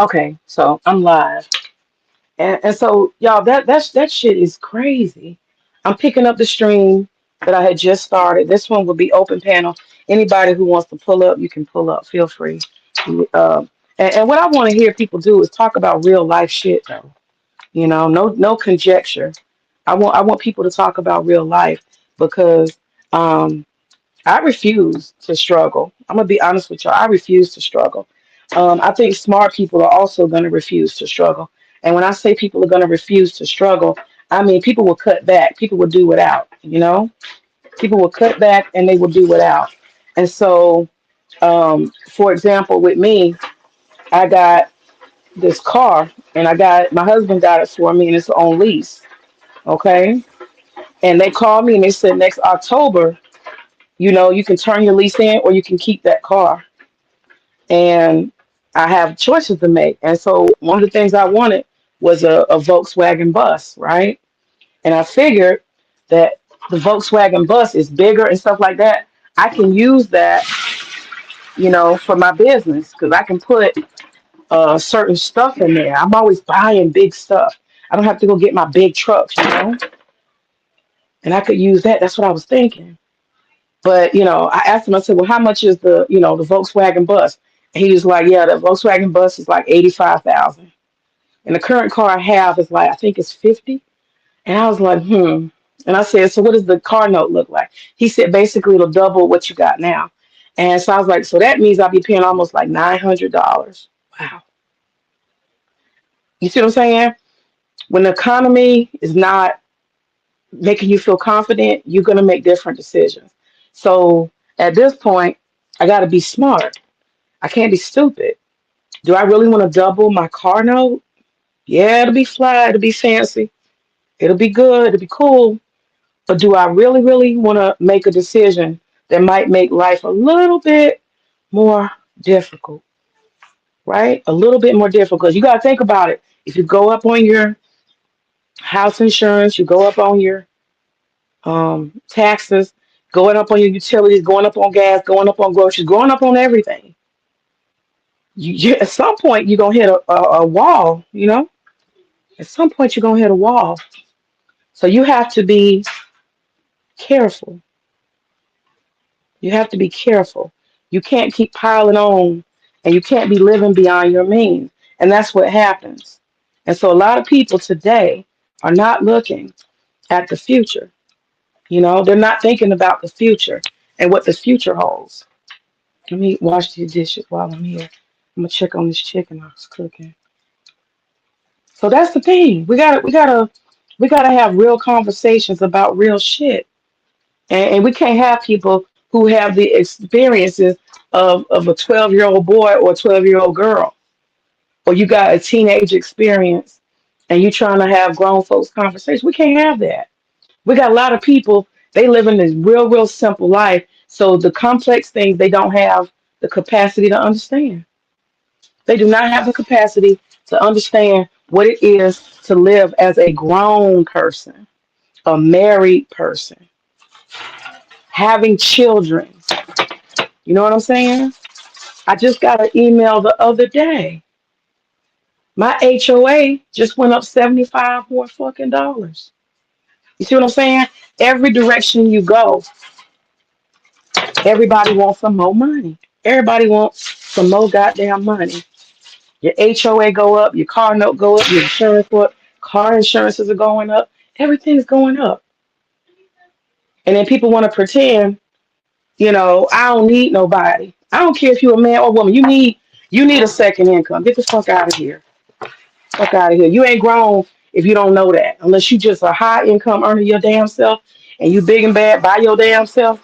Okay, so I'm live. And so y'all that shit is crazy. I'm picking up the stream that I had just started. This one will be open panel. Anybody who wants to pull up, you can pull up. Feel free. And what I want to hear people do is talk about real life shit though. No conjecture. I want people to talk about real life because um I refuse to struggle. I'm gonna be honest with y'all. I refuse to struggle. I think smart people are also gonna refuse to struggle. And when I say people are gonna refuse to struggle, I mean people will cut back. People will do without. People will cut back and they will do without. And so, for example, with me, I got this car, and my husband got it for me, and it's on lease. Okay, and they called me and they said next October, you can turn your lease in or you can keep that car. And I have choices to make. And so one of the things I wanted was a Volkswagen bus, right? And I figured that the Volkswagen bus is bigger and stuff like that. I can use that, for my business because I can put certain stuff in there. I'm always buying big stuff. I don't have to go get my big trucks. And I could use that. That's what I was thinking. But I asked him. I said, "Well, how much is the Volkswagen bus?" And he was like, "Yeah, the Volkswagen bus is like 85,000, and the current car I have is like I think it's 50." And I was like, "Hmm." And I said, "So what does the car note look like?" He said, "Basically, it'll double what you got now." And so I was like, "So that means I'll be paying almost like $900." Wow. You see what I'm saying? When the economy is not making you feel confident, you're gonna make different decisions. So at this point, I got to be smart. I can't be stupid. Do I really want to double my car note? Yeah, it'll be fly, it'll be fancy, it'll be good, it'll be cool. But do I really, really want to make a decision that might make life a little bit more difficult, right? A little bit more difficult. You got to think about it. If you go up on your house insurance, you go up on your taxes, going up on your utilities, going up on gas, going up on groceries, going up on everything. At some point, you're going to hit a wall. At some point, you're going to hit a wall. So you have to be careful. You have to be careful. You can't keep piling on and you can't be living beyond your means. And that's what happens. And so a lot of people today are not looking at the future. They're not thinking about the future and what the future holds. Let me wash these dishes while I'm here. I'm gonna check on this chicken I was cooking. So that's the thing. We gotta have real conversations about real shit. And we can't have people who have the experiences of a 12-year-old boy or a 12-year-old girl. Or you got a teenage experience and you trying to have grown folks conversations. We can't have that. We got a lot of people, they live in this real, real simple life. So the complex things they don't have the capacity to understand. They do not have the capacity to understand what it is to live as a grown person, a married person, having children. You know what I'm saying? I just got an email the other day. My HOA just went up 75 more fucking dollars. You see what I'm saying? Every direction you go, everybody wants some more money. Everybody wants some more goddamn money. Your HOA go up, your car note go up, your insurance go up, car insurances are going up. Everything's going up. And then people want to pretend, I don't need nobody. I don't care if you're a man or woman. You need a second income. Get the fuck out of here. Fuck out of here. You ain't grown if you don't know that. Unless you just a high income earner your damn self and you big and bad by your damn self.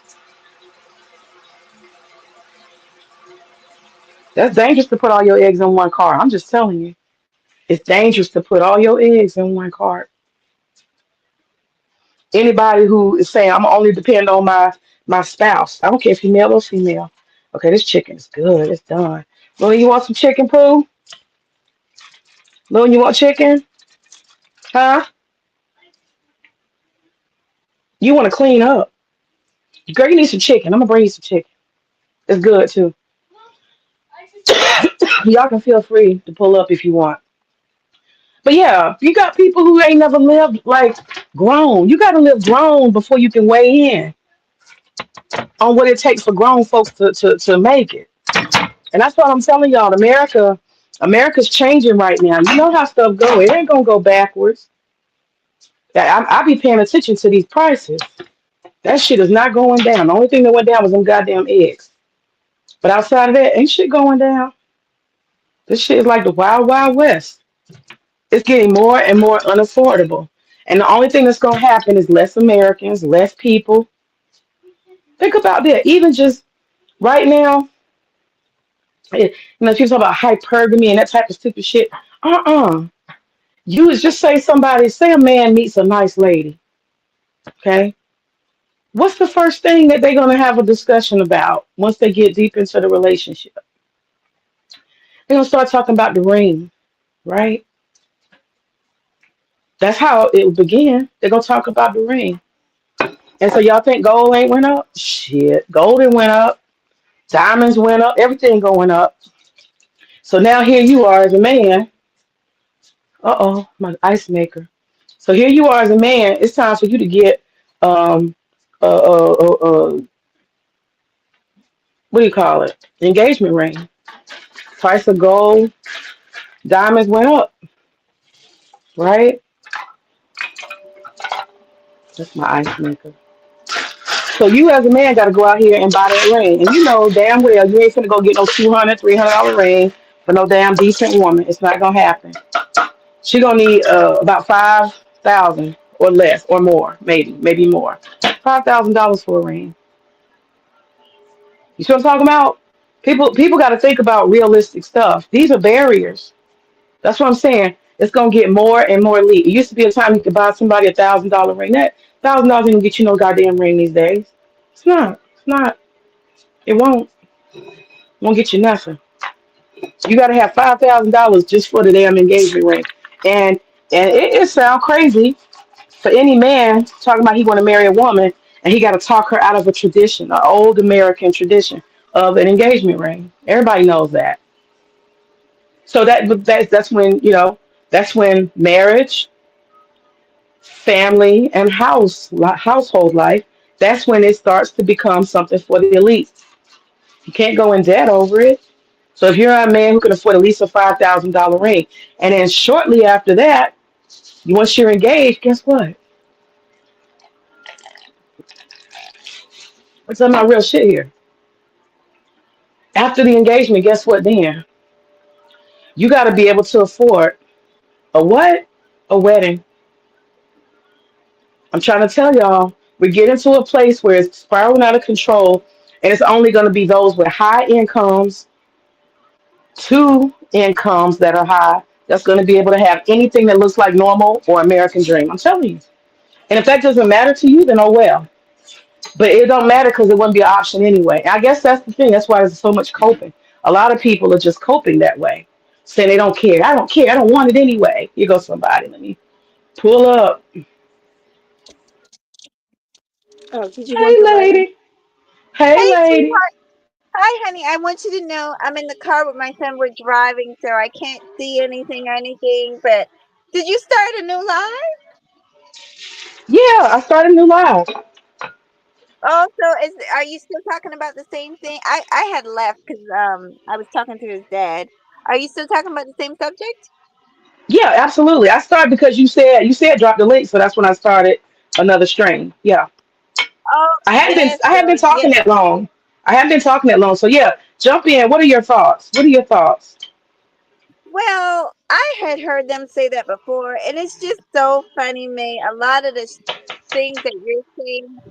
That's dangerous to put all your eggs in one cart. I'm just telling you. It's dangerous to put all your eggs in one cart. Anybody who is saying I'm only depend on my spouse. I don't care if you're male or female. Okay, this chicken is good. It's done. Lil, you want some chicken, Pooh? Lil, you want chicken? Huh? You want to clean up? Girl, you need some chicken. I'm gonna bring you some chicken. It's good too. Y'all can feel free to pull up if you want. But yeah, you got people who ain't never lived like grown. You got to live grown before you can weigh in on what it takes for grown folks to make it. And that's what I'm telling y'all. America's changing right now. You know how stuff go. It ain't gonna go backwards. I be paying attention to these prices. That shit is not going down. The only thing that went down was them goddamn eggs. But outside of that, ain't shit going down. This shit is like the wild, wild west. It's getting more and more unaffordable. And the only thing that's gonna happen is less Americans, less people. Think about that. Even just right now, people talk about hypergamy and that type of stupid shit. Uh-uh. You would just say a man meets a nice lady, okay? What's the first thing that they're gonna have a discussion about once they get deep into the relationship? They're gonna start talking about the ring, right? That's how it will begin. They're gonna talk about the ring. And so y'all think gold ain't went up? Shit, gold ain't went up, diamonds went up, everything going up. So now here you are as a man. Uh-oh, my ice maker. So here you are as a man. It's time for you to get um what do you call it? Engagement ring. Price of gold, diamonds went up, right? That's my ice maker. So you as a man got to go out here and buy that ring, and you know damn well you ain't finna go get no $200, $300 ring for no damn decent woman. It's not gonna happen. She gonna need about 5,000 or less or more, maybe more. $5,000 for a ring. You see what I'm talking about? People got to think about realistic stuff. These are barriers. That's what I'm saying. It's gonna get more and more elite. It used to be a time you could buy somebody $1,000 ring. That $1,000 ain't gonna get you no goddamn ring these days. It's not. It's not. It won't. Won't get you nothing. You gotta have $5,000 just for the damn engagement ring. And it sounds crazy for any man talking about he want to marry a woman and he got to talk her out of a tradition, an old American tradition of an engagement ring. Everybody knows that. So that's when that's when marriage, family, and household life. That's when it starts to become something for the elite. You can't go in debt over it. So if you're a man who can afford at least a $5,000 ring, and then shortly after that, once you're engaged, guess what? What's my real shit here? After the engagement, guess what? Then you got to be able to afford a what? A wedding. I'm trying to tell y'all, we're getting to a place where it's spiraling out of control, and it's only going to be those with high incomes, two incomes that are high, that's going to be able to have anything that looks like normal or American dream. I'm telling you. And if that doesn't matter to you, then oh well. But it don't matter because it wouldn't be an option anyway. I guess that's the thing. That's why there's so much coping. A lot of people are just coping that way, saying they don't care. I don't care. I don't want it anyway. Here goes somebody. Let me pull up. Oh, did you want Hey, the wedding? lady. Hey, Hey, lady. sweetheart. Hi, honey. I want you to know I'm in the car with my son. We're driving, so I can't see anything or anything. But did you start a new live? Yeah, I started a new live. Oh, so are you still talking about the same thing? I had left because I was talking to his dad. Are you still talking about the same subject? Yeah, absolutely. I started because you said drop the link, so that's when I started another stream. Yeah, Oh, yes. I So haven't been yeah. talking that long. I haven't been talking that long. So yeah, jump in. What are your thoughts? What are your thoughts? Well, I had heard them say that before, and it's just so funny, May. A lot of the things that you're saying,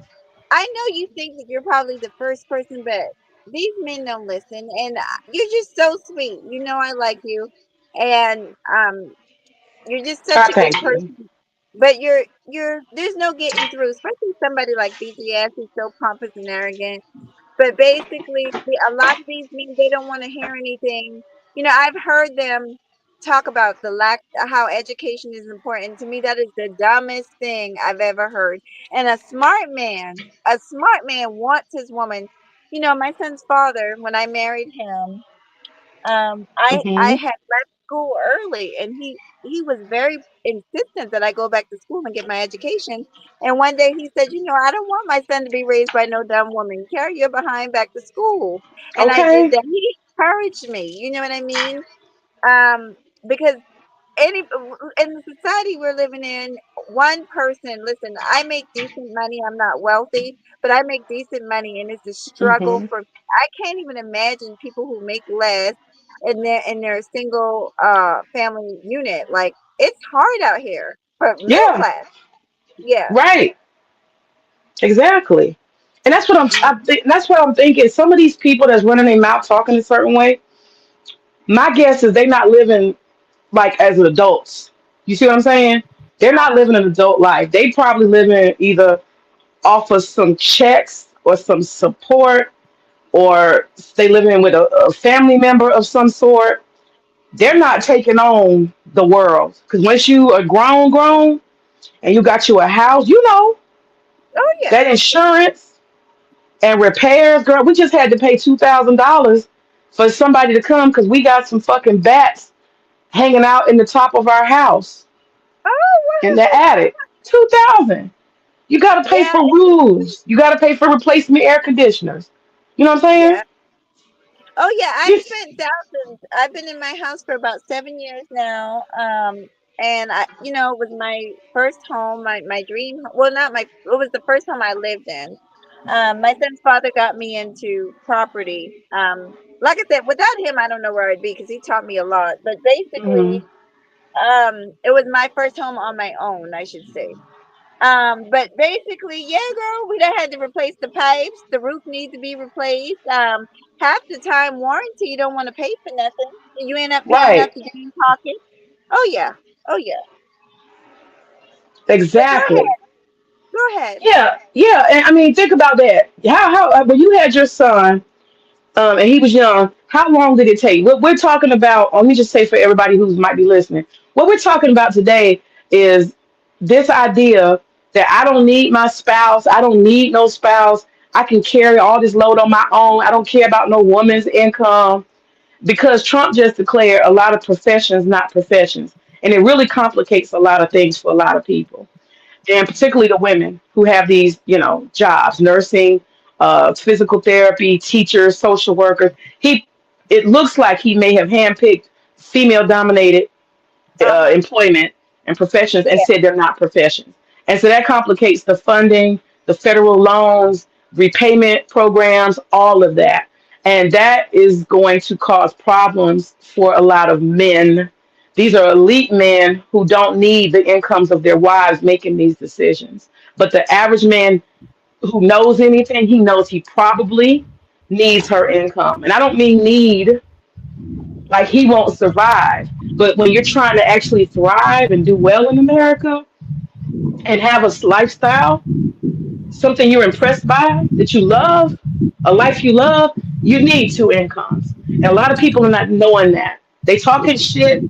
I know you think that you're probably the first person, but these men don't listen, and you're just so sweet. You know I like you, and you're just I such a good thank you. person. But you're there's no getting through, especially somebody like BTS who's so pompous and arrogant. But basically, a lot of these men, they don't want to hear anything. I've heard them talk about the lack, how education is important. To me, that is the dumbest thing I've ever heard. And a smart man wants his woman. My son's father, when I married him, I Mhm. had left school early, and he was very insistent that I go back to school and get my education. And one day he said, I don't want my son to be raised by no dumb woman. Carry your behind back to school. And I did Okay. that. He encouraged me. You know what I mean? Um, because any in the society we're living in, one person, listen, I make decent money. I'm not wealthy, but I make decent money, and it's a struggle Mhm. for I can't even imagine people who make less in their single family unit. Like, it's hard out here for middle Yeah. class. Yeah. Right. Exactly. And that's what Mm. that's what I'm thinking. Some of these people that's running their mouth talking a certain way, my guess is they not living like as adults. You see what I'm saying? They're not living an adult life. They probably living either off of some checks or some support, or they living with a family member of some sort. They're not Mhm. taking on the world, because once you are grown, and you got you a house, Oh yeah. that insurance and repairs, girl. We just had to pay $2,000 for somebody to come because we got some fucking bats hanging out in the top of our house in the Oh attic. 2,000. You got to pay yeah. for roofs. You got to pay for replacement air conditioners. You know what I'm saying? Yeah. Oh yeah, I've It's, spent thousands. I've been in my house for about 7 years now. And it was my first home, my dream. Well, not my. It was the first home I lived in. My son's father got me into property. Like I said, without him, I don't know where I'd be because he taught me a lot. But mhm. basically, it was my first home on my own, I should say. But basically, yeah, girl, we done had to replace the pipes. The roof needs to be replaced. Half the time warranty, you don't want to pay for nothing. You end up paying out Right. the damn pocket. Oh yeah, oh yeah. But Exactly. go ahead. Yeah. Yeah. And I mean, think about that. How when you had your son, and he was young, how long did it take? What we're talking about, let me just say for everybody who might be listening, what we're talking about today is this idea that I don't need my spouse, I don't need no spouse, I can carry all this load on my own, I don't care about no woman's income, because Trump just declared a lot of professions not professions. And it really complicates a lot of things for a lot of people, and particularly the women who have these, jobs, nursing, physical therapy, teachers, social workers. It looks like he may have handpicked female-dominated Uh-huh. employment and professions and Yeah. said they're not professions, and so that complicates the funding, the federal loans, repayment programs, all of that, and that is going to cause problems for a lot of men. These are elite men who don't need the incomes of their wives making these decisions. But the average man who knows anything, he knows he probably needs her income. And I don't mean need like he won't survive. But when you're trying to actually thrive and do well in America and have a lifestyle, something you're impressed by, that you love, a life you love, you need two incomes. And a lot of people are not knowing that. They talking shit.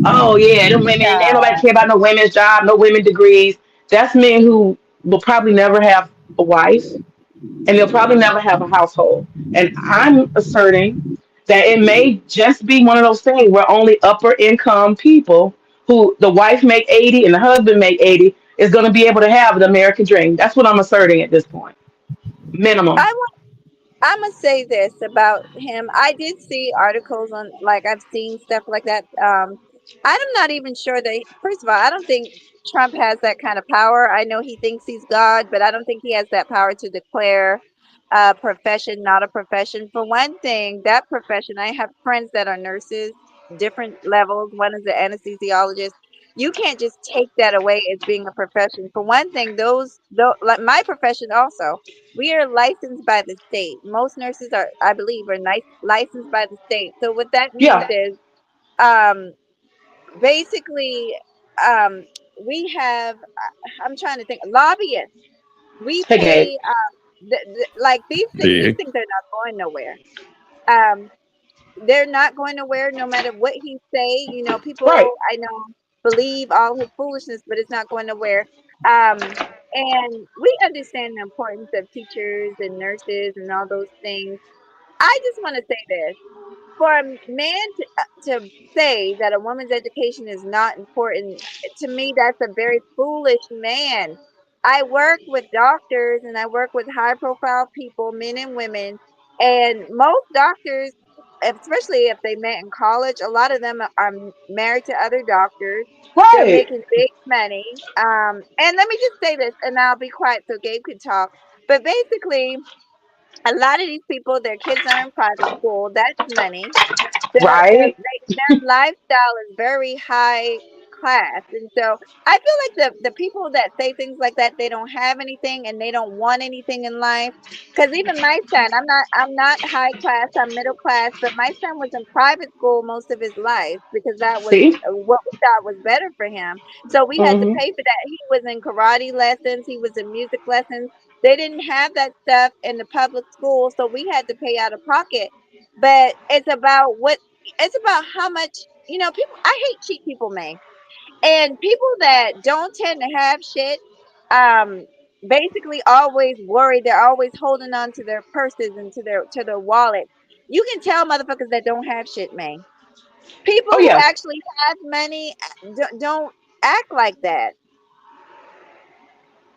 Oh yeah, them women, ain't nobody No. care about no women's job, no women degrees. That's men who will probably never have a wife, and they'll probably never have a household. And I'm asserting that it may just be one of those things where only upper income people who the wife make 80 and the husband make 80 is going to be able to have the American dream. That's what I'm asserting at this point. Minimum. I I'm gonna say this about him. I did see articles on, like, I've seen stuff like that. I'm not even sure that. First of all, I don't think Trump has that kind of power. I know he thinks he's God, but I don't think he has that power to declare a profession not a profession. For one thing, that profession. I have friends that are nurses, different levels. One is an anesthesiologist. You can't just take that away as being a profession. For one thing, those like my profession also, we are licensed by the state. Most nurses are, I believe, are licensed by the state. So what that means Yeah. is, um, basically, um, we have. I'm trying to think. Lobbyists. We Hey, Gabe. pay. Like, these things. These The things are not going nowhere. Um, they're not going nowhere, no matter what he say. Right. People I know believe all his foolishness, but it's not going nowhere. And we understand the importance of teachers and nurses and all those things. I just want to say this. For a man to say that a woman's education is not important, to me, that's a very foolish man. I work with doctors and I work with high profile people, men and women, and most doctors, especially if they met in college, a lot of them are married to other doctors. They're Right. making big money. And let me just say this, and I'll be quiet so Gabe can talk. But basically, a lot of these people, their kids are in private school. That's money. Right. Their lifestyle is very high class, and so I feel like the people that say things like that, they don't have anything and they don't want anything in life. Because even my son, I'm not high class, I'm middle class, but my son was in private school most of his life because that was See? what we thought was better for him. So we had to Hmm. pay for that. He was in karate lessons, he was in music lessons. They didn't have that stuff in the public school, so we had to pay out of pocket. But it's about how much, people. I hate cheap people, May, and people that don't tend to have shit. Um, basically, always worried. They're always holding on to their purses and to their wallets. You can tell motherfuckers that don't have shit, May. People Oh who yeah. actually have money don't act like that.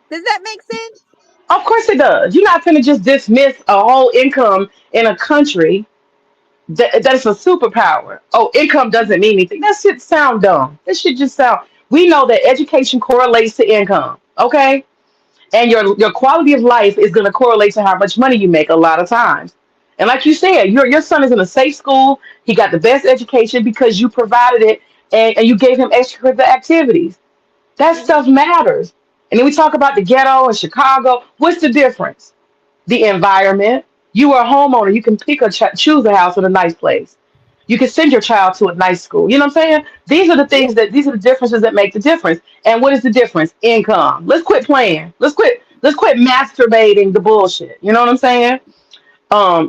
Does that make sense? Of course it does. You're not gonna just dismiss a whole income in a country that's a superpower. Oh, income doesn't mean anything. That shit sound dumb. That shit just sound. We know that education correlates to income. Okay, and your quality of life is going to correlate to how much money you make a lot of times. And like you said, your son is in a safe school. He got the best education because you provided it, and you gave him extracurricular activities. That Hmm. stuff matters. And then we talk about the ghetto in Chicago. What's the difference? The environment. You are a homeowner. You can choose a house in a nice place. You can send your child to a nice school. You know what I'm saying? These are the differences that make the difference. And what is the difference? Income. Let's quit playing. Let's quit masturbating the bullshit. You know what I'm saying?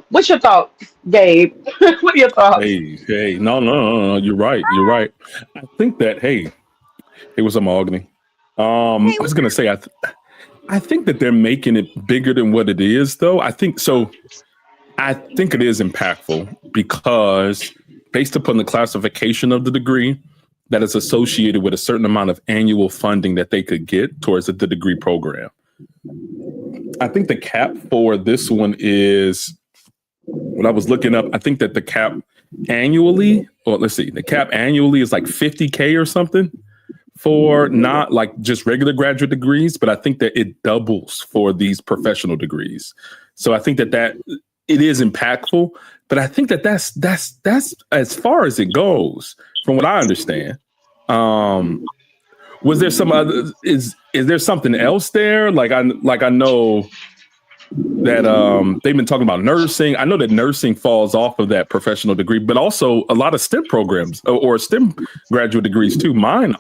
What's your thoughts, Gabe? What are your thoughts? Hey, no, no, no, no, no. You're right. You're right. I think that, hey, what's up, Mahogany? Hey, I was gonna say, I think that they're making it bigger than what it is, though. I think so. I think it is impactful because based upon the classification of the degree, that is associated with a certain amount of annual funding that they could get towards the degree program. I think the cap for this one is when I was looking up, I think that the cap annually, or let's see, the cap annually is like 50K or something for not like just regular graduate degrees, but I think that it doubles for these professional degrees. So I think that it is impactful, but I think that that's as far as it goes from what I understand. Um, was there some other is there something else there? Like I know that they've been talking about nursing. I know that nursing falls off of that professional degree, but also a lot of STEM programs or STEM graduate degrees too. Mine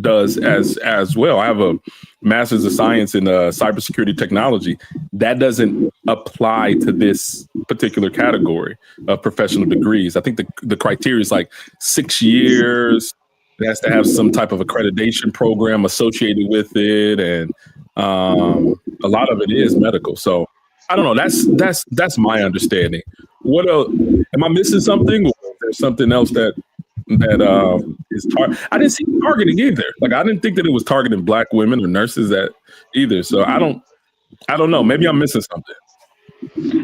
does as well. I have a master's of science in cybersecurity technology. That doesn't apply to this particular category of professional degrees. I think the criteria is like 6 years. It has to have some type of accreditation program associated with it, and a lot of it is medical. So I don't know. That's my understanding. What else? Am I missing something, or is there something else that is I didn't see targeting either. Like I didn't think that it was targeting Black women or nurses that either. So I don't know. Maybe I'm missing something.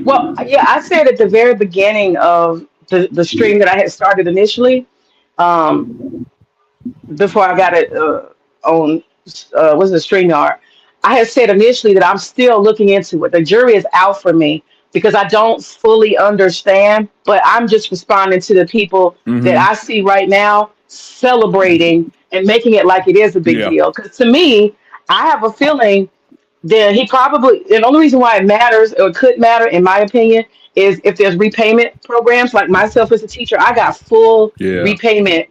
Well, yeah, I said at the very beginning of the stream that I had started initially, um, before I got it on was the StreamYard. I had said initially that I'm still looking into it. The jury is out for me because I don't fully understand, but I'm just responding to the people that Mm-hmm. I see right now celebrating and making it like it is a big Yeah. deal. Because to me, I have a feeling then he probably, and the only reason why it matters or could matter in my opinion is if there's repayment programs. Like myself as a teacher, I got full Yeah. repayment,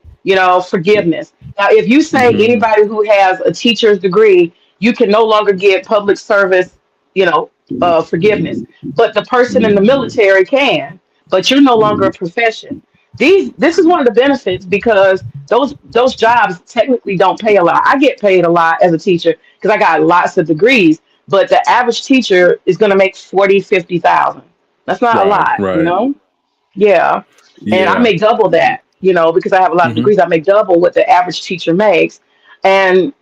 forgiveness. Now if you say Mm-hmm. anybody who has a teacher's degree, you can no longer get public service, you know forgiveness, but the person in the military can, but you're no longer a profession. This is one of the benefits because those jobs technically don't pay a lot. I get paid a lot as a teacher because I got lots of degrees, but the average teacher is going to make 40, 50,000. That's not a Right, lot, you right. know? Yeah. And I Yeah. make double that, because I have a lot of Hmm. degrees. I make double what the average teacher makes. And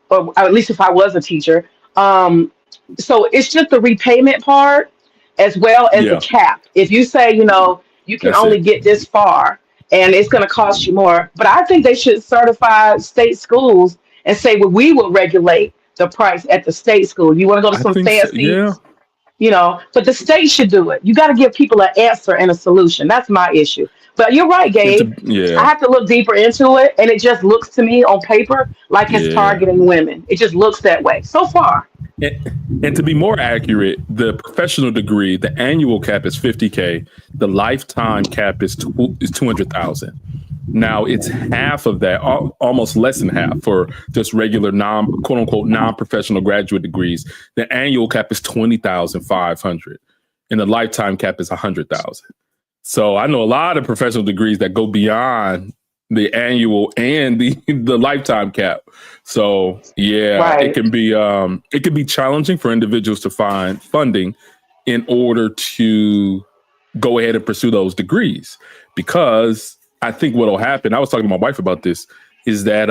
or at least if I was a teacher. Um, so it's just the repayment part as well as the Yeah, cap. If you say, you can that's only it. get this far and it's going to cost you more, but I think they should certify state schools and say, well, we will regulate the price at the state school. You want to go to I some think so. fancy, Yeah. but the state should do it. You got to give people an answer and a solution. That's my issue. But you're right, And Gabe. to I yeah, have to look deeper into it, and it just looks to me on paper like it's yeah. targeting women. It just looks that way so far. And to be more accurate, the professional degree, the annual cap is 50K. The lifetime cap is 200,000. Now it's half of that, almost less than half for just regular non quote unquote non-professional graduate degrees. The annual cap is 20,500, and the lifetime cap is 100,000. So I know a lot of professional degrees that go beyond the annual and the lifetime cap. So yeah, Right. it can be challenging for individuals to find funding in order to go ahead and pursue those degrees, because I think what will happen. I was talking to my wife about this. Is that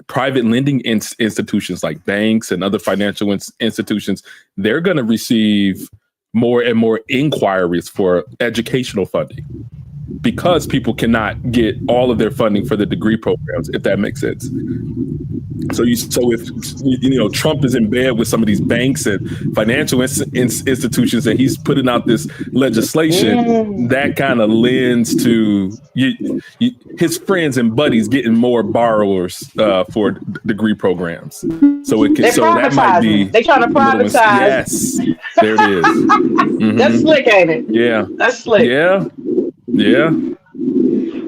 private lending institutions like banks and other financial institutions, they're going to receive more and more inquiries for educational funding because people cannot get all of their funding for the degree programs, if that makes sense. So if Trump is in bed with some of these banks and financial institutions, and he's putting out this legislation Mm. that kind of lends to his friends and buddies getting more borrowers for degree programs. They're So that might privatizing. be They trying to a little. privatize. Yes, there it is. That's Hmm. slick, ain't it? Yeah, That's slick. yeah, yeah.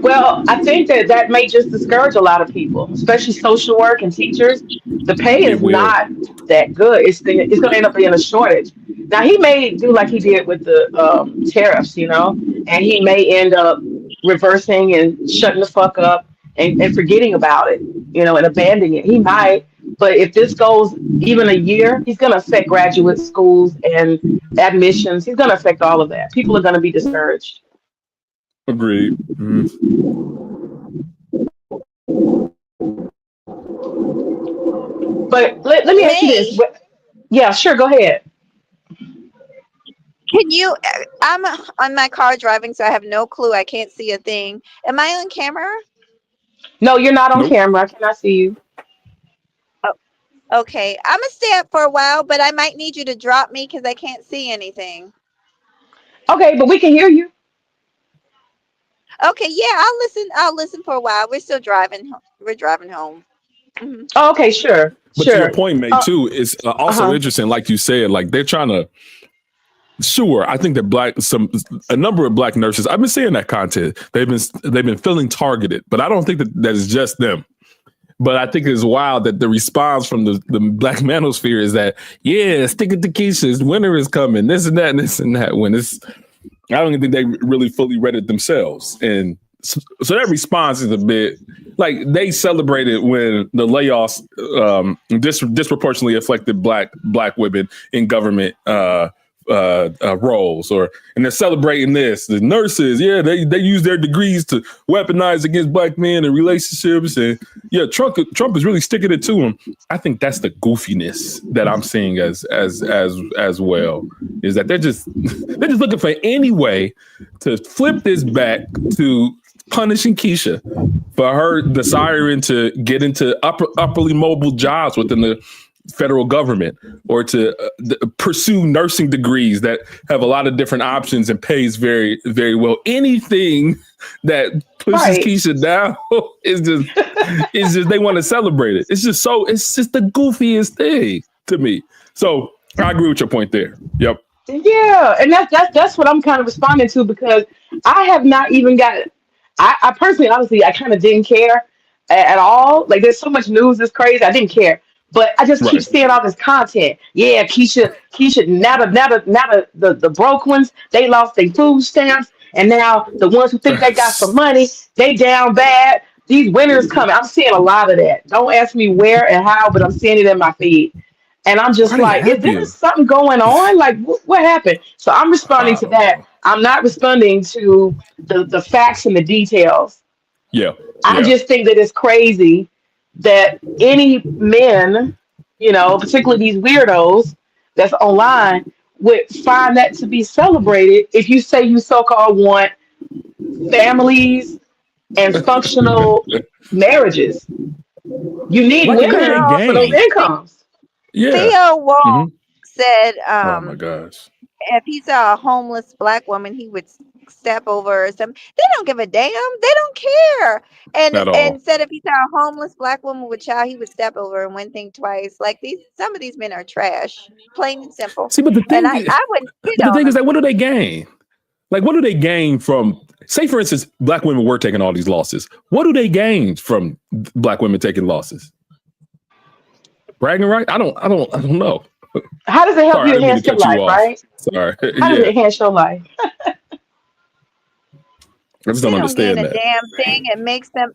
Well, I think that may just discourage a lot of people, especially social work and teachers. The pay It is will. not that good. It's going to end up being a shortage. Now he may do like he did with the tariffs, and he may end up reversing and shutting the fuck up and forgetting about it, and abandoning it. He might, but if this goes even a year, he's going to affect graduate schools and admissions. He's going to affect all of that. People are going to be discouraged. Agreed. Mhm. But let me ask you this. May, Yeah, sure. Go ahead. can you? I'm on my car driving, so I have no clue. I can't see a thing. Am I on camera? No, you're not on Nope. camera. I cannot see you. Oh, okay. I'm gonna stay up for a while, but I might need you to drop me because I can't see anything. Okay, but we can hear you. Okay, yeah, I'll listen. I'll listen for a while. We're still driving. We're driving home. Hmm. Oh, okay, sure, But to your sure. point, May, Uh, too, is also uh-huh. interesting. Like you said, like they're trying to. Sure, I think that a number of black nurses. I've been seeing that content. They've been feeling targeted, but I don't think that is just them. But I think it's wild that the response from the black manosphere is that, yeah, stick it to Keisha's winter is coming, this and that, and this and that. When it's, I don't even think they really fully read it themselves. And so that response is a bit like they celebrated when the layoffs disproportionately affected black women in government roles, and they're celebrating this. The nurses, yeah, they use their degrees to weaponize against black men and relationships, and yeah, Trump is really sticking it to them. I think that's the goofiness that I'm seeing as well, is that they're just looking for any way to flip this back to punishing Keisha for her desiring to get into upperly mobile jobs within the federal government, or to pursue nursing degrees that have a lot of different options and pays very, very well. Anything that pushes Right. Keisha down is just they want to celebrate it. It's just the goofiest thing to me. So I agree with your point there. Yep. Yeah, and that's what I'm kind of responding to, because I have not even got. I personally, honestly, I kind of didn't care at all. Like, there's so much news, it's crazy. I didn't care, but I just keep Right. seeing all this content. Yeah, Keisha. Now the broke ones, they lost their food stamps, and now the ones who think they got some money, they down bad. These winners coming. I'm seeing a lot of that. Don't ask me where and how, but I'm seeing it in my feed. And I'm just Why do you like, is have there you? something going on? Like, what happened? So I'm responding I to don't that. know. I'm not responding to the facts and the details. Yeah. I Yeah. just think that it's crazy that any men, particularly these weirdos that's online, would find that to be celebrated if you say you so-called want families and functional marriages. You need Like, what do they women Girl, for those gain? incomes. Yeah. Theo Wall Hmm. said, Oh my gosh. if he saw a homeless black woman, he would step over her or something. They don't give a damn. They don't care. At And all. said if he saw a homeless black woman with child, he would step over her and wouldn't think twice. Like some of these men are trash, plain and simple. See, but And I wouldn't shit the on thing is them. that what do they gain? Like, what do they gain from? Say, for instance, black women were taking all these losses. What do they gain from black women taking losses? Bragging right? I don't know. How does it help Sorry, I you didn't mean enhance to your cut you life, off. right? Sorry. How does it Yeah, enhance your life? I just They don't don't gain understand a that. damn thing. It makes them,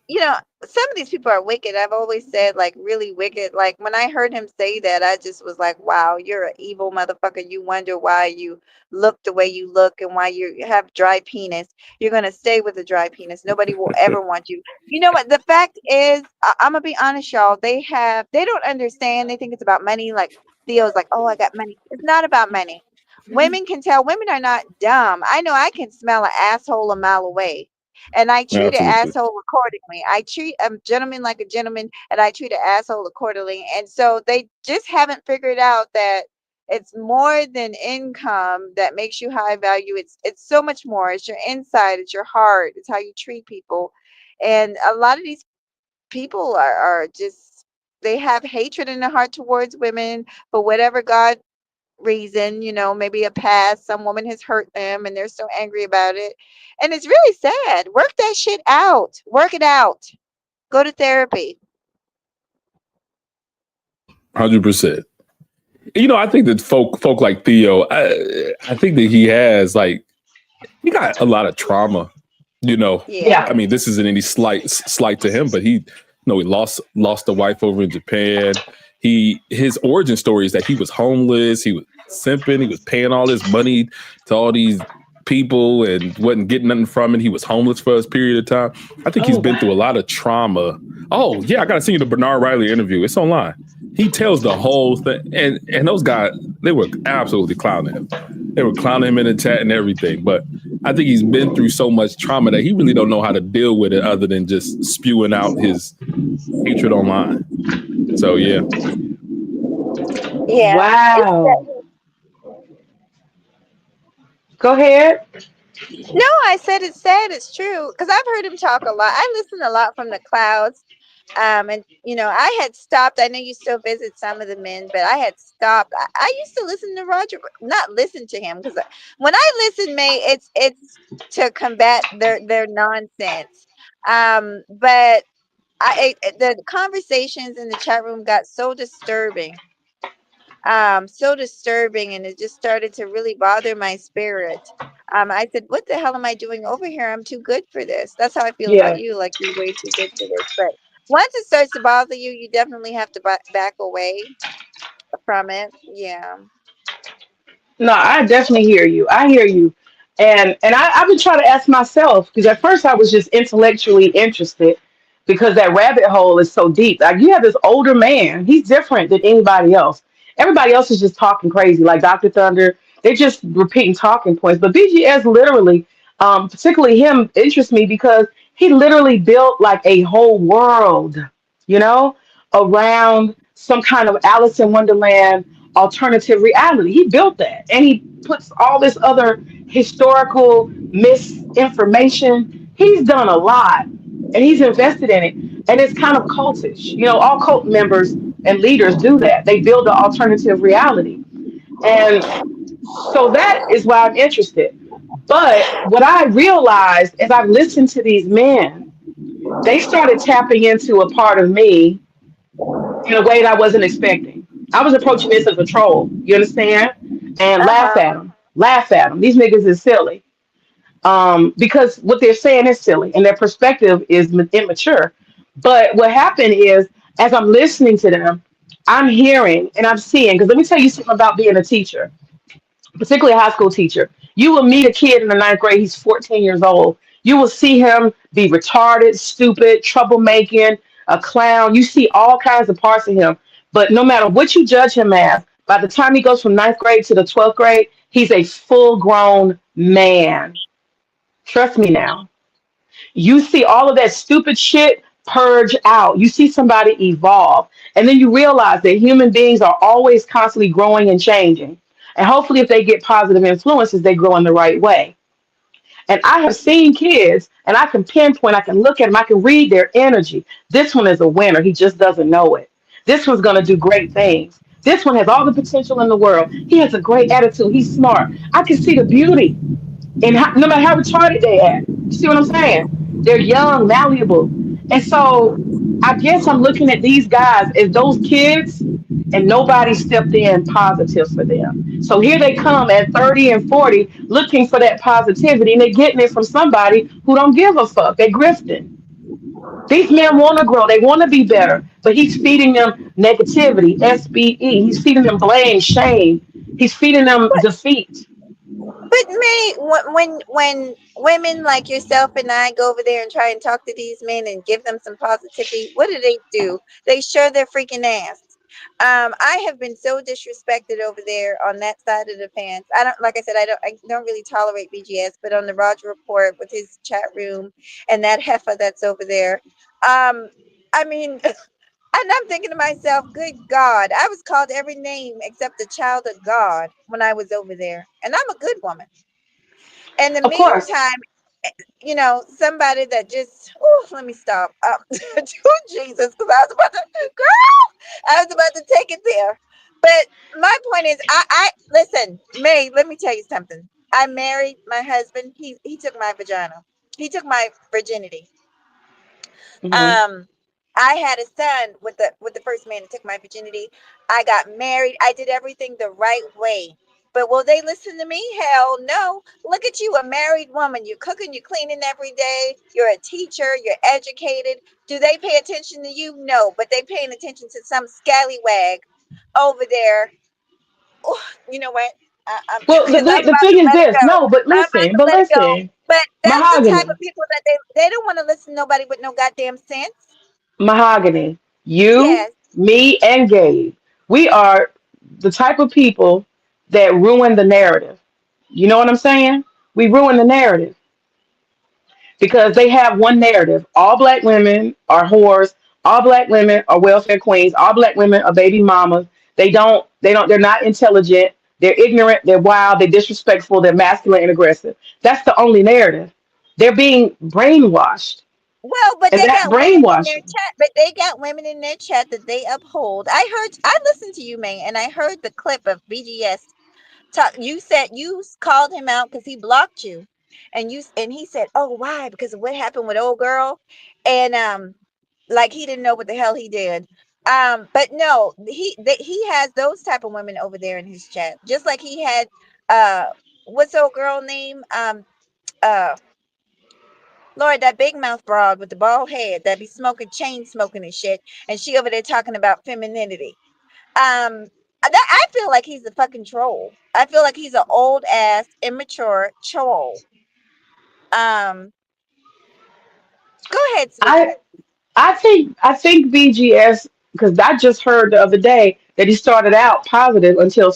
some of these people are wicked. I've always said, like, really wicked. Like, when I heard him say that, I just was like, wow, you're an evil motherfucker. You wonder why you look the way you look and why you have dry penis. You're going to stay with a dry penis. Nobody will ever want you. You know what? The fact is, I'm going to be honest, y'all. They don't understand. They think it's about money. Like, Theo's like, oh, I got money. It's not about money. Women can tell. Women are not dumb. I know I can smell an asshole a mile away. And I treat an Absolutely. asshole accordingly. I treat a gentleman like a gentleman, and I treat an asshole accordingly. And so they just haven't figured out that it's more than income that makes you high value. It's so much more. It's your inside. It's your heart. It's how you treat people. And a lot of these people are just, they have hatred in their heart towards women for whatever God reason, maybe a past, some woman has hurt them and they're so angry about it. And it's really sad. Work that shit out. Work it out. Go to therapy. 100%. I think that folk like Theo, I think that he got a lot of trauma. Yeah. I mean, this isn't any slight to him, but he lost a wife over in Japan. His origin story is that he was homeless, he was simping, he was paying all his money to all these people and wasn't getting nothing from it. He was homeless for a period of time. I think he's been through a lot of trauma. Oh yeah, I gotta send you the Bernard Riley interview. It's online. He tells the whole thing, and those guys, they were absolutely clowning him. They were clowning him in the chat and everything. But I think he's been through so much trauma that he really don't know how to deal with it other than just spewing out his hatred online. So yeah. Yeah. Wow. Go ahead. No, I said it's sad. It's true. Because I've heard him talk a lot. I listen a lot from the clouds. And I had stopped. I know you still visit some of the men, but I had stopped. I used to listen to Roger, not listen to him, because when I listen, May, it's to combat their nonsense. But the conversations in the chat room got so disturbing, and it just started to really bother my spirit. I said, what the hell am I doing over here? I'm too good for this. That's how I feel about Yeah. you. Like, you're way too good for this. But once it starts to bother you, you definitely have to back away from it. Yeah. No, I definitely hear you. I hear you. And I've been trying to ask myself, because at first I was just intellectually interested because that rabbit hole is so deep. Like, you have this older man, he's different than anybody else. Everybody else is just talking crazy, like Dr. Thunder. They're just repeating talking points. But BGS literally, particularly him, interests me because he literally built like a whole world, you know, around some kind of Alice in Wonderland alternative reality. He built that, and he puts all this other historical misinformation. He's done a lot, and he's invested in it, and it's kind of cultish. All cult members and leaders do that. They build an alternative reality, and so that is why I'm interested. But what I realized as I've listened to these men, they started tapping into a part of me in a way that I wasn't expecting. I was approaching this as a troll, you understand? And laugh Uh-huh. at them. Laugh at them. These niggas is silly. Because what they're saying is silly and their perspective is immature. But what happened is, as I'm listening to them, I'm hearing and I'm seeing, because let me tell you something about being a teacher, particularly a high school teacher. You will meet a kid in the ninth grade, he's 14 years old. You will see him be retarded, stupid, troublemaking, a clown. You see all kinds of parts of him. But no matter what you judge him as, by the time he goes from ninth grade to the 12th grade, he's a full grown man. Trust me now. You see all of that stupid shit purge out. You see somebody evolve. And then you realize that human beings are always constantly growing and changing. And hopefully, if they get positive influences, they grow in the right way. And I have seen kids, and I can pinpoint, I can look at them, I can read their energy. This one is a winner. He just doesn't know it. This one's going to do great things. This one has all the potential in the world. He has a great attitude. He's smart. I can see the beauty and no matter how retarded they are. You see what I'm saying? They're young, malleable. And so I guess I'm looking at these guys as those kids and nobody stepped in positive for them. So here they come at 30 and 40 looking for that positivity and they're getting it from somebody who don't give a fuck. They're grifting. These men want to grow. They want to be better, but he's feeding them negativity, SBE. He's feeding them blame, shame. He's feeding them defeat. But May, when women like yourself and I go over there and try and talk to these men and give them some positivity, what do? They show their freaking ass. I have been so disrespected over there on that side of the fence. I don't, like I said, I don't really tolerate BGS, but on the Roger Report with his chat room and that heifer that's over there, I mean, and I'm thinking to myself, good God, I was called every name except the child of God when I was over there. And I'm a good woman. In the Of course. meantime, somebody that just, let me stop. Jesus, because I was about to take it there. But my point is, I listen, May, let me tell you something. I married my husband. He took my vagina. He took my virginity. Mhm. I had a son with the first man that took my virginity. I got married. I did everything the right way. But will they listen to me? Hell no. Look at you, a married woman. You're cooking, you're cleaning every day. You're a teacher, you're educated. Do they pay attention to you? No, but they paying attention to some scallywag over there. Oh, you know what? Well, Because I'm the about thing to is let it this. go. No, but I'm about listen, to but let it go. listen. But that's the type of Mahogany. people that they don't want to listen to nobody with no goddamn sense. Mahogany. You, Yes. me, and Gabe. We are the type of people that ruin the narrative. You know what I'm saying? We ruin the narrative because they have one narrative. All black women are whores. All black women are welfare queens. All black women are baby mamas. They're not intelligent. They're ignorant. They're wild. They're disrespectful. They're masculine and aggressive. That's the only narrative. They're being brainwashed. Well, but And they that got women in their brainwashing. chat. But they got women in their chat that they uphold. I listened to you, man, and I heard the clip of BGS talk. You said you called him out because he blocked you, and he said, "Oh, why? Because of what happened with old girl," and like he didn't know what the hell he did. But no, he has those type of women over there in his chat, just like he had uh, what's old girl name uh Lord, that big mouth broad with the bald head that be smoking, chain smoking and shit, and she over there talking about femininity. I feel like he's a fucking troll. I feel like he's an old ass, immature troll. Um, go ahead, sweetie. I I think BGS because I just heard the other day that he started out positive until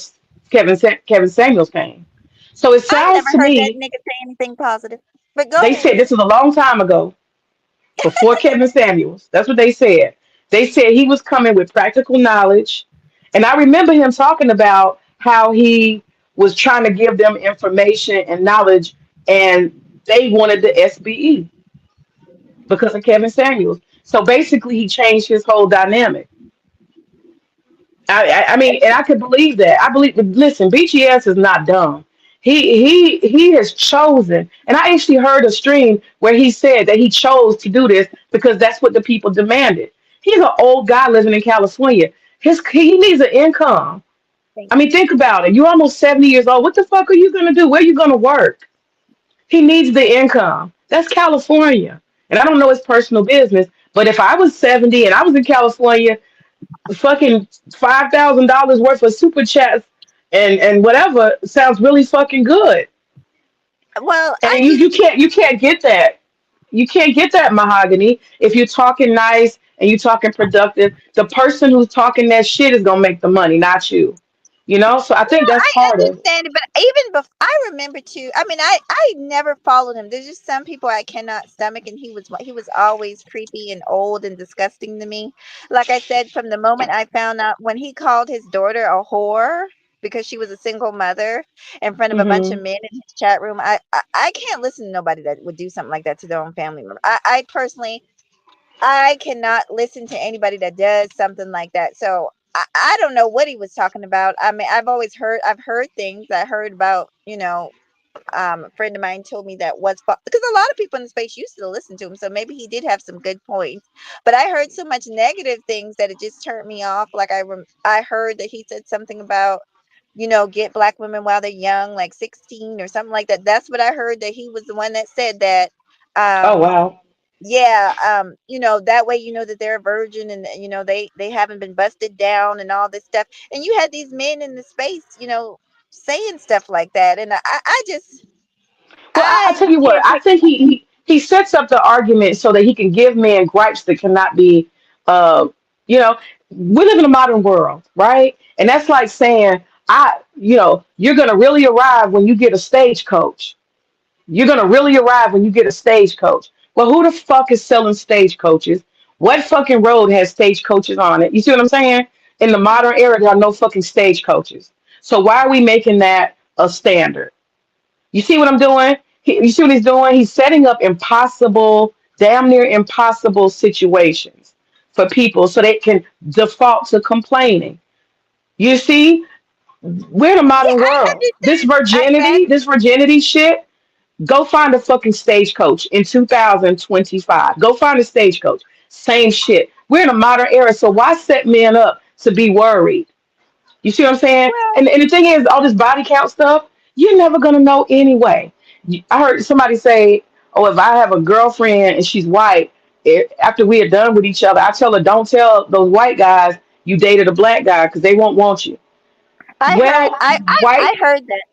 Kevin Samuels came. So it I sounds never to heard that me nigga say anything positive. But go they ahead. said this was a long time ago before Kevin Samuels. That's what they said. They said he was coming with practical knowledge, and I remember him talking about how he was trying to give them information and knowledge, and they wanted the SBE because of Kevin Samuels. So basically, he changed his whole dynamic. I mean, and I could believe that. I believe. Listen, BGS is not dumb. He has chosen, and I actually heard a stream where he said that he chose to do this because that's what the people demanded. He's an old guy living in California. He needs an income. Thank I you. mean, think about it. You're almost 70 years old. What the fuck are you gonna do? Where are you gonna work? He needs the income. That's California, and I don't know his personal business. But if I was 70 and I was in California fucking $5,000 worth of super chats and whatever sounds really fucking good. Well, I And just you can't get that. You can't get that mahogany if you're talking nice and you talking productive. The person who's talking that shit is gonna make the money, not you. You know, so I well, think that's I part of it. understand it, but even before I remember too. I mean, I never followed him. There's just some people I cannot stomach, and he was always creepy and old and disgusting to me. Like I said, from the moment I found out when he called his daughter a whore because she was a single mother in front of a bunch Hmm. of men in his chat room, I can't listen to nobody that would do something like that to their own family member. I personally I cannot listen to anybody that does something like that. So I don't know what he was talking about. I mean, I've heard things. I heard about, a friend of mine told me that was because a lot of people in the space used to listen to him. So maybe he did have some good points. But I heard so much negative things that it just turned me off. Like I heard that he said something about, get black women while they're young, like 16 or something like that. That's what I heard, that he was the one that said that. Oh Um, wow. yeah, that way you know that they're a virgin, and they haven't been busted down and all this stuff. And you had these men in the space, saying stuff like that, and I just Well, I I tell you what, can't I take. think he sets up the argument so that he can give men gripes that cannot be, uh, you know, we live in a modern world, right? And that's like saying, you're gonna really arrive when you get a stagecoach. You're gonna really arrive when you get a stagecoach. Well, who the fuck is selling stagecoaches? What fucking road has stagecoaches on it? You see what I'm saying? In the modern era, there are no fucking stagecoaches. So why are we making that a standard? You see what I'm doing? You see what he's doing? He's setting up impossible, damn near impossible situations for people so they can default to complaining. You see, we're in a Yeah, modern I world. understand. I This virginity shit, go find a fucking stagecoach in 2025. Go find a stagecoach. Same shit. We're in a modern era, so why set men up to be worried? You see what I'm saying? well, And the thing is, all this body count stuff, you're never gonna know anyway. I heard somebody say, "Oh, if I have a girlfriend and she's white, after we are done with each other, I tell her don't tell those white guys you dated a black guy because they won't want you." I heard Well, I white heard that.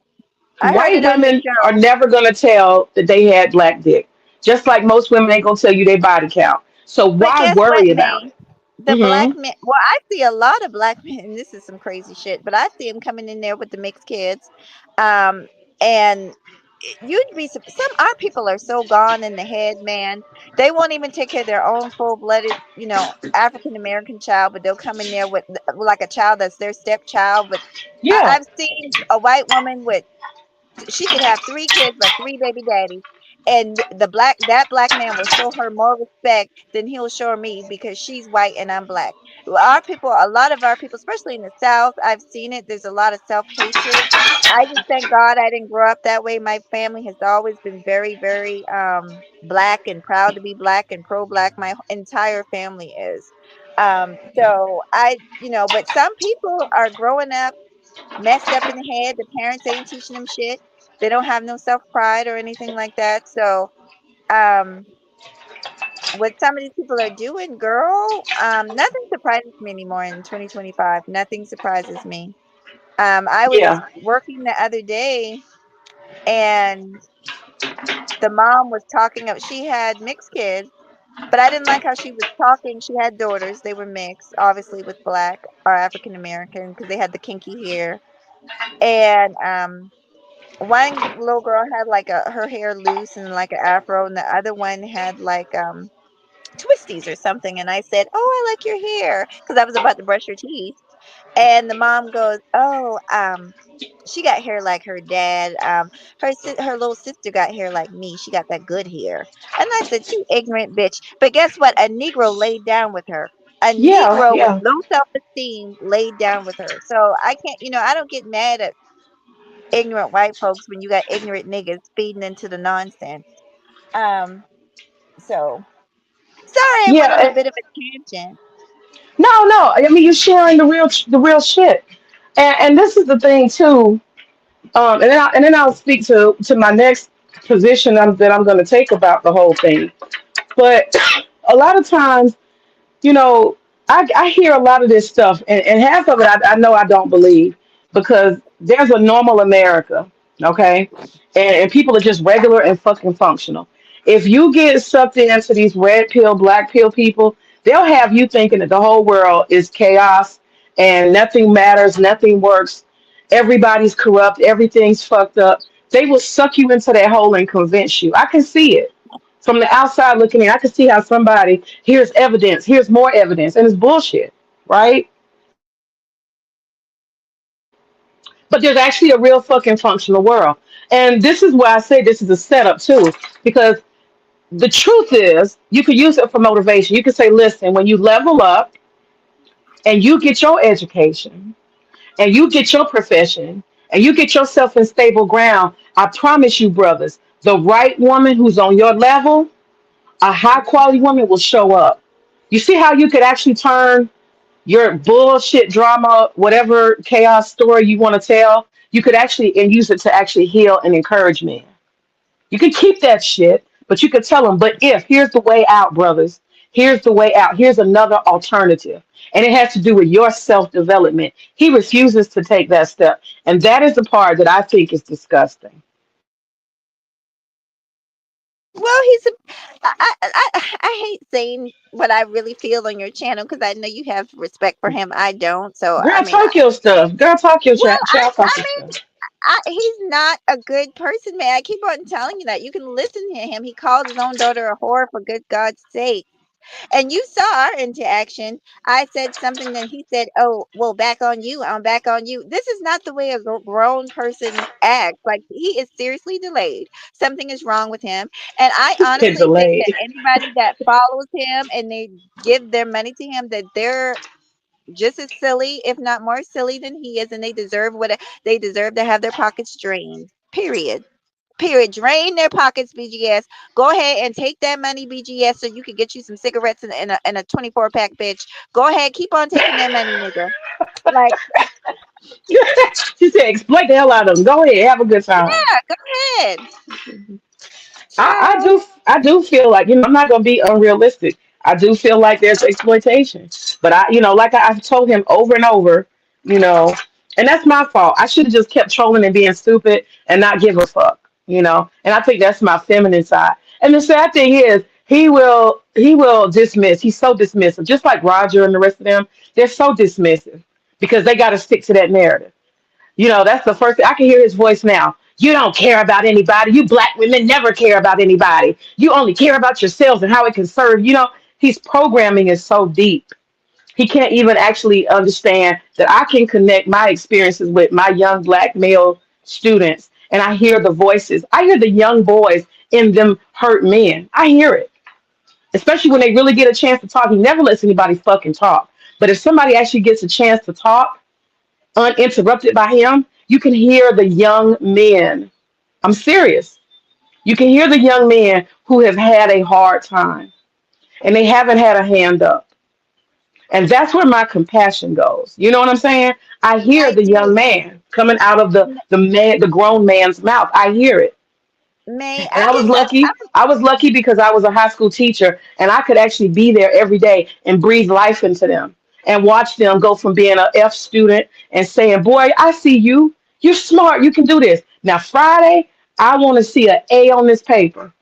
I heard white it on the women are show. never gonna tell that they had black dick, just like most women ain't gonna tell you their body count. So But why guess what, worry about May? it? The black Hmm. men. Well, I see a lot of black men, and this is some crazy shit. But I see them coming in there with the mixed kids, um, and you'd be some our people are so gone in the head, man. They won't even take care of their own full-blooded, African American child, but they'll come in there with like a child that's their stepchild. But Yeah, I've seen a white woman with she could have 3 kids by 3 baby daddies, and that black man will show her more respect than he'll show me because she's white and I'm black. Well, our people, a lot of our people, especially in the South, I've seen it. There's a lot of self-hatred. I just thank God I didn't grow up that way. My family has always been very, very black and proud to be black and pro-black. My entire family is. So but some people are growing up messed up in the head. The parents ain't teaching them shit. They don't have no self pride or anything like that. So, um, what some of these people are doing, girl, nothing surprises me anymore in 2025. Nothing surprises me. I was yeah, working the other day, and the mom was talking of she had mixed kids, but I didn't like how she was talking. She had daughters; they were mixed, obviously with black or African American because they had the kinky hair, and one little girl had like her hair loose and like an afro, and the other one had like twisties or something. And I said, "Oh, I like your hair," because I was about to brush her teeth. And the mom goes, "Oh, she got hair like her dad. Her little sister got hair like me. She got that good hair." And I said, "You ignorant bitch!" But guess what? A Negro laid down with her. A yeah, Negro with yeah. low self-esteem laid down with her. So I can't, I don't get mad at ignorant white folks when you got ignorant niggas feeding into the nonsense. Um, so sorry I went on a Yeah, bit of a tangent. no, no. I mean, you're sharing the real shit, and this is the thing too. And then I'll speak to my next position that I'm going to take about the whole thing. But a lot of times, you know, I hear a lot of this stuff, and half of it I know I don't believe because there's a normal America. Okay, and people are just regular and fucking functional. If you get sucked into these red pill, black pill people, they'll have you thinking that the whole world is chaos and nothing matters, nothing works, everybody's corrupt, everything's fucked up. They will suck you into that hole and convince you. I can see it from the outside looking in. I can see how somebody here's evidence, here's more evidence, and it's bullshit, right? But there's actually a real fucking functional world. And this is why I say this is a setup too, because the truth is you could use it for motivation. You could say, listen, when you level up and you get your education and you get your profession and you get yourself in stable ground, I promise you, brothers, the right woman who's on your level, a high quality woman will show up. You see how you could actually turn your bullshit drama, whatever chaos story you want to tell, you could actually and use it to actually heal and encourage men. You can keep that shit, but you can tell them, but if here's the way out, brothers, here's the way out, here's another alternative. And it has to do with your self development. He refuses to take that step. And that is the part that I think is disgusting. Well, he's a. I hate saying what I really feel on your channel because I know you have respect for him. I don't. So I Girl, mean, talk your stuff. Girl, talk your well, child, talk I your mean, stuff. he's not a good person, man. I keep on telling you that. You can listen to him. He called his own daughter a whore for good God's sake. And you saw our interaction. I said something, then he said, "Oh, well, back on you. I'm back on you." This is not the way a grown person acts. Like he is seriously delayed. Something is wrong with him. And I Get honestly think delayed. that anybody that follows him and they give their money to him, that they're just as silly, if not more silly than he is, and they deserve they deserve to have their pockets drained. Period. Period. Drain their pockets, BGS. Go ahead and take that money, BGS, so you can get you some cigarettes and a 24 pack, bitch. Go ahead, keep on taking that money, nigga. Like, She said, exploit the hell out of them. Go ahead, have a good time. yeah, go ahead. I Child. do feel like, I'm not gonna be unrealistic. I do feel like there's exploitation. But like I've told him over and over, you know, and that's my fault. I should have just kept trolling and being stupid and not give a fuck. And I think that's my feminine side. And the sad thing is he will dismiss. He's so dismissive. Just like Roger and the rest of them, they're so dismissive because they gotta stick to that narrative. That's the first thing. I can hear his voice now. You don't care about anybody. You black women never care about anybody. You only care about yourselves and how it can serve. His programming is so deep. He can't even actually understand that I can connect my experiences with my young black male students. And I hear the voices. I hear the young boys in them hurt men. I hear it. Especially when they really get a chance to talk. He never lets anybody fucking talk. But if somebody actually gets a chance to talk, uninterrupted by him, you can hear the young men. I'm serious. You can hear the young men who have had a hard time and they haven't had a hand up. And that's where my compassion goes. You know what I'm saying? I hear I the young do. man coming out of the grown man's mouth. I hear it. May And I I was can lucky. I was lucky because I was a high school teacher and I could actually be there every day and breathe life into them and watch them go from being an F student and saying, boy, I see you. You're smart. You can do this. Now, Friday, I want to see an A on this paper.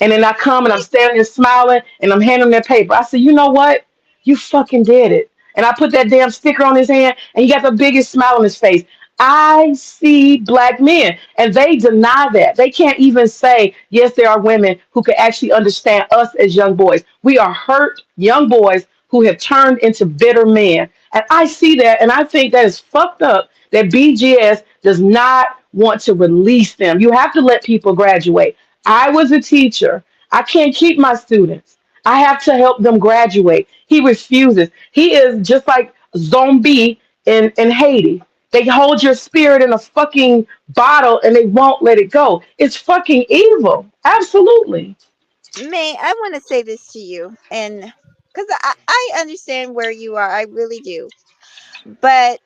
And then I come and I'm standing there smiling and I'm handing him that paper. I said, you know what? You fucking did it. And I put that damn sticker on his hand and he got the biggest smile on his face. I see black men and they deny that. They can't even say, yes, there are women who can actually understand us as young boys. We are hurt young boys who have turned into bitter men. And I see that and I think that is fucked up that BGS does not want to release them. You have to let people graduate. I was a teacher. I can't keep my students. I have to help them graduate. He refuses. He is just like zombie in Haiti. They hold your spirit in a fucking bottle and they won't let it go. It's fucking evil. Absolutely. May I want to say this to you, and because I understand where you are, I really do. But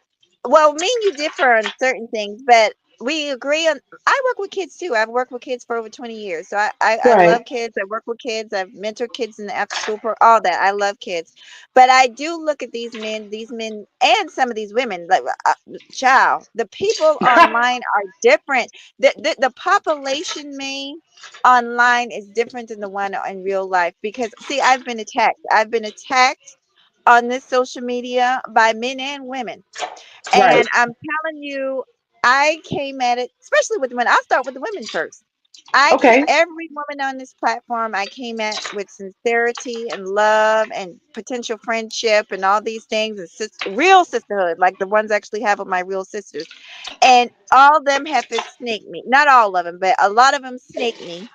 well, me and you differ on certain things, but we agree on. I work with kids too. I've worked with kids for over 20 years. So I Right. love kids. I work with kids. I've mentored kids in the after school for all that. I love kids. But I do look at these men and some of these women like child, the people online are different. The population may online is different than the one in real life because see, I've been attacked. I've been attacked on this social media by men and women. Right. And I'm telling you, I came at it, especially with the women. I'll start with the women first. Okay. Every woman on this platform, I came at with sincerity and love and potential friendship and all these things and real sisterhood, like the ones I actually have with my real sisters. And all of them have snaked me. Not all of them, but a lot of them snake me.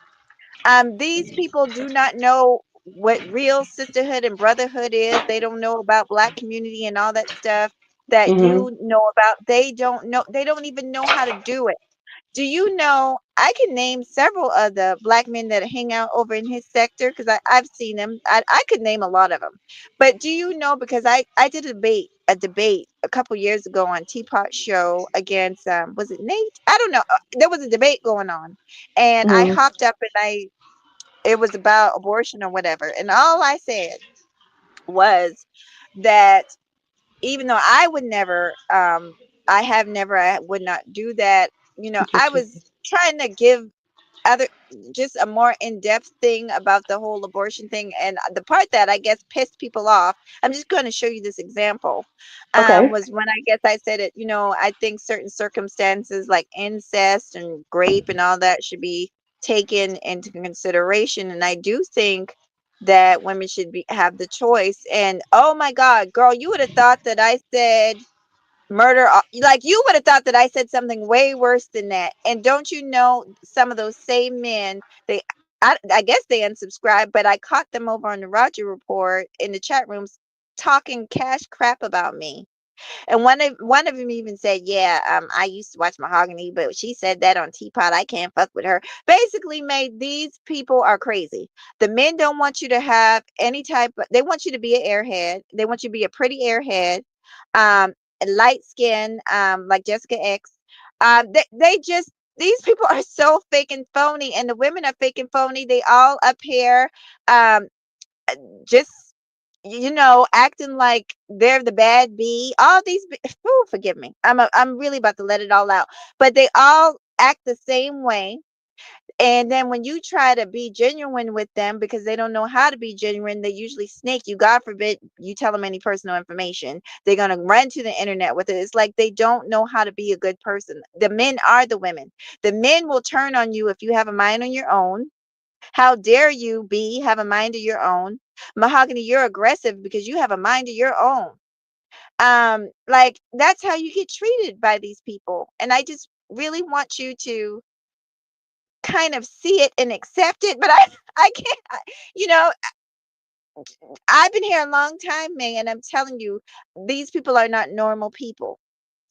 These people do not know what real sisterhood and brotherhood is. They don't know about Black community and all that stuff that Mhm. you know about. They don't know. They don't even know how to do it. Do you know? I can name several of the Black men that hang out over in his sector because I've seen them. I could name a lot of them. But do you know? Because I did a debate a couple years ago on Teapot Show against was it Nate? I don't know. There was a debate going on, and I Mhm. hopped up and it was about abortion or whatever. And all I said was that even though I would never, I have never, I would not do that. I was trying to give other just a more in-depth thing about the whole abortion thing, and the part that I guess pissed people off, I'm just going to show you this example, Okay. was when I guess I said it, I think certain circumstances like incest and rape and all that should be taken into consideration, and I do think that women should have the choice. And oh my god, girl, you would have thought that I said murder, like you would have thought that I said something way worse than that. And don't you know, some of those same men, I guess they unsubscribed, but I caught them over on the Roger Report in the chat rooms talking cash crap about me. And one of them even said, "Yeah, I used to watch Mahogany, but she said that on Teapot. I can't fuck with her." Basically, made these people are crazy. The men don't want you to have any type. They want you to be an airhead. They want you to be a pretty airhead, um, light skin, like Jessica X. They just these people are so fake and phony, and the women are fake and phony. They all up here, um, just acting like they're the bad bee. All these, ooh, forgive me. I'm really about to let it all out. But they all act the same way. And then when you try to be genuine with them because they don't know how to be genuine, they usually snake you. God forbid you tell them any personal information. They're going to run to the internet with it. It's like they don't know how to be a good person. The men are the women. The men will turn on you if you have a mind on your own. How dare you be have a mind of your own? Mahogany, you're aggressive because you have a mind of your own. Like that's how you get treated by these people. And I just really want you to kind of see it and accept it. But I can't, you know, I've been here a long time, May, and I'm telling you, these people are not normal people.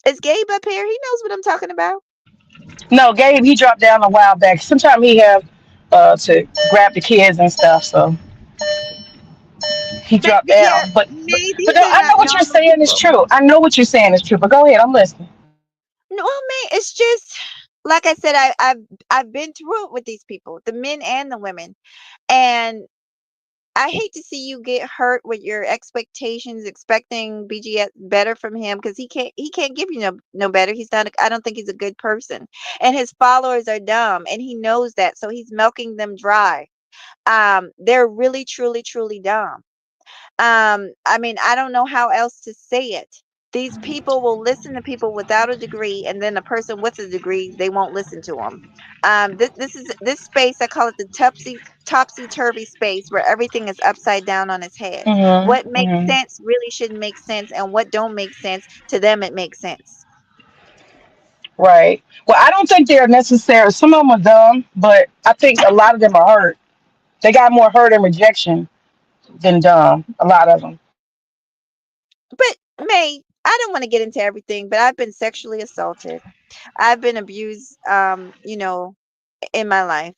Is Gabe up here? He knows what I'm talking about. No, Gabe, he dropped down a while back. Sometimes he have to grab the kids and stuff, so he dropped But yeah, down. But but May, but these no, are I know not what you're normal saying is people. true. I know what you're saying is true. But go ahead, I'm listening. No, man, it's just like I said, I've been through it with these people, the men and the women. And I hate to see you get hurt with your expectations, expecting BGS better from him because he can't give you no better. He's not. I don't think he's a good person, and his followers are dumb, and he knows that, so he's milking them dry. They're really, truly, truly dumb. I mean, I don't know how else to say it. These people will listen to people without a degree, and then a person with a degree, they won't listen to them. This space. I call it the topsy turvy space where everything is upside down on its head. Mhm. What makes Mhm. sense really shouldn't make sense, and what don't make sense to them, it makes sense. Right. Well, I don't think they're necessary. Some of them are dumb, but I think a lot of them are hurt. They got more hurt and rejection than dumb. A lot of them. But May, I don't want to get into everything, but I've been sexually assaulted. I've been abused, in my life.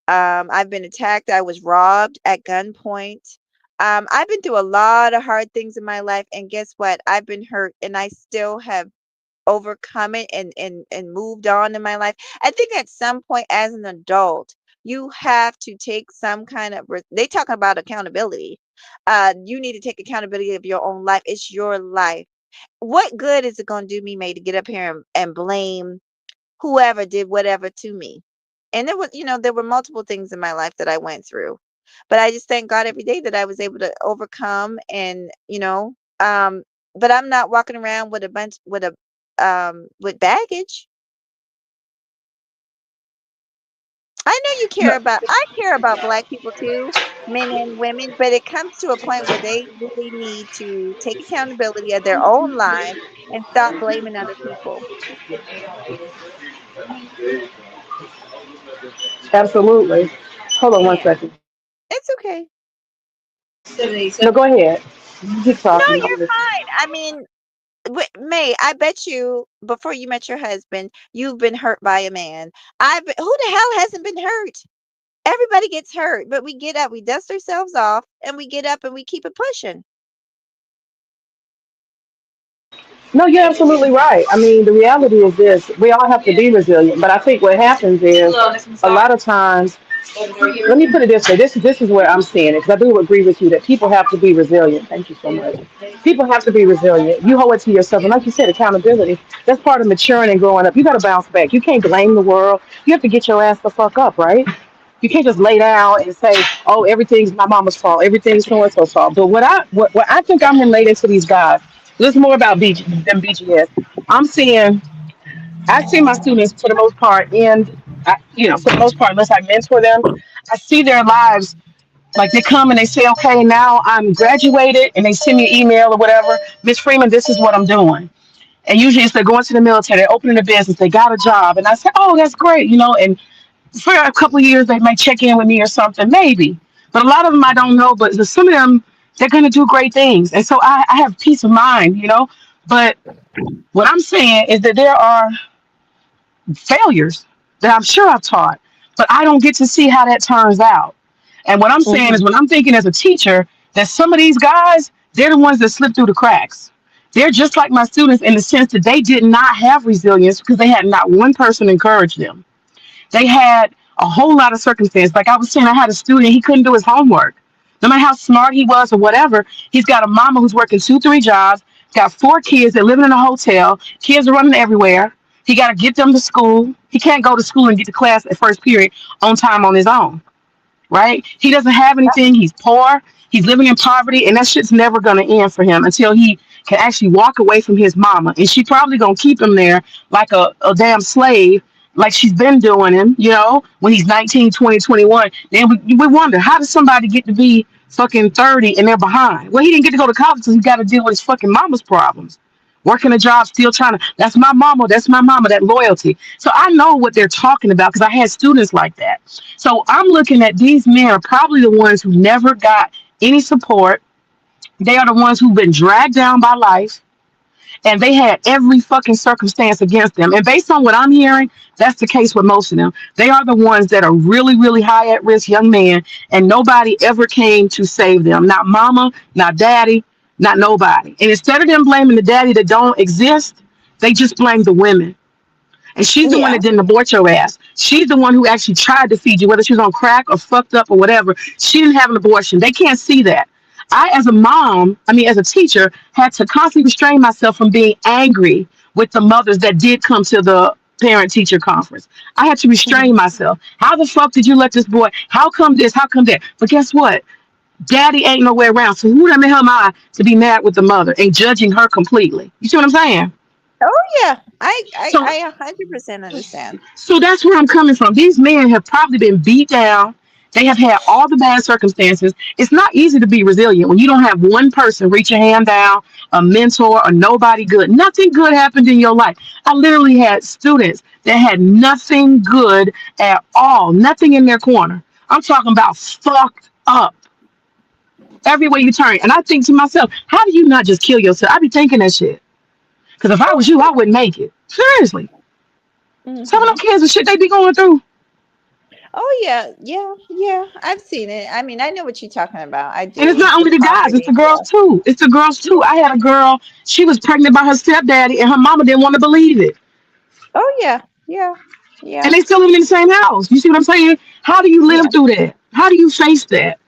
I've been attacked. I was robbed at gunpoint. I've been through a lot of hard things in my life, and guess what? I've been hurt, and I still have. overcome it and moved on in my life. I think at some point as an adult, you have to take some kind of they talk about accountability. You need to take accountability of your own life. It's your life. What good is it going to do me, May, to get up here and blame whoever did whatever to me? And there was, there were multiple things in my life that I went through, but I just thank God every day that I was able to overcome and, but I'm not walking around with a bunch with baggage. I know you No, I care about Black people too, men and women, but it comes to a point where they really need to take accountability of their own lives and stop blaming other people. absolutely. Hold on one Yeah, second. it's okay. No, go ahead. You keep No, talking. I'm you're listening. fine. I mean, May, I bet you before you met your husband, you've been hurt by a man. Who the hell hasn't been hurt? Everybody gets hurt, but we get up, we dust ourselves off, and we get up and we keep it pushing. No, you're absolutely right. I mean, the reality is this: we all have to be resilient. But I think what happens is a lot of times. Let me put it this way. This is where I'm seeing it because I do agree with you that people have to be resilient. Thank you so much. People have to be resilient. You hold it to yourself, and like you said, accountability. That's part of maturing and growing up. You got to bounce back. You can't blame the world. You have to get your ass the fuck up, right? You can't just lay down and say, "Oh, everything's my mama's fault. Everything's so and so's fault." But what I think I'm related to these guys. This is more about than BGS. I'm seeing I see my students for the most part, and for the most part, unless I mentor them, I see their lives like they come and they say, "Okay, now I'm graduated," and they send me an email or whatever. Miss Freeman, this is what I'm doing. And usually, it's they're going to the military, they're opening a business, they got a job, and I say, "Oh, that's great," And for a couple of years, they might check in with me or something, maybe. But a lot of them I don't know. But some of them, they're going to do great things, and so I have peace of mind. But what I'm saying is that there are failures that I'm sure I've taught, but I don't get to see how that turns out. And what I'm saying Hmm. is, when I'm thinking as a teacher, that some of these guys, they're the ones that slip through the cracks. They're just like my students in the sense that they did not have resilience because they had not one person encourage them. They had a whole lot of circumstances. Like I was saying, I had a student, he couldn't do his homework. No matter how smart he was or whatever, he's got a mama who's working 2, 3 jobs, got 4 kids that living in a hotel, kids are running everywhere. He got to get them to school. He can't go to school and get to class at first period on time on his own, right? He doesn't have anything. He's poor. He's living in poverty, and that shit's never going to end for him until he can actually walk away from his mama. And she probably going to keep him there like a damn slave, like she's been doing him, when he's 19, 20, 21. Then we wonder, how does somebody get to be fucking 30 and they're behind? Well, he didn't get to go to college because he got to deal with his fucking mama's problems. Working a job, still trying to, that's my mama, that loyalty. So I know what they're talking about because I had students like that. So I'm looking at these men are probably the ones who never got any support. They are the ones who've been dragged down by life, and they had every fucking circumstance against them. And based on what I'm hearing, that's the case with most of them. They are the ones that are really, really high at risk young men, and nobody ever came to save them. Not mama, not daddy, not nobody. And instead of them blaming the daddy that don't exist, they just blame the women. And she's the one Yeah. that didn't abort your ass. She's the one who actually tried to feed you, whether she was on crack or fucked up or whatever. She didn't have an abortion. They can't see that. I, as a mom, as a teacher, had to constantly restrain myself from being angry with the mothers that did come to the parent teacher conference. I had to restrain Hmm. myself. How the fuck did you let this boy? How come this? How come that? But guess what? Daddy ain't nowhere around. So who the hell am I to be mad with the mother and judging her completely? You see what I'm saying? Oh yeah, I So 100% understand. So that's where I'm coming from. These men have probably been beat down. They have had all the bad circumstances. It's not easy to be resilient when you don't have one person reach your hand down, a mentor, or nobody good. Nothing good happened in your life. I literally had students that had nothing good at all, nothing in their corner. I'm talking about fucked up every way you turn. And I think to myself, how do you not just kill yourself? I be thinking that shit. Because if I was you, I wouldn't make it. Seriously. Some of Hmm. them kids and shit they be going through. Oh yeah, yeah, yeah. I've seen it. I mean, I know what you're talking about. I And it's do. not The only the guys, it's the poverty. girls Yeah. too. It's the girls too. Yeah. I had a girl, she was pregnant by her stepdaddy, and her mama didn't want to believe it. Oh yeah. Yeah. And Yeah. they still living in the same house. You see what I'm saying? How do you live Yeah. through that? How do you face that?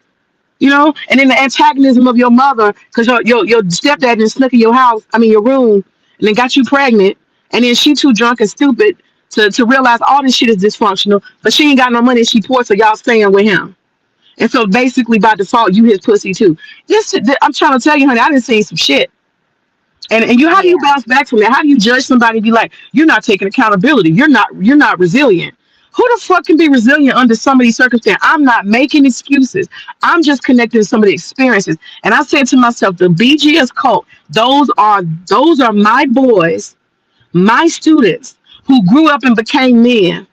You know, and then the antagonism of your mother, because your stepdad done snuck in your house, I mean your room, and then got you pregnant, and then she too drunk and stupid to realize all this shit is dysfunctional, but she ain't got no money, she poor, so y'all staying with him. And so basically by default, you his pussy too. I'm trying to tell you, honey, I done seen some shit. And you, how do you Yeah. bounce back from that? How do you judge somebody and be like, you're not taking accountability, you're not resilient? Who the fuck can be resilient under some of these circumstances? I'm not making excuses. I'm just connecting to some of the experiences. And I said to myself, the BGS cult, those are my boys, my students who grew up and became men,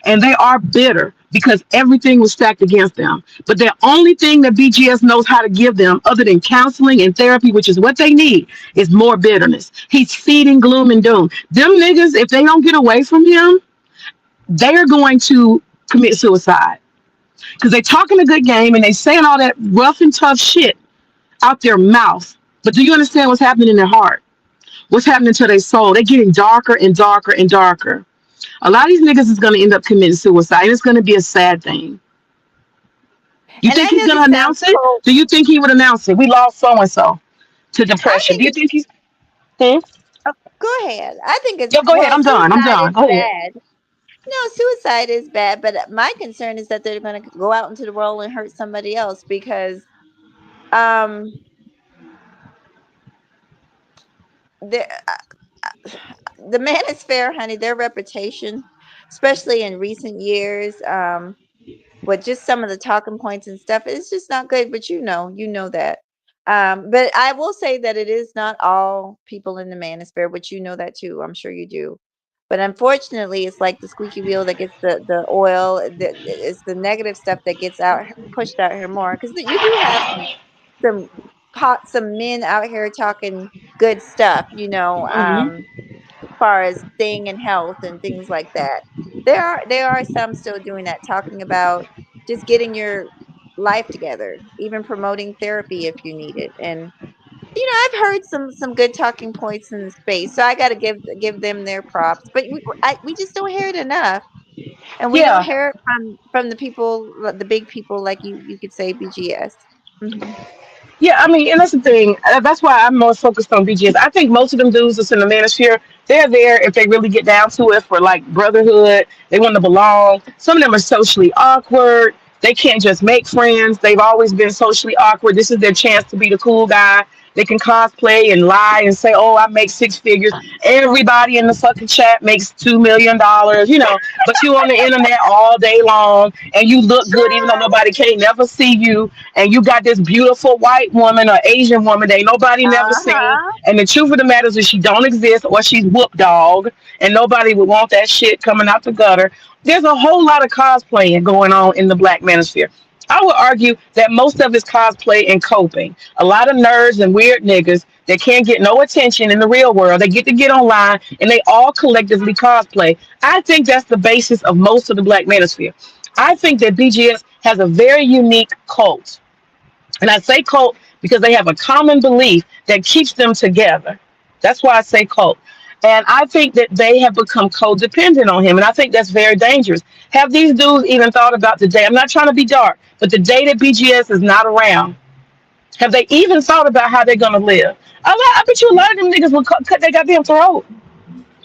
and they are bitter because everything was stacked against them. But the only thing that BGS knows how to give them, other than counseling and therapy, which is what they need, is more bitterness. He's feeding gloom and doom. Them niggas, if they don't get away from him, they are going to commit suicide because they talking a good game and they saying all that rough and tough shit out their mouth. But do you understand what's happening in their heart? What's happening to their soul? They're getting darker and darker and darker. A lot of these niggas is going to end up committing suicide, and it's going to be a sad thing. You And think I he's know going to this sounds announce it? cold. Do you think he would announce it? We lost so and so to I depression. Do think you it's. think he's? Hmm? Oh, go ahead. I think it's Yo, go ahead. well. I'm done. I'm Suicide done. is Go ahead. bad. No, suicide is bad. But my concern is that they're going to go out into the world and hurt somebody else because um, they're the Manosphere, honey, their reputation, especially in recent years, with just some of the talking points and stuff, it's just not good. But you know that. But I will say that it is not all people in the Manosphere, but you know that too. I'm sure you do. But unfortunately, it's like the squeaky wheel that gets the oil. It's the negative stuff that gets out pushed out here more because you do have some some men out here talking good stuff. Hmm. Far as staying in health and things like that. There are some still doing that, talking about just getting your life together, even promoting therapy if you need it. And I've heard some good talking points in the space, so I got to give them their props. But we just don't hear it enough, and we don't Yeah. hear it from the people, the big people, like you could say BGS. Hmm. Yeah, I mean, and that's the thing. That's why I'm more focused on BGS. I think most of them dudes that's in the manosphere, they're there if they really get down to it for like brotherhood. They want to belong. Some of them are socially awkward. They can't just make friends. They've always been socially awkward. This is their chance to be the cool guy. They can cosplay and lie and say, "Oh, I make six figures." Everybody in the fucking chat makes $2 million, but you on the internet all day long and you look good even though nobody can't never see you, and you got this beautiful white woman or Asian woman that ain't nobody never seen. Uh-huh. And the truth of the matter is that she don't exist or she's whoop dog, and nobody would want that shit coming out the gutter. There's a whole lot of cosplaying going on in the black manosphere. I would argue that most of it's cosplay and coping. A lot of nerds and weird niggas that can't get no attention in the real world, they get to get online and they all collectively cosplay. I think that's the basis of most of the black manosphere. I think that BGS has a very unique cult. And I say cult because they have a common belief that keeps them together. That's why I say cult. And I think that they have become codependent on him. And I think that's very dangerous. Have these dudes even thought about the day? I'm not trying to be dark, but the day that BGS is not around, have they even thought about how they're going to live? I bet you a lot of them niggas will cut their goddamn throat.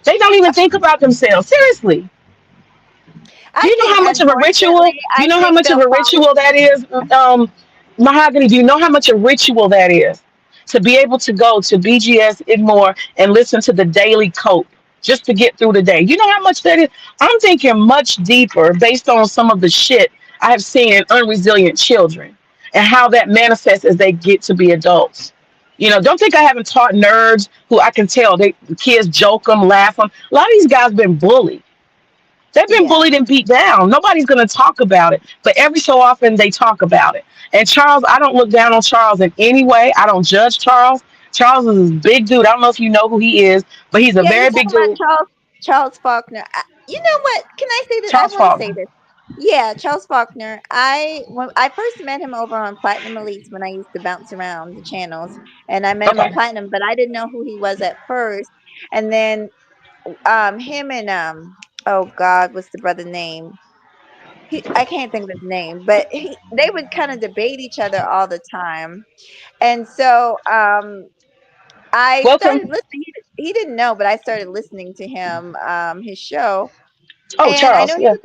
They don't even think about themselves. Seriously. Do I you know think, how much of a ritual? unfortunately, Do you I know how think much of they'll a fall. ritual that is, Mahogany? Do you know how much a ritual that is to be able to go to BGS Idmore and listen to the daily cope just to get through the day? You know how much that is? I'm thinking much deeper based on some of the shit I have seen in unresilient children and how that manifests as they get to be adults. Don't think I haven't taught nerds who I can tell the kids joke them, laugh them. A lot of these guys been bullied. They've been Yeah. bullied and beat down. Nobody's going to talk about it, but every so often they talk about it. And Charles, I don't look down on Charles in any way. I don't judge Charles. Charles is a big dude. I don't know if you know who he is, but he's a Yeah, you're very big talking about dude. Charles Faulkner. You know what? Can I say this? I Charles want to say Faulkner. this. Yeah, Charles Faulkner. When I first met him over on Platinum Elites when I used to bounce around the channels, and I met him on Okay. Platinum, but I didn't know who he was at first. And then him and oh God, what's the brother name? I can't think of his name, but they would kind of debate each other all the time. And so I started Welcome. listening. He didn't know, but I started listening to him, his show, Oh, and I know Charles. Yeah.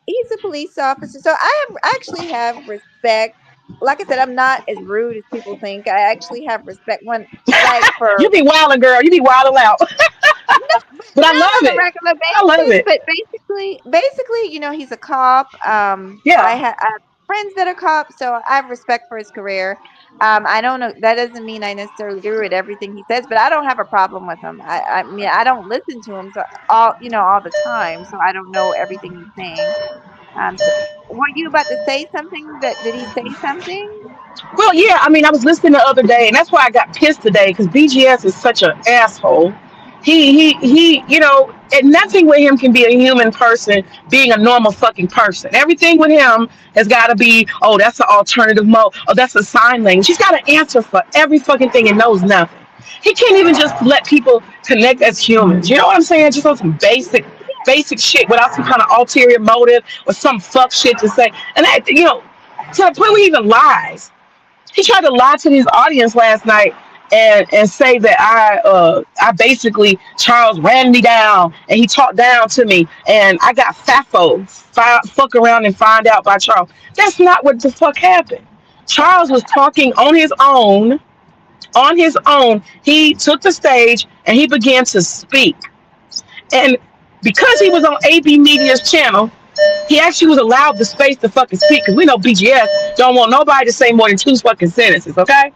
he's a police officer. So I actually have respect. Like I said, I'm not as rude as people think. I actually have respect when, like, for You be wilding, girl. You be wilding out. no, but But I not love on a it. regular I love basis. it. But basically, he's a cop. Yeah. I have friends that are cops, so I have respect for his career. I don't know. That doesn't mean I necessarily agree with everything he says, but I don't have a problem with him. I mean, I don't listen to him so all the time, so I don't know everything he's saying. So were you about to say something? That did he say something? Well, yeah. I mean, I was listening the other day, and that's why I got pissed today because BGS is such an asshole. He. And nothing with him can be a human person being a normal fucking person. Everything with him has got to be, oh, that's an alternative mode. Oh, that's a sign language. He's got to answer for every fucking thing and knows nothing. He can't even just let people connect as humans. You know what I'm saying? Just on some basic shit without some kind of ulterior motive or some fuck shit to say. And that, to the point where he even lies. He tried to lie to his audience last night and say that I basically Charles ran me down and he talked down to me and I got FAFO, fuck around and find out by Charles. That's not what the fuck happened. Charles was talking on his own. On his own, he took the stage and he began to speak. And because he was on AB Media's channel, he actually was allowed the space to fucking speak because we know BGS don't want nobody to say more than two fucking sentences, okay?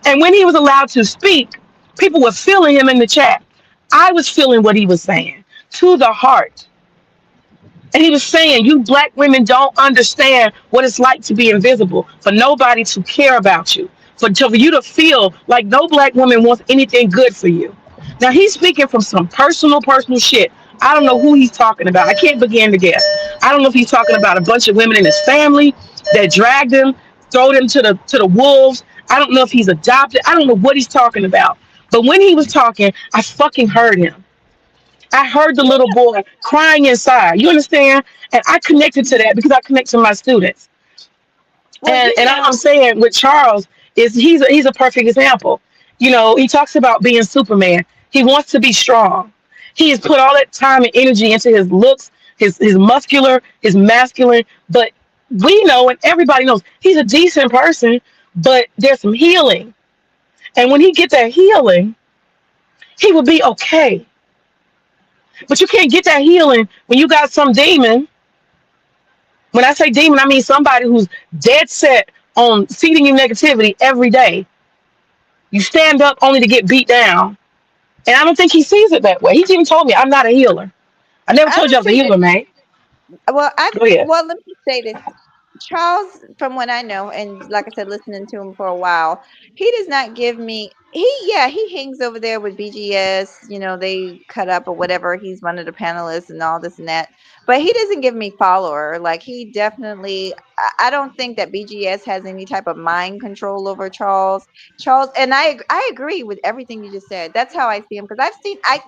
And when he was allowed to speak, people were feeling him in the chat. I was feeling what he was saying to the heart. And he was saying, you black women don't understand what it's like to be invisible, for nobody to care about you, for you to feel like no black woman wants anything good for you. Now he's speaking from some personal shit. I don't know who he's talking about. I can't begin to guess. I don't know if he's talking about a bunch of women in his family that dragged him, throw him to the wolves. I don't know if he's adopted. I don't know what he's talking about. But when he was talking, I fucking heard him. I heard the little boy crying inside. You understand? And I connected to that because I connect to my students. Well, And I'm saying with Charles is he's a perfect example. He talks about being Superman. He wants to be strong. He has put all that time and energy into his looks, his muscular, his masculine. But we know and everybody knows he's a decent person. But there's some healing, and when he gets that healing, he will be okay. But you can't get that healing when you got some demon. When I say demon, I mean somebody who's dead set on feeding you negativity every day. You stand up only to get beat down. And I don't think he sees it that way. He's even told me I'm not a healer. I never I told you I don't was a think that. healer, man. Go ahead. Well, let me say this. Charles, from what I know, and like I said, listening to him for a while, he does not give me. He hangs over there with BGS. They cut up or whatever. He's one of the panelists and all this and that. But he doesn't give me follower. Like he definitely. I don't think that BGS has any type of mind control over Charles. Charles, and I agree with everything you just said. That's how I see him because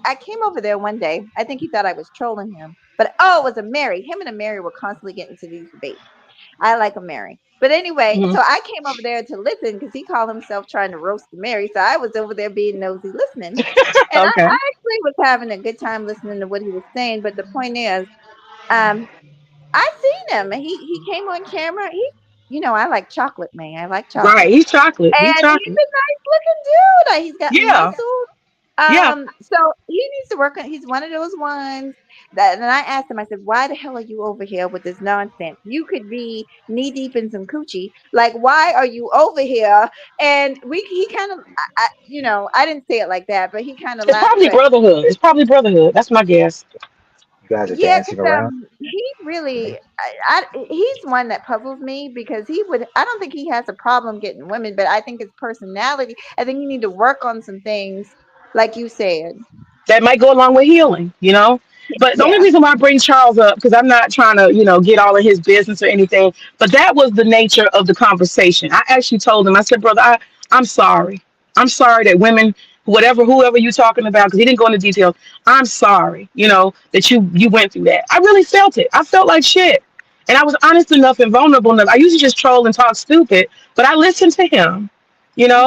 I came over there one day. I think he thought I was trolling him, but oh, it was a Mary. Him and a Mary were constantly getting into these debates. I like a Mary. But anyway, Mhm. so I came over there to listen because he called himself trying to roast the Mary. So I was over there being nosy listening. And I Okay. actually was having a good time listening to what he was saying. But the point is, um, I seen him. He came on camera. I like chocolate, man. I like chocolate. Right. He's chocolate. And He's he's chocolate. a nice looking dude. Like, he's got Yeah. muscles. Yeah. So he needs to work on. He's one of those ones that. And I asked him. I said, "Why the hell are you over here with this nonsense? You could be knee deep in some coochie. Like, why are you over here?" And he kind of, I didn't say it like that, but he kind of It's laughed. probably But brotherhood. It's probably brotherhood. That's my guess. You guys are yeah, dancing because around. he really, he's one that puzzles me because he would. I don't think he has a problem getting women, but I think his personality. I think you need to work on some things, like you said. That might go along with healing. But the only Yeah. reason why I bring Charles up, because I'm not trying to, get all of his business or anything, but that was the nature of the conversation. I actually told him, I said, brother, I'm sorry. I'm sorry that women, whoever you're talking about, because he didn't go into details. I'm sorry, that you went through that. I really felt it. I felt like shit. And I was honest enough and vulnerable enough. I usually just troll and talk stupid, but I listened to him,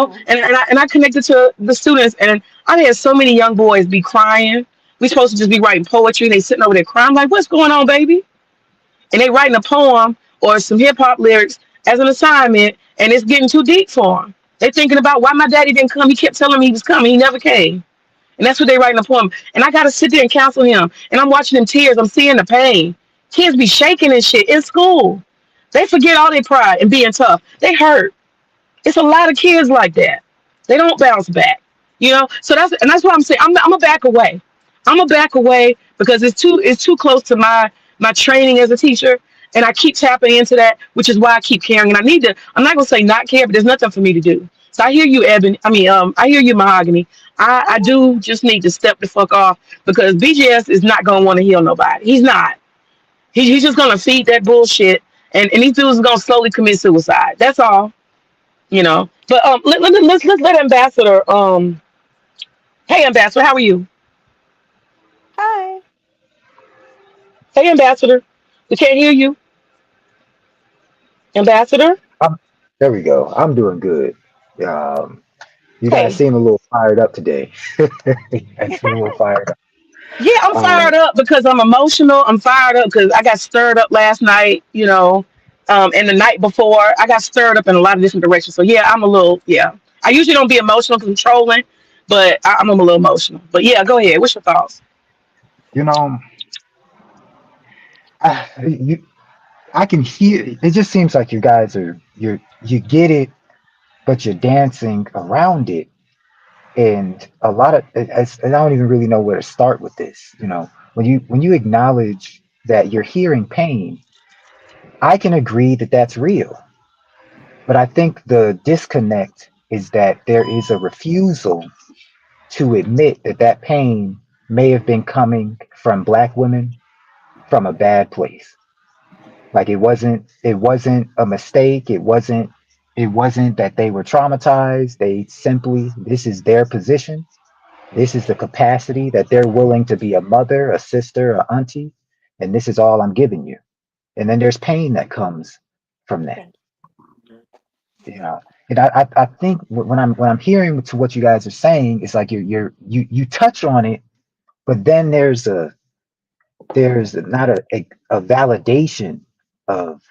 Mhm. and I connected to the students, and I had so many young boys be crying. We supposed to just be writing poetry. They sitting over there crying. I'm like, what's going on, baby? And they writing a poem or some hip hop lyrics as an assignment, and it's getting too deep for them. They thinking about why my daddy didn't come. He kept telling me he was coming. He never came. And that's what they writing a poem. And I got to sit there and counsel him. And I'm watching them tears. I'm seeing the pain. Kids be shaking and shit in school. They forget all their pride and being tough. They hurt. It's a lot of kids like that. They don't bounce back. So that's what I'm saying. I'm a back away. I'm a back away because it's too close to my training as a teacher, and I keep tapping into that, which is why I keep caring. And I need to. I'm not gonna say not care, but there's nothing for me to do. So I hear you, Eben. I hear you, Mahogany. I Uh-huh. do just need to step the fuck off because BGS is not gonna want to heal nobody. He's not. He's just gonna feed that bullshit, and these dudes are gonna slowly commit suicide. That's all. But let's let Ambassador. Hey, Ambassador, how are you? Hi. Hey, Ambassador, we can't hear you, Ambassador. I'm, there we go. I'm doing good. Um, you guys Hey, seem a little fired up today. You guys seem a little fired up. yeah, I'm Um, fired up because I'm emotional. I'm fired up because I got stirred up last night. And the night before, I got stirred up in a lot of different directions. So yeah, I'm a little yeah. I usually don't be emotional because I'm trolling, but I'm a little emotional. But yeah, go ahead. What's your thoughts? you know, you, I can hear. It just seems like you guys you get it, but you're dancing around it, and a lot of I don't even really know where to start with this. When you acknowledge that you're hearing pain, I can agree that that's real. But I think the disconnect is that there is a refusal to admit that that pain may have been coming from black women from a bad place. Like it wasn't a mistake. It wasn't that they were traumatized. They simply, this is their position. This is the capacity that they're willing to be a mother, a sister, a auntie, and this is all I'm giving you. And then there's pain that comes from that. Thank you know and I think when I'm hearing to what you guys are saying, it's like you touch on it, but then there's not a validation of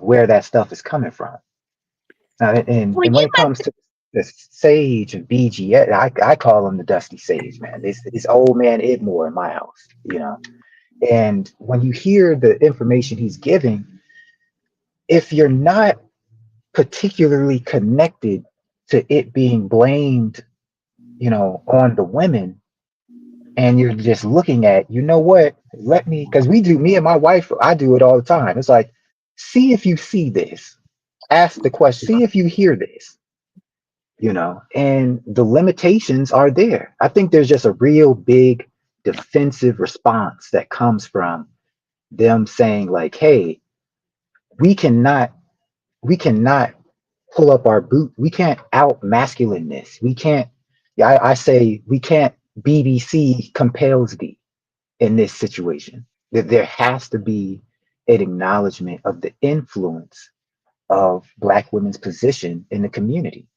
where that stuff is coming from. Well, And when you it comes must. to the sage and BGS, I call him the dusty sage, man. This old man Idmore in my house. And when you hear the information he's giving, if you're not particularly connected to it being blamed, on the women, and you're just looking at, what, let me, because me and my wife, I do it all the time. It's like, see if you see this, ask the question, see if you hear this, and the limitations are there. I think there's just a real big defensive response that comes from them saying, like, hey, we cannot we cannot pull up our boot. We can't out masculine this. We can't. Yeah, I say we can't. BBC compels thee in this situation. That there has to be an acknowledgement of the influence of Black women's position in the community.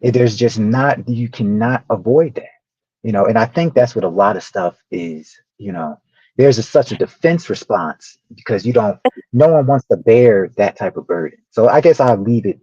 There's just not. You cannot avoid that. And I think that's what a lot of stuff is. There's such a defense response because no one wants to bear that type of burden. So I guess I'll leave it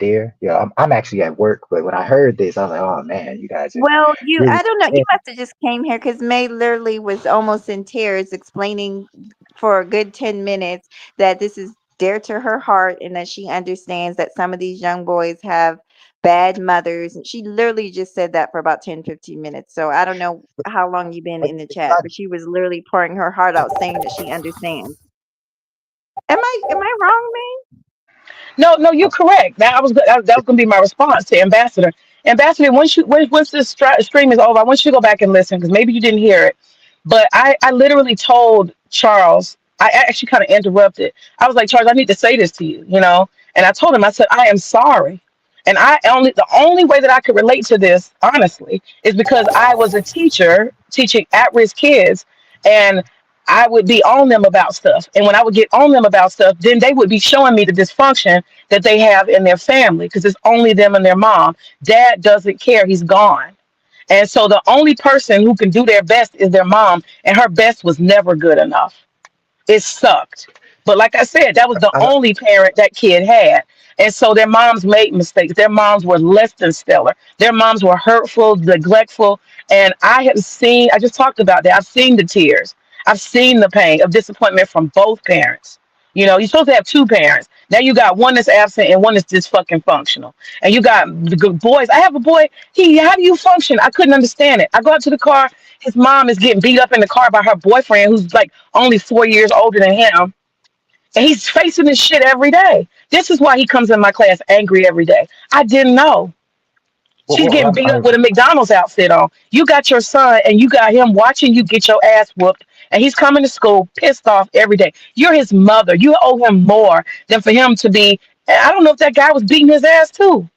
there. Yeah, I'm actually at work, but when I heard this, I was like, oh man, you guys are Well, really. I don't know. You must have just came here because May literally was almost in tears explaining for a good 10 minutes that this is dear to her heart and that she understands that some of these young boys have bad mothers. And she literally just said that for about 10, 15 minutes. So I don't know how long you've been But in the it's chat, not. but she was literally pouring her heart out saying that she understands. Am I wrong, May? No, no, you're correct. That was gonna be my response to Ambassador. Ambassador, once this stream is over, I want you to go back and listen because maybe you didn't hear it. But I literally told Charles, I actually kind of interrupted. I was like, Charles, I need to say this to you, you know? And I told him, I said, I am sorry. And the only way that I could relate to this, honestly, is because I was a teacher teaching at-risk kids, and I would be on them about stuff. And when I would get on them about stuff, then they would be showing me the dysfunction that they have in their family because it's only them and their mom. Dad doesn't care. He's gone. And so the only person who can do their best is their mom, and her best was never good enough. It sucked. But like I said, that was the I, only parent that kid had. And so their moms made mistakes. Their moms were less than stellar. Their moms were hurtful, neglectful. And I just talked about that. I've seen the tears. I've seen the pain of disappointment from both parents. You know, you're supposed to have two parents. Now you got one that's absent and one that's just fucking functional. And you got the good boys. I have a boy. How do you function? I couldn't understand it. I go out to the car. His mom is getting beat up in the car by her boyfriend, who's like only 4 years older than him. And he's facing this shit every day. This is why he comes in my class angry every day. I didn't know. She's getting beat up with a McDonald's outfit on. You got your son and you got him watching you get your ass whooped. And he's coming to school pissed off every day. You're his mother. You owe him more than for him to be. I don't know if that guy was beating his ass too.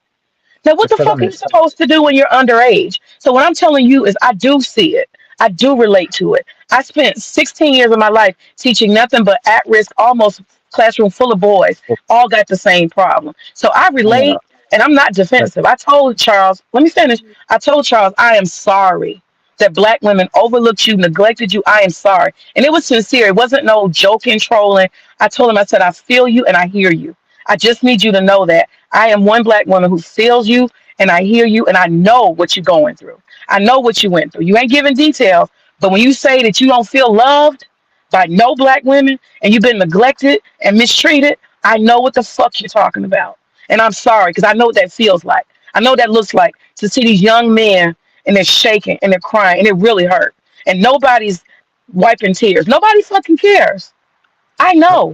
Now, what it's the because fuck I'm are you supposed to do when you're underage? So what I'm telling you is I do see it. I do relate to it. I spent 16 years of my life teaching nothing but at-risk, almost classroom full of boys, all got the same problem. So I I'm gonna relate, and I'm not defensive. I told Charles, let me finish. I told Charles, I am sorry that black women overlooked you, neglected you. I am sorry. And it was sincere. It wasn't no joking, trolling. I told him, I said, I feel you and I hear you. I just need you to know that I am one black woman who feels you and I hear you and I know what you're going through. I know what you went through. You ain't giving details, but when you say that you don't feel loved by no black women and you've been neglected and mistreated, I know what the fuck you're talking about. And I'm sorry because I know what that feels like. I know what that looks like to see these young men and they're shaking and they're crying and it really hurt. And nobody's wiping tears. Nobody fucking cares. I know.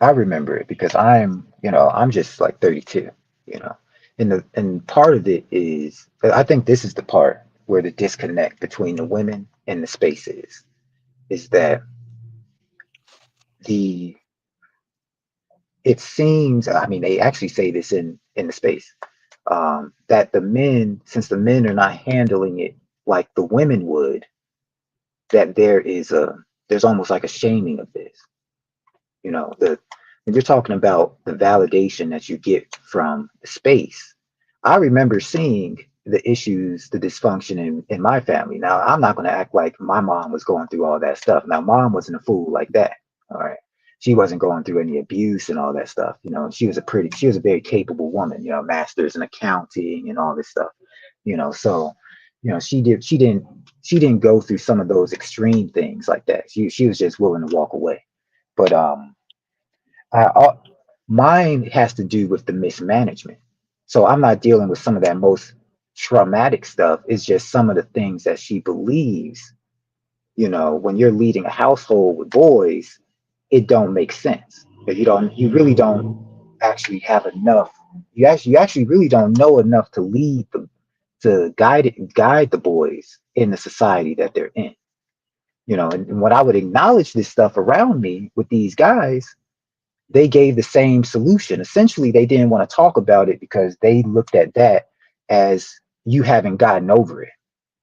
I remember it because I'm just like 32, you know, and part of it is, I think this is the part where the disconnect between the women and the space is that the it seems, I mean, they actually say this in the space, that the men, since the men are not handling it like the women would, that there's almost like a shaming of this. You know, when you're talking about the validation that you get from the space, I remember seeing the issues, the dysfunction in my family. Now, I'm not going to act like my mom was going through all that stuff. Now, mom wasn't a fool like that. All right. She wasn't going through any abuse and all that stuff. You know, she was a very capable woman, you know, masters in accounting and all this stuff, you know, so, you know, she didn't go through some of those extreme things like that. She was just willing to walk away. But mine has to do with the mismanagement. So I'm not dealing with some of that most traumatic stuff. It's just some of the things that she believes. You know, when you're leading a household with boys, it don't make sense. But you really don't actually have enough. You actually really don't know enough to lead them, to guide the boys in the society that they're in. You know, and when I would acknowledge this stuff around me with these guys, they gave the same solution. Essentially, they didn't want to talk about it because they looked at that as you haven't gotten over it.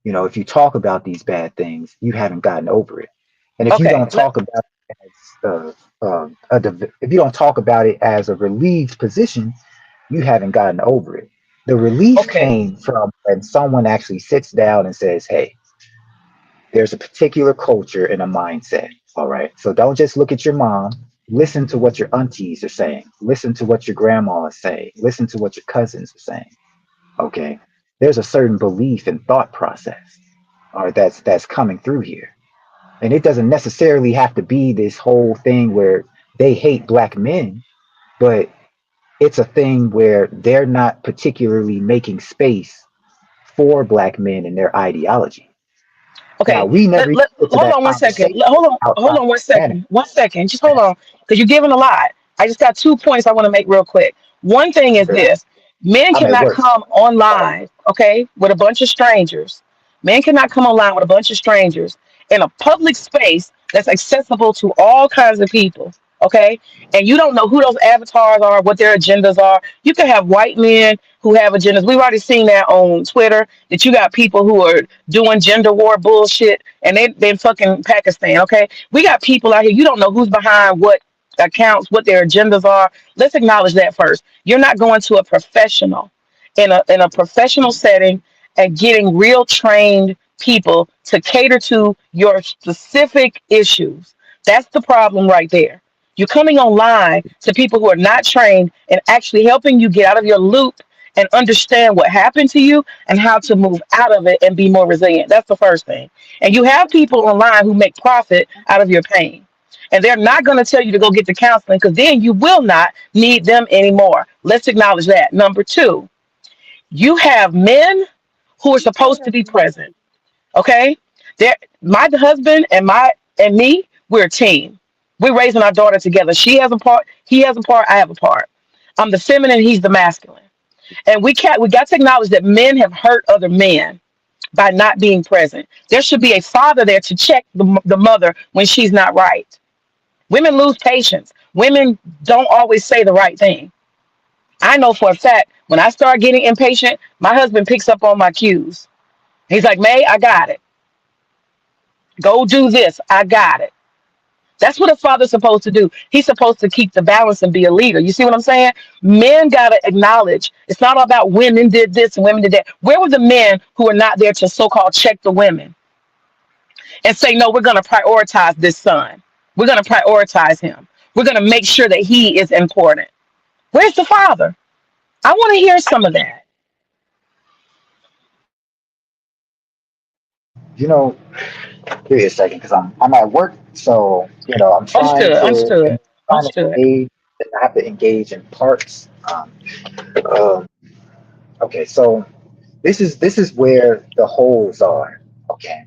You know, if you talk about these bad things, you haven't gotten over it. And if you Okay. don't talk about it as if you don't talk about it as a relieved position, you haven't gotten over it. The relief Okay. came from when someone actually sits down and says, "Hey, there's a particular culture and a mindset. All right. So don't just look at your mom. Listen to what your aunties are saying. Listen to what your grandma is saying. Listen to what your cousins are saying. Okay. There's a certain belief and thought process, all right, that's coming through here. And it doesn't necessarily have to be this whole thing where they hate black men, but it's a thing where they're not particularly making space for black men and their ideology. Now, Okay, we never even get to hold that on one second. conversation Hold outside on one of humanity. second. 1 second. Just hold on, because you're giving a lot. I just got 2 points I want to make real quick. One thing is Okay. this: men I'm at cannot work. come on live, okay, with a bunch of strangers. Men cannot come online with a bunch of strangers in a public space that's accessible to all kinds of people. Okay, and you don't know who those avatars are, what their agendas are. You can have white men who have agendas. We've already seen that on Twitter, that you got people who are doing gender war bullshit, and they in fucking Pakistan. Okay, we got people out here. You don't know who's behind what accounts, what their agendas are. Let's acknowledge that first. You're not going to a professional in a professional setting and getting real trained people to cater to your specific issues. That's the problem right there. You're coming online to people who are not trained and actually helping you get out of your loop and understand what happened to you and how to move out of it and be more resilient. That's the first thing. And you have people online who make profit out of your pain. And they're not going to tell you to go get the counseling, because then you will not need them anymore. Let's acknowledge that. Number two, you have men who are supposed to be present. Okay, my husband and me, we're a team. We're raising our daughter together. She has a part, he has a part, I have a part. I'm the feminine, he's the masculine. And we got to acknowledge that men have hurt other men by not being present. There should be a father there to check the mother when she's not right. Women lose patience. Women don't always say the right thing. I know for a fact when I start getting impatient, my husband picks up on my cues. He's like, May, I got it. Go do this. I got it. That's what a father's supposed to do. He's supposed to keep the balance and be a leader. You see what I'm saying? Men got to acknowledge it's not all about women did this and women did that. Where were the men who are not there to so-called check the women and say, no, we're going to prioritize this son. We're going to prioritize him. We're going to make sure that he is important. Where's the father? I want to hear some of that. You know, give me a second because I'm at work, so I'm trying Understood. to Understood. Understood. engage. I have to engage in parts. Um, okay, so this is where the holes are. Okay,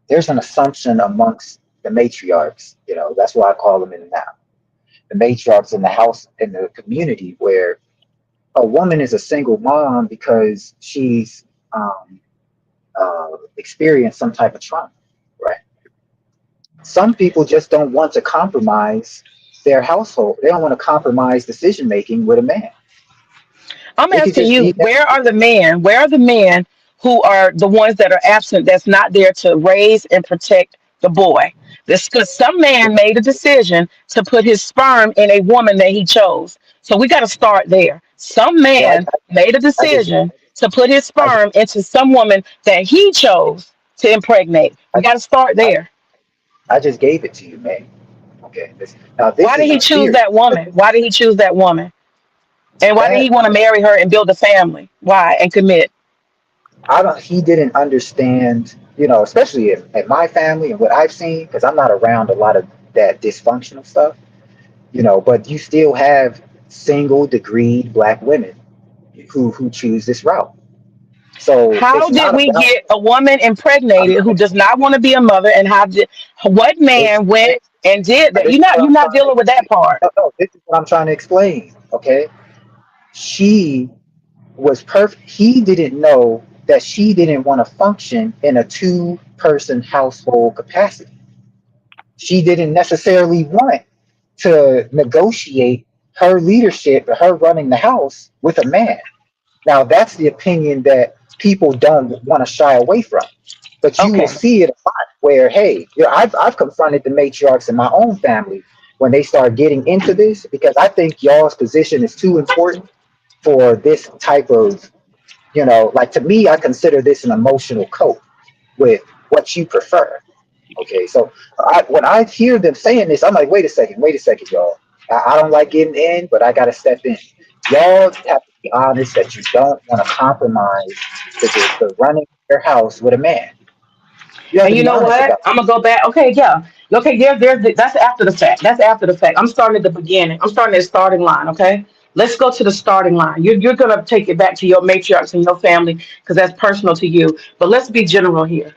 there's an assumption amongst the matriarchs. That's why I call them in the now. The matriarchs in the house in the community, where a woman is a single mom because she's experienced some type of trauma, right? Some people just don't want to compromise their household. They don't want to compromise decision making with a man. I'm They could asking just you, leave that. where are the men who are the ones that are absent, that's not there to raise and protect the boy? This because some man made a decision to put his sperm in a woman that he chose. So we got to start there. Some Well, man made a I just decision to put his I just sperm into some woman that he chose to impregnate. We I, got to start I, there. I just gave it to you, man. Okay. Now this Why did is he a choose theory. that woman? Why did he choose that woman? And why did he That want to marry her and build a family? Why? And commit? I don't. He didn't understand. Especially in my family and what I've seen, because I'm not around a lot of that dysfunctional stuff. But you still have single degree black women who choose this route. So How it's did not we about. get a woman I'm impregnated gonna who does not want to be a mother, and what It's man went and did that? this You're is not what you're I'm not trying to dealing with that explain. part. No, no, this is what I'm trying to explain. Okay, she was perfect. He didn't know that she didn't want to function in a two-person household capacity. She didn't necessarily want to negotiate her leadership or her running the house with a man. Now, that's the opinion that people don't want to shy away from. But you will Okay. see it a lot where, hey, I've confronted the matriarchs in my own family when they start getting into this, because I think y'all's position is too important for this type of, like, to me, I consider this an emotional cope with what you prefer. Okay, so when I hear them saying this, I'm like, wait a second, y'all. I don't like getting in, but I got to step in. Y'all have to be honest that you don't want to compromise the running your house with a man. You have And to you be know honest what? about I'm gonna go back. Okay, yeah. Okay, that's after the fact. That's after the fact. I'm starting at the beginning. I'm starting at the starting line. Okay, let's go to the starting line. You're gonna take it back to your matriarchs and your family because that's personal to you. But let's be general here.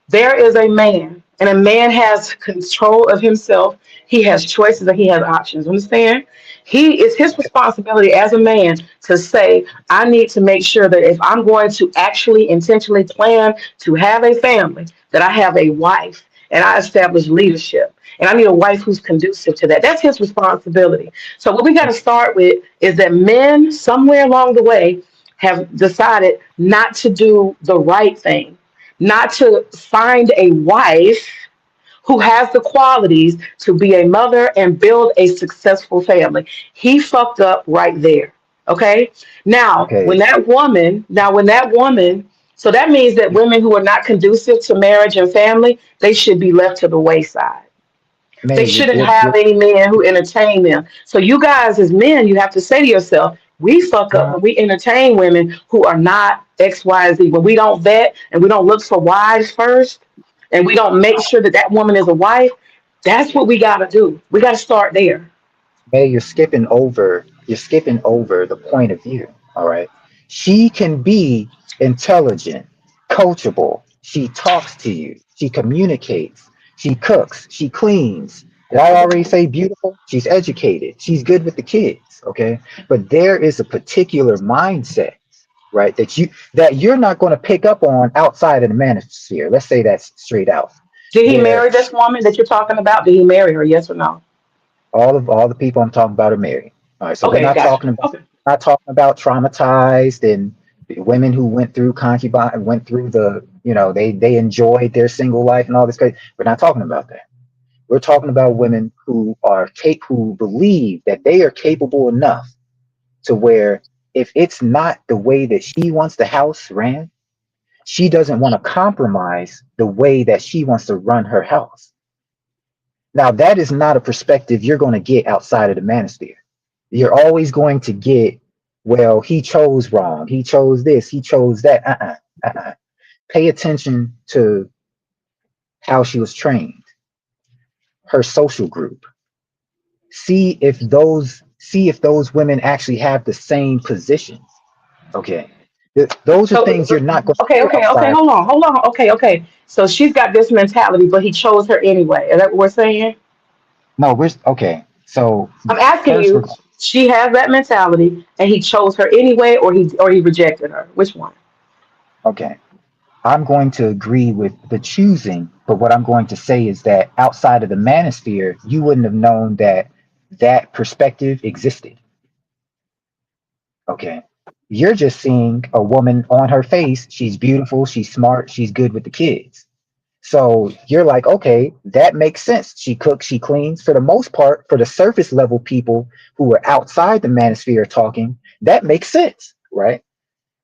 There is a man, and a man has control of himself. He has choices and he has options. Understand? It's his responsibility as a man to say, I need to make sure that if I'm going to actually intentionally plan to have a family, that I have a wife and I establish leadership. And I need a wife who's conducive to that. That's his responsibility. So what we got to start with is that men somewhere along the way have decided not to do the right thing, not to find a wife who has the qualities to be a mother and build a successful family. He fucked up right there. Okay. Okay, When that woman, so that means that women who are not conducive to marriage and family, they should be left to the wayside. They May, shouldn't have any men who entertain them. So you guys as men, you have to say to yourself, we fuck up uh, when we entertain women who are not X, Y, Z. When we don't vet and we don't look for wives first, and we don't make sure that that woman is a wife, that's what we got to do. We got to start there. May, you're skipping over the point of view. All right. She can be intelligent, coachable. She talks to you. She communicates. She cooks. She cleans. Did I already say beautiful? She's educated. She's good with the kids. Okay. But there is a particular mindset, right, that you're not going to pick up on outside of the manosphere. Let's say that's straight out. Did he Where marry this woman that you're talking about? Did he marry her? Yes or no? all the people I'm talking about are married. All right, so we're Okay, not gotcha. talking about Okay. traumatized and women who went through concubine, went through the, they enjoyed their single life and all this crazy. We're not talking about that. We're talking about women who believe that they are capable enough to where if it's not the way that she wants the house ran, she doesn't want to compromise the way that she wants to run her house. Now, that is not a perspective you're going to get outside of the manosphere. You're always going to get, well, he chose wrong. He chose this. He chose that. Pay attention to how she was trained, her social group. See if those women actually have the same positions. Okay. Those are things So, you're not going okay, to get okay, okay. outside. Hold on. Okay, okay. So she's got this mentality, but he chose her anyway. Is that what we're saying? No, we're okay. So I'm asking first we're you. She has that mentality, and he chose her anyway, or he rejected her. Which one? okay. I'm going to agree with the choosing, but what I'm going to say is that outside of the manosphere, you wouldn't have known that that perspective existed. Okay. You're just seeing a woman on her face. She's beautiful. She's smart. She's good with the kids. So you're like, okay, that makes sense. She cooks, she cleans. For the most part, for the surface level people who are outside the manosphere talking, that makes sense, right?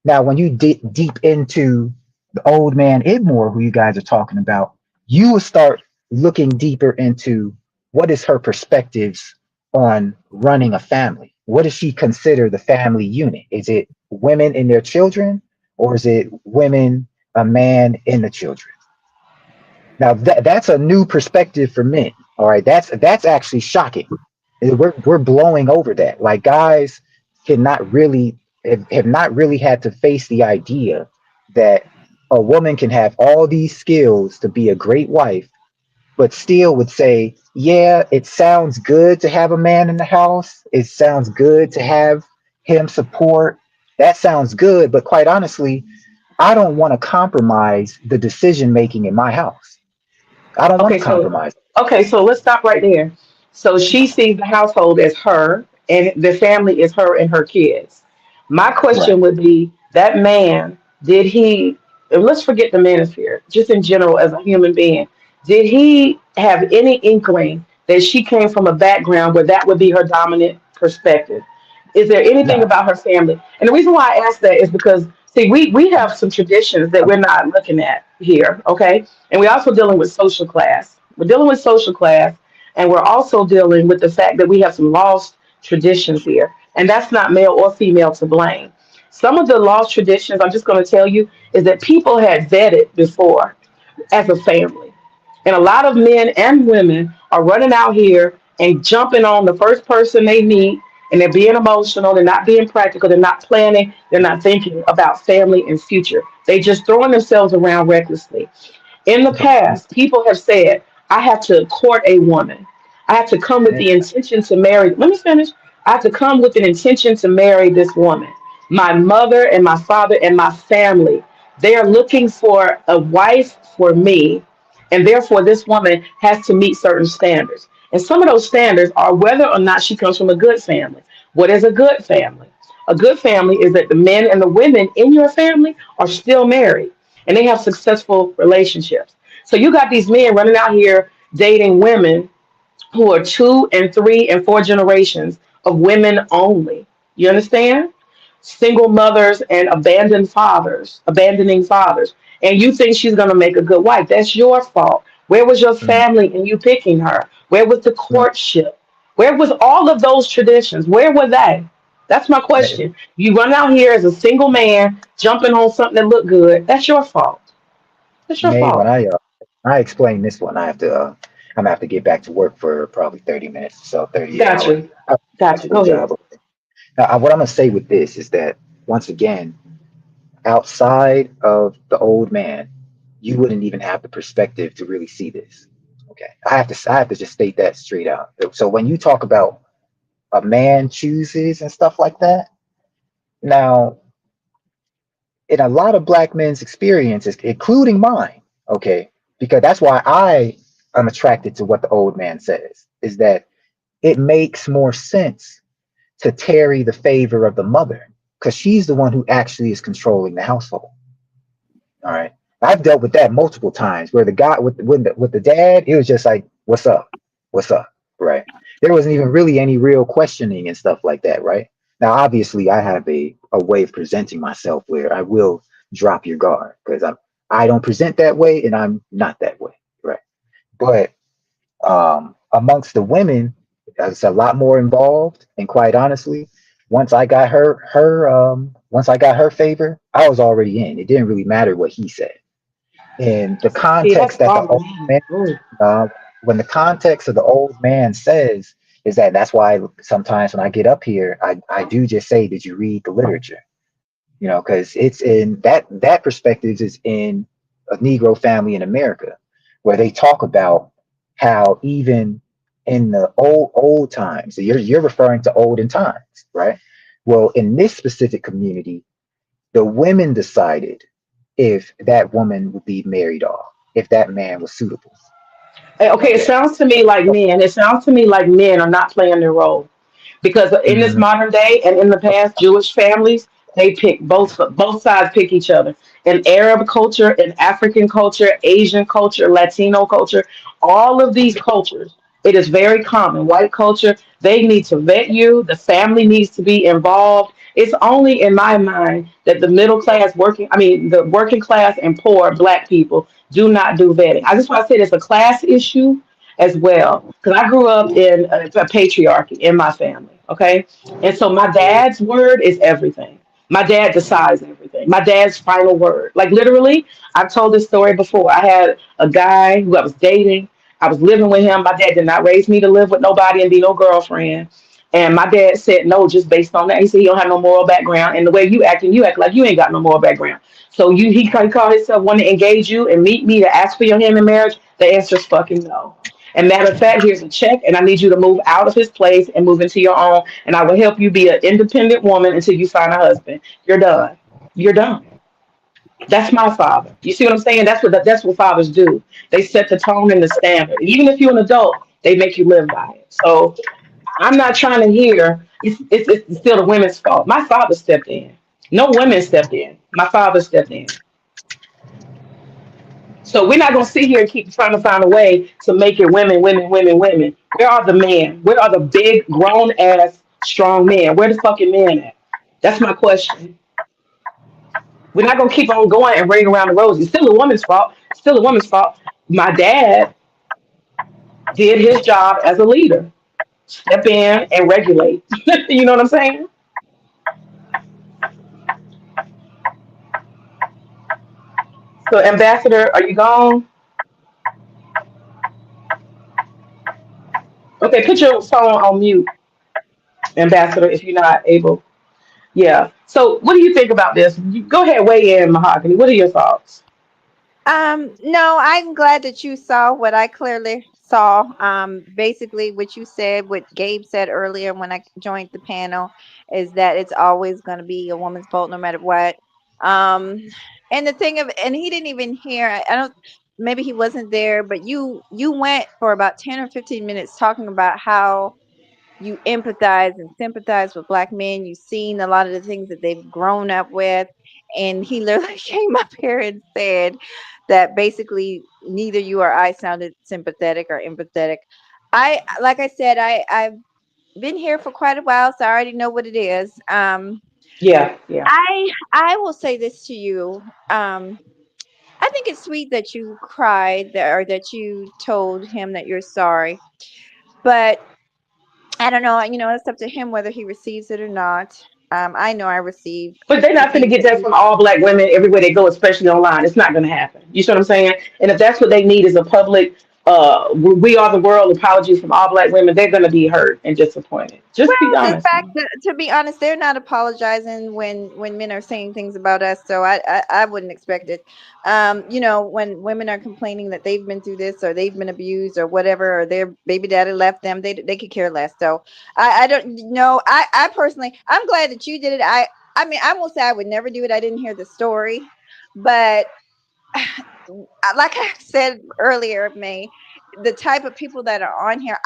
Now, when you dig deep into the old man Idmore, who you guys are talking about, you will start looking deeper into what is her perspectives on running a family. What does she consider the family unit? Is it women and their children, or is it women, a man, and the children? Now that's a new perspective for men. All right, that's actually shocking. We're blowing over that. Like guys cannot really have not really had to face the idea that a woman can have all these skills to be a great wife, but still would say, yeah, it sounds good to have a man in the house. It sounds good to have him support. That sounds good, but quite honestly, I don't want to compromise the decision making in my house. I don't want Okay, to compromise. so let's stop right there. So she sees the household as her, and the family is her and her kids. My Right. question would be that man, did he, and let's forget the manosphere, just in general as a human being, did he have any inkling that she came from a background where that would be her dominant perspective? Is there anything No. about her family? And the reason why I ask that is because, see, we have some traditions that we're not looking at here, okay? And we're also dealing with social class. We're dealing with social class, and we're also dealing with the fact that we have some lost traditions here. And that's not male or female to blame. Some of the lost traditions, I'm just going to tell you, is that people had vetted before as a family. And a lot of men and women are running out here and jumping on the first person they meet, and they're being emotional, they're not being practical, they're not planning, they're not thinking about family and future. They just throwing themselves around recklessly. In the past, people have said, I have to court a woman. I have to come with the intention to marry. Let me finish. I have to come with an intention to marry this woman. My mother and my father and my family, they are looking for a wife for me. And therefore, this woman has to meet certain standards. And some of those standards are whether or not she comes from a good family. What is a good family? A good family is that the men and the women in your family are still married and they have successful relationships. So you got these men running out here dating women who are two and three and four generations of women only. You understand? Single mothers and abandoned fathers, abandoning fathers. And you think she's going to make a good wife. That's your fault. Where was your Mm, family in you picking her? Where was the mm. courtship? Where was all of those traditions? Where were they? That's my Hey, question. You run out here as a single man jumping on something that looked good. That's your fault. That's your May, fault. I explain this one, I'm gonna have to get back to work for probably 30 minutes, so 30 hours. Gotcha. I have a Gotcha. full Go ahead. job. Now, what I'm gonna say with this is that once again, outside of the old man, you wouldn't even have the perspective to really see this. Okay, I have to just state that straight out. So when you talk about a man chooses and stuff like that, now in a lot of black men's experiences, including mine, okay, because that's why I am attracted to what the old man says, is that it makes more sense to tarry the favor of the mother because she's the one who actually is controlling the household. All right. I've dealt with that multiple times where the guy with the dad, it was just like, what's up? What's up? Right. There wasn't even really any real questioning and stuff like that, right? Now, obviously, I have a way of presenting myself where I will drop your guard because I don't present that way and I'm not that way, right? But amongst the women, it's a lot more involved. And quite honestly, once I got her favor, I was already in. It didn't really matter what he said. And the See, that's context that the father old man. man, Ooh. uh, when the context of the old man says is that's why sometimes when I get up here, I do just say, did you read the literature? You know, because it's in that perspective is in a Negro family in America, where they talk about how even in the old times, so you're referring to olden times, right? Well, in this specific community, the women decided if that woman would be married off, if that man was suitable. Okay, it Okay. sounds to me like men. It sounds to me like men are not playing their role because in this Mhm. modern day and in the past, Jewish families they pick both sides pick each other. In Arab culture, in African culture, Asian culture, Latino culture, all of these cultures, it is very common. White culture, they need to vet you. The family needs to be involved. It's only in my mind that the middle class working, I mean, the working class and poor black people do not do vetting. I just want to say it's a class issue as well because I grew up in a patriarchy in my family. Okay, and so my dad's word is everything. My dad decides everything. My dad's final word. Like literally, I've told this story before. I had a guy who I was dating. I was living with him. My dad did not raise me to live with nobody and be no girlfriend. And my dad said no, just based on that. He said he don't have no moral background, and the way you act like you ain't got no moral background. So he called himself want to engage you and meet me to ask for your hand in marriage. The answer is fucking no. And matter of fact, here's a check, and I need you to move out of his place and move into your own. And I will help you be an independent woman until you find a husband. You're done. You're done. That's my father. You see what I'm saying? That's what fathers do. They set the tone and the standard. Even if you're an adult, they make you live by it. So I'm not trying to hear it's still the women's fault. My father stepped in. No women stepped in. My father stepped in. So we're not gonna sit here and keep trying to find a way to make it women, women, women, women. Where are the men? Where are the big grown ass strong men? Where the fucking men at? That's my question. We're not gonna keep on going and running around the rosy. It's still a woman's fault. Still a woman's fault. My dad did his job as a leader. Step in and regulate. You know what I'm saying? So ambassador, are you gone? Okay, put your phone on mute, ambassador, if you're not able. Yeah. So, what do you think about this? Go ahead, weigh in, Mahogany. What are your thoughts? No, I'm glad that you saw what I clearly saw. Basically, what you said, what Gabe said earlier when I joined the panel, is that it's always going to be a woman's fault no matter what. Um, and the thing of, and he didn't even hear. I don't. maybe he wasn't there, but you went for about 10 or 15 minutes talking about how you empathize and sympathize with black men. You've seen a lot of the things that they've grown up with. And he literally came up here and said that basically neither you or I sounded sympathetic or empathetic. Like I said, I've been here for quite a while, so I already know what it is. Yeah, yeah. I will say this to you. I think it's sweet that you cried or that you told him that you're sorry. But I don't know, it's up to him whether he receives it or not. I know I receive But they're the not going to things get that that he. from all black women everywhere they go, especially online. It's not going to happen. You see what I'm saying? And if that's what they need is a public, we are the world apology from all black women, they're going to be hurt and disappointed. Just be Well, the honest. fact that, to be honest, they're not apologizing when men are saying things about us, so I wouldn't expect it. When women are complaining that they've been through this or they've been abused or whatever, or their baby daddy left them, they could care less. So I don't know. I personally, I'm glad that you did it. I mean, I won't say I would never do it. I didn't hear the story, but like I said earlier, May, the type of people that are on here,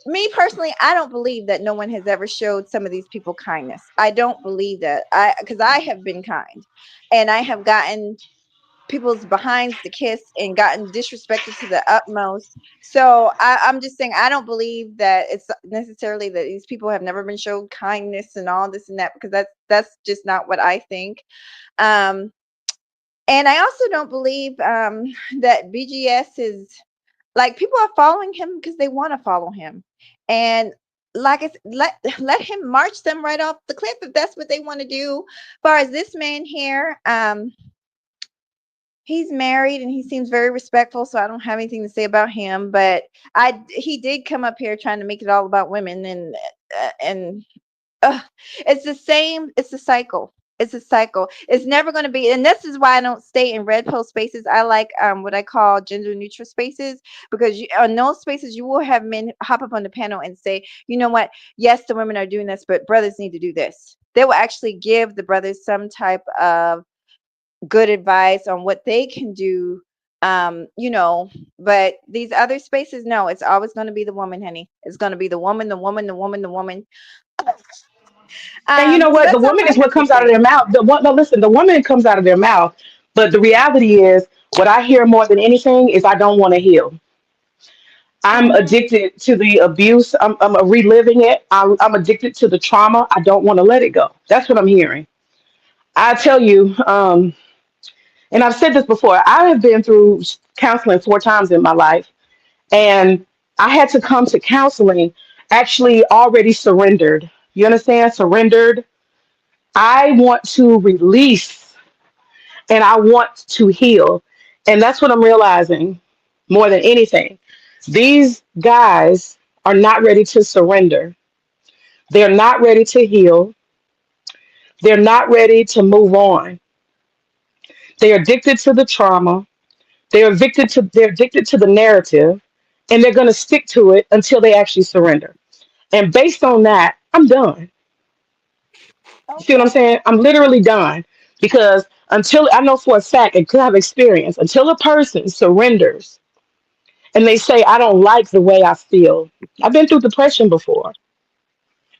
me personally, I don't believe that no one has ever showed some of these people kindness. I don't believe that. Because I have been kind, and I have gotten people's behinds to kiss and gotten disrespected to the utmost. So I'm just saying, I don't believe that it's necessarily that these people have never been showed kindness and all this and that, because that's just not what I think. Um, and I also don't believe that BGS is like, people are following him because they want to follow him, and like it's let him march them right off the cliff if that's what they want to do. As far as this man here, he's married and he seems very respectful, so I don't have anything to say about him. But he did come up here trying to make it all about women, and Ugh, it's the same. It's a cycle. It's a cycle. It's never going to be. And this is why I don't stay in red pill spaces. I like what I call gender neutral spaces, because on those spaces you will have men hop up on the panel and say, you know what? Yes, the women are doing this, but brothers need to do this. They will actually give the brothers some type of good advice on what they can do. But these other spaces, no, it's always going to be the woman, honey. It's going to be the woman, the woman, the woman, the woman. And you know So what? The that's all woman I is what have to comes out of say. their mouth. The one, no, listen, the woman comes out of their mouth. But the reality is, what I hear more than anything is I don't want to heal. I'm Hmm. addicted to the abuse. I'm reliving it. I'm addicted to the trauma. I don't want to let it go. That's what I'm hearing. I tell you, and I've said this before, I have been through counseling 4 times in my life. And I had to come to counseling actually already surrendered. You understand? Surrendered. I want to release and I want to heal. And that's what I'm realizing more than anything. These guys are not ready to surrender. They're not ready to heal. They're not ready to move on. They're addicted to the trauma. They're addicted to the narrative, and they're going to stick to it until they actually surrender. And based on that, I'm done. You see what I'm Okay. saying? I'm literally done because until I know for a fact, and because I have experience, until a person surrenders and they say, I don't like the way I feel. I've been through depression before.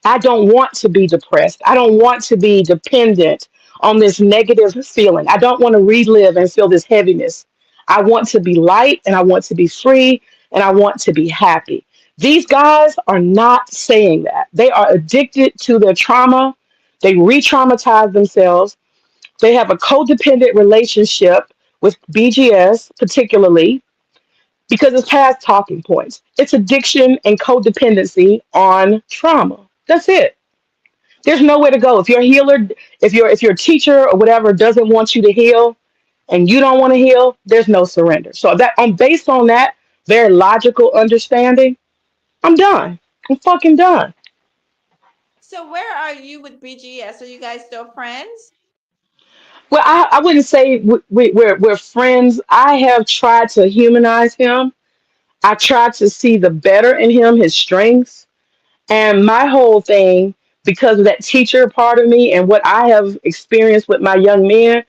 I don't want to be depressed. I don't want to be dependent on this negative feeling. I don't want to relive and feel this heaviness. I want to be light and I want to be free and I want to be happy. These guys are not saying that. They are addicted to their trauma. They re traumatize themselves. They have a codependent relationship with BGS, particularly because it's past talking points. It's addiction and codependency on trauma. That's it. There's nowhere to go. If your healer, if your teacher or whatever doesn't want you to heal and you don't want to heal, there's no surrender. So that on based on that very logical understanding, I'm done. I'm fucking done. So where are you with BGS? Are you guys still friends? Well, I wouldn't say we're friends. I have tried to humanize him. I tried to see the better in him, his strengths. And my whole thing, because of that teacher part of me and what I have experienced with my young men,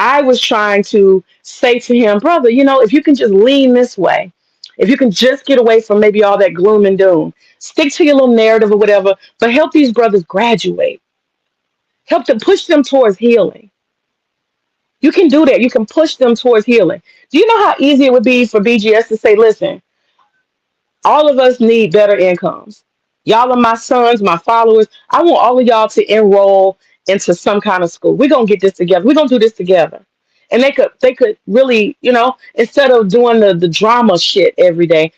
I was trying to say to him, brother, if you can just lean this way, if you can just get away from maybe all that gloom and doom, stick to your little narrative or whatever, but help these brothers graduate, help them, push them towards healing. You can do that. You can push them towards healing. Do you know how easy it would be for BGS to say, listen, all of us need better incomes. Y'all are my sons, my followers. I want all of y'all to enroll into some kind of school. We're gonna get this together. We're gonna do this together. And they could really, instead of doing the drama shit every day,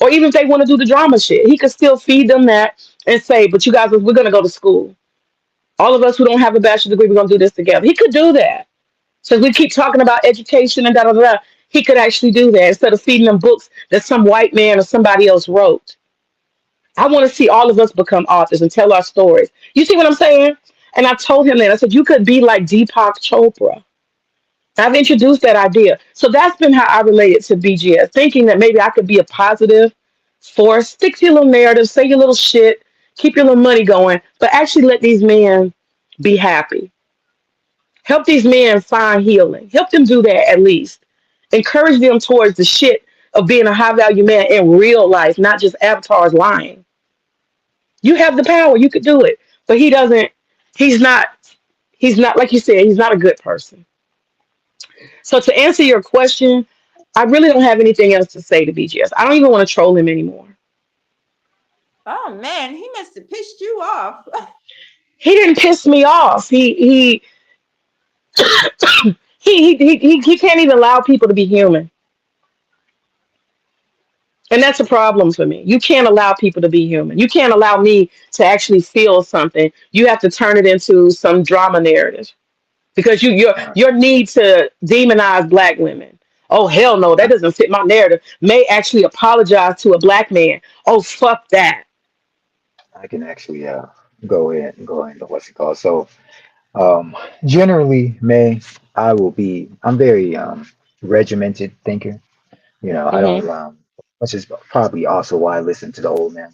or even if they want to do the drama shit, he could still feed them that and say, but you guys, we're gonna go to school. All of us who don't have a bachelor's degree, we're gonna do this together. He could do that. So we keep talking about education and da da da. He could actually do that instead of feeding them books that some white man or somebody else wrote. I want to see all of us become authors and tell our stories. You see what I'm saying? And I told him that. I said, you could be like Deepak Chopra. I've introduced that idea. So that's been how I related to BGS, thinking that maybe I could be a positive force, stick to your little narrative, say your little shit, keep your little money going, but actually let these men be happy. Help these men find healing. Help them do that at least. Encourage them towards the shit of being a high value man in real life, not just avatars lying. You have the power. You could do it. But he doesn't, he's not, like you said, he's not a good person. So to answer your question, I really don't have anything else to say to BGS. I don't even want to troll him anymore. Oh man, he must have pissed you off. He didn't piss me off. He he can't even allow people to be human. And that's a problem for me. You can't allow people to be human. You can't allow me to actually feel something. You have to turn it into some drama narrative because your need to demonize black women. Oh hell no, that doesn't fit my narrative. May actually apologize to a black man. Oh fuck that. I can actually go in and go into what's it called. So generally, May, I'm very regimented thinker. I Hmm. don't which is probably also why I listen to the old man.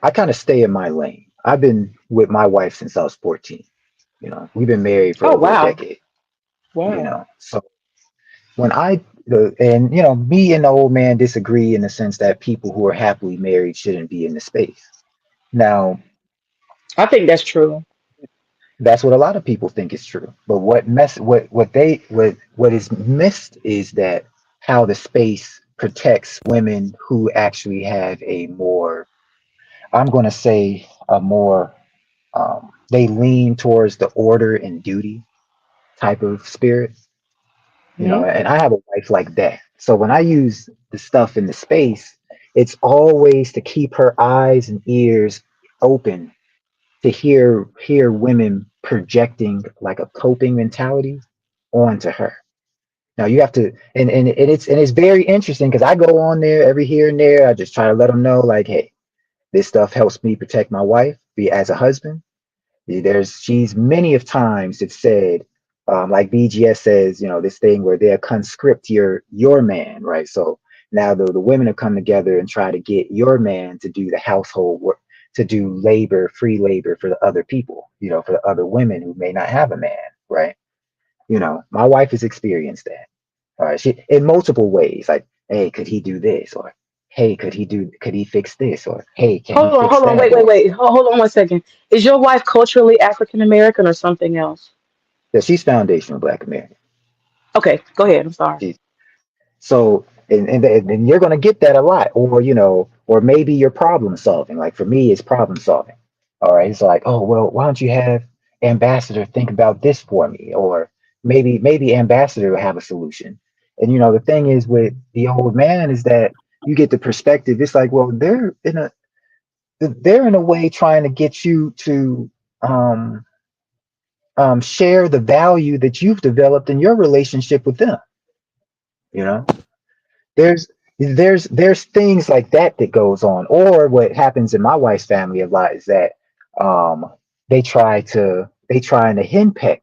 I kind of stay in my lane. I've been with my wife since I was 14. We've been married for Oh over a wow, decade. wow. So when me and the old man disagree in the sense that people who are happily married shouldn't be in the space. Now, I think that's true. that's what a lot of people think is true. But what is missed is that how the space protects women who actually have a more, I'm going to say, a more, they lean towards the order and duty type of spirit. Hmm. And I have a wife like that. So when I use the stuff in the space, it's always to keep her eyes and ears open to hear women projecting like a coping mentality onto her. Now you have to, and it's very interesting because I go on there every here and there. I just try to let them know, like, hey, this stuff helps me protect my wife, be as a husband. She's many of times it's said, like BGS says, this thing where they'll conscript your man, right? So now the women have come together and try to get your man to do the household work, to do labor, free labor for the other people, for the other women who may not have a man, right? My wife has experienced that. All right, she in multiple ways, like, hey, could he do this? Or hey, could he fix this? Or hey, can he fix Hold on, that? wait, wait, Or wait. Hold on 1 second. Is your wife culturally African American or something else? that she's foundational Black American. Okay, go ahead. I'm sorry. So, and you're going to get that a lot, or maybe you're problem solving. Like for me, it's problem solving. All right. It's like, oh, well, why don't you have Ambassador think about this for me? Or maybe Ambassador will have a solution. And, the thing is with the old man is that you get the perspective. It's like, well, they're in a way trying to get you to, um, share the value that you've developed in your relationship with them. You know, there's there's things like that goes on. Or what happens in my wife's family a lot is that um they try to henpeck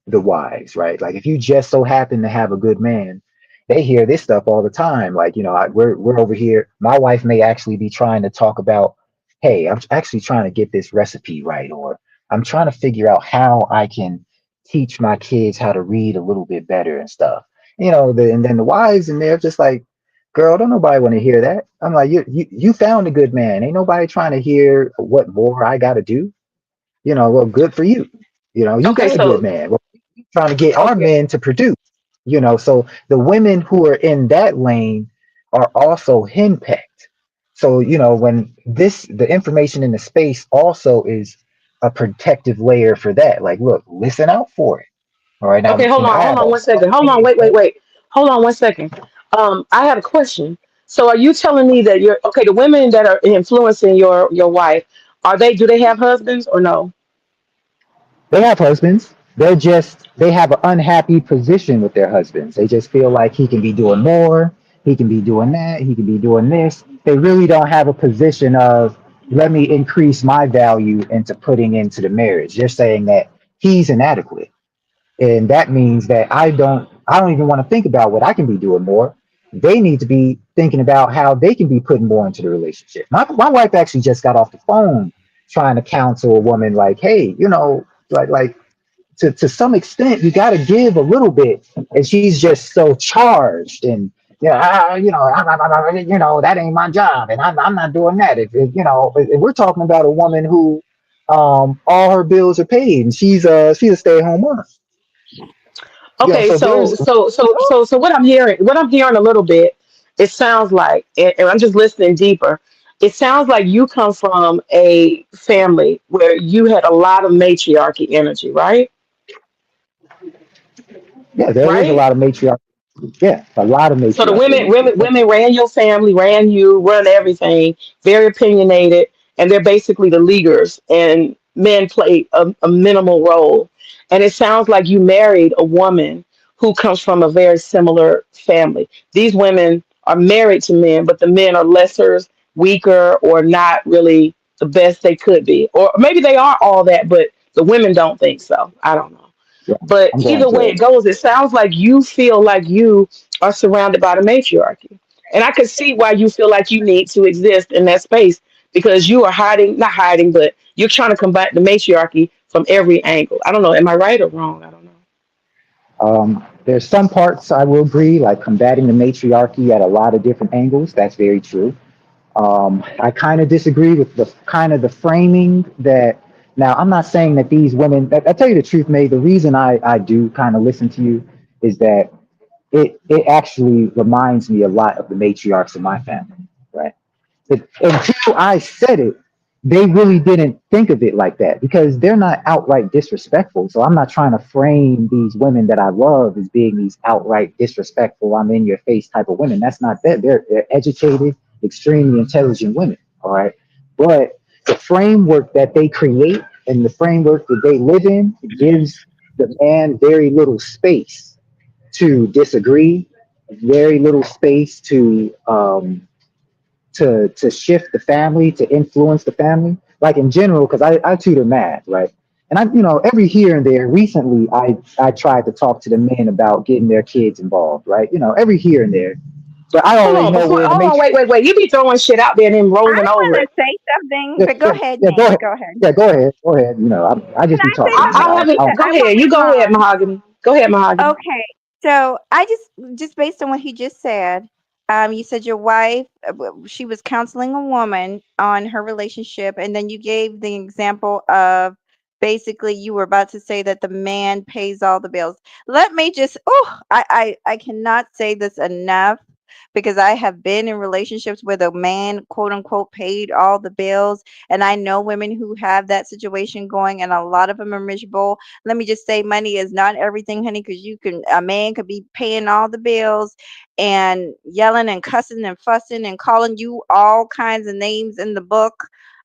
the wives, right? Like if you just so happen to have a good man, they hear this stuff all the time. Like, we're over here. My wife may actually be trying to talk about, hey, I'm actually trying to get this recipe right, or I'm trying to figure out how I can teach my kids how to read a little bit better and stuff. And then the wives and they're just like, girl, don't nobody want to hear that. I'm like, you found a good man. Ain't nobody trying to hear what more I got to do. Well, good for you. You Okay, got a good so man. Well, we trying to get our okay, men to produce. So the women who are in that lane are also henpecked. So when the information in the space also is a protective layer for that. Like, look, listen out for it. All right, okay, now, I hold have on all 1 second. Hold on, men wait, wait, that wait. Hold on 1 second. I had a question. So are you telling me that you're okay, the women that are influencing your wife, do they have husbands or no? they have husbands. They have an unhappy position with their husbands. They just feel like he can be doing more, he can be doing that, he can be doing this. They really don't have a position of let me increase my value into putting into the marriage. They're saying that he's inadequate. And that means that I don't even want to think about what I can be doing more. They need to be thinking about how they can be putting more into the relationship. My wife actually just got off the phone trying to counsel a woman like, hey, like to some extent you got to give a little bit, and she's just so charged and that ain't my job and I'm not doing that. If we're talking about a woman who all her bills are paid and she's a stay-at-home mom. Okay, So there's so what I'm hearing a little bit, it sounds like, and I'm just listening deeper. It sounds like you come from a family where you had a lot of matriarchy energy, right? yeah, there is a Right? lot of matriarchy. Yeah, a lot of So the matriarchy women, energy. women, women ran your family, ran you, run everything. Very opinionated, and they're basically the leaders. And men play a minimal role. And it sounds like you married a woman who comes from a very similar family. These women are married to men, but the men are lesser, weaker, or not really the best they could be, or maybe they are all that, but the women don't think so. I don't know. Yeah, But I'm going either way to. it goes, it sounds like you feel like you are surrounded by the matriarchy. And I could see why you feel like you need to exist in that space because you are hiding, not hiding, but you're trying to combat the matriarchy from every angle. I don't know. Am I right or wrong? I don't know. There's some parts I will agree, like combating the matriarchy at a lot of different angles. That's very true. I kind of disagree with the kind of the framing that. Now, I'm not saying that these women. I tell you the truth, May. The reason I do kind of listen to you is that it actually reminds me a lot of the matriarchs in my family, right? But until I said it, they really didn't think of it like that because they're not outright disrespectful. So I'm not trying to frame these women that I love as being these outright disrespectful, I'm in your face type of women. That's not that. They're educated, extremely intelligent women. All right. But the framework that they create and the framework that they live in gives the man very little space to disagree, very little space to shift the family, to influence the family. Like in general, because I tutor math, right? And every here and there, recently, I tried to talk to the men about getting their kids involved, right? Every here and there. But I Hold already on, know before where the hold on, matrix. wait. You be throwing shit out there and then I rolling want over to it. say something, Yeah, but go yeah, ahead, yeah, go Nate. ahead. Go ahead. Yeah, go ahead. Go ahead. I Can just be I say talking, I, something? I haven't. Because Go I won't ahead. You go ahead, respond. Mahogany. Go ahead, Mahogany. Okay. So I just based on what he just said, you said your wife, she was counseling a woman on her relationship, and then you gave the example of basically you were about to say that the man pays all the bills. Let me just, I cannot say this enough because I have been in relationships where the man, quote unquote, paid all the bills, and I know women who have that situation going, and a lot of them are miserable. Let me just say money is not everything, honey, because a man could be paying all the bills and yelling and cussing and fussing and calling you all kinds of names in the book.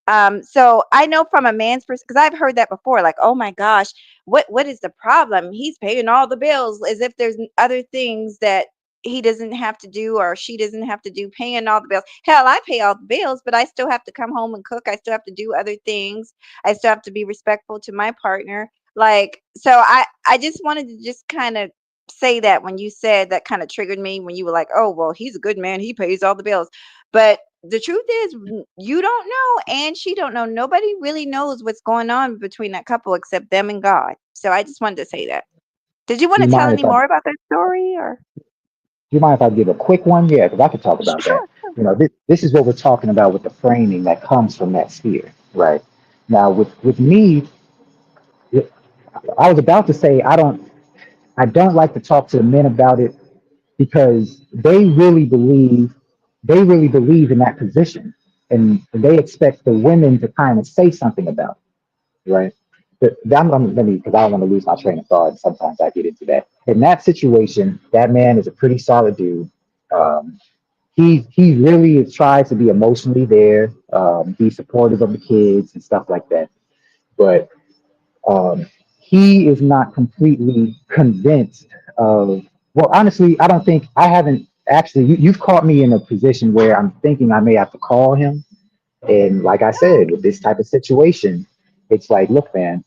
So I know from a man's perspective, because I've heard that before, like, oh my gosh, what is the problem? He's paying all the bills, as if there's other things that he doesn't have to do or she doesn't have to do, paying all the bills. Hell, I pay all the bills, but I still have to come home and cook. I still have to do other things. I still have to be respectful to my partner. Like, so I just wanted to just kind of say that when you said that kind of triggered me when you were like, oh, well, he's a good man. He pays all the bills. But the truth is, you don't know, and she don't know. Nobody really knows what's going on between that couple except them and God. So I just wanted to say that. Did you want Do to you tell mind any if I more about that story, or? do you mind if I give a quick one? Yeah, because I could talk about that. Sure. You know, this is what we're talking about with the framing that comes from that sphere, right? Now, with me, I was about to say I don't like to talk to the men about it because they really believe in that position, and they expect the women to kind of say something about it, right? Let me, because I don't want to lose my train of thought. And sometimes I get into that. In that situation, that man is a pretty solid dude. Um, he really tries to be emotionally there, be supportive of the kids and stuff like that. But um, he is not completely convinced of. Well, honestly, I don't think I haven't actually. You've caught me in a position where I'm thinking I may have to call him. And like I said, with this type of situation, it's like, look, man,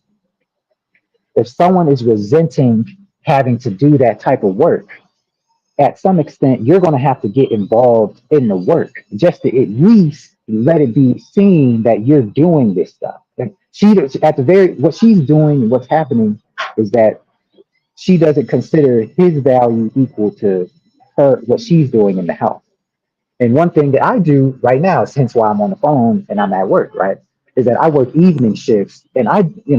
if someone is resenting having to do that type of work, at some extent, you're going to have to get involved in the work just to at least let it be seen that you're doing this stuff. And what she's doing and what's happening is that she doesn't consider his value equal to her, what she's doing in the house. And one thing that I do right now, since why I'm on the phone and I'm at work, right, is that I work evening shifts. And we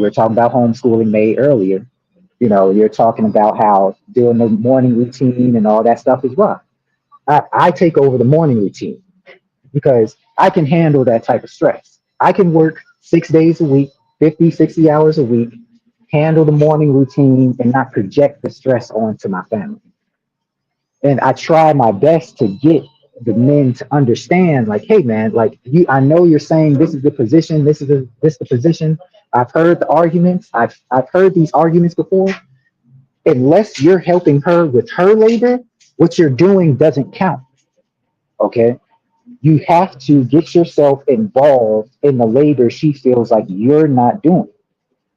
were talking about homeschooling May earlier. You're talking about how doing the morning routine and all that stuff is rough. I take over the morning routine because I can handle that type of stress. I can work 6 days a week, 50, 60 hours a week, handle the morning routine and not project the stress onto my family. And I try my best to get the men to understand, like, hey man, like I know you're saying this is the position, this the position. I've heard the arguments, I've heard these arguments before. Unless you're helping her with her labor, what you're doing doesn't count. Okay. You have to get yourself involved in the labor she feels like you're not doing.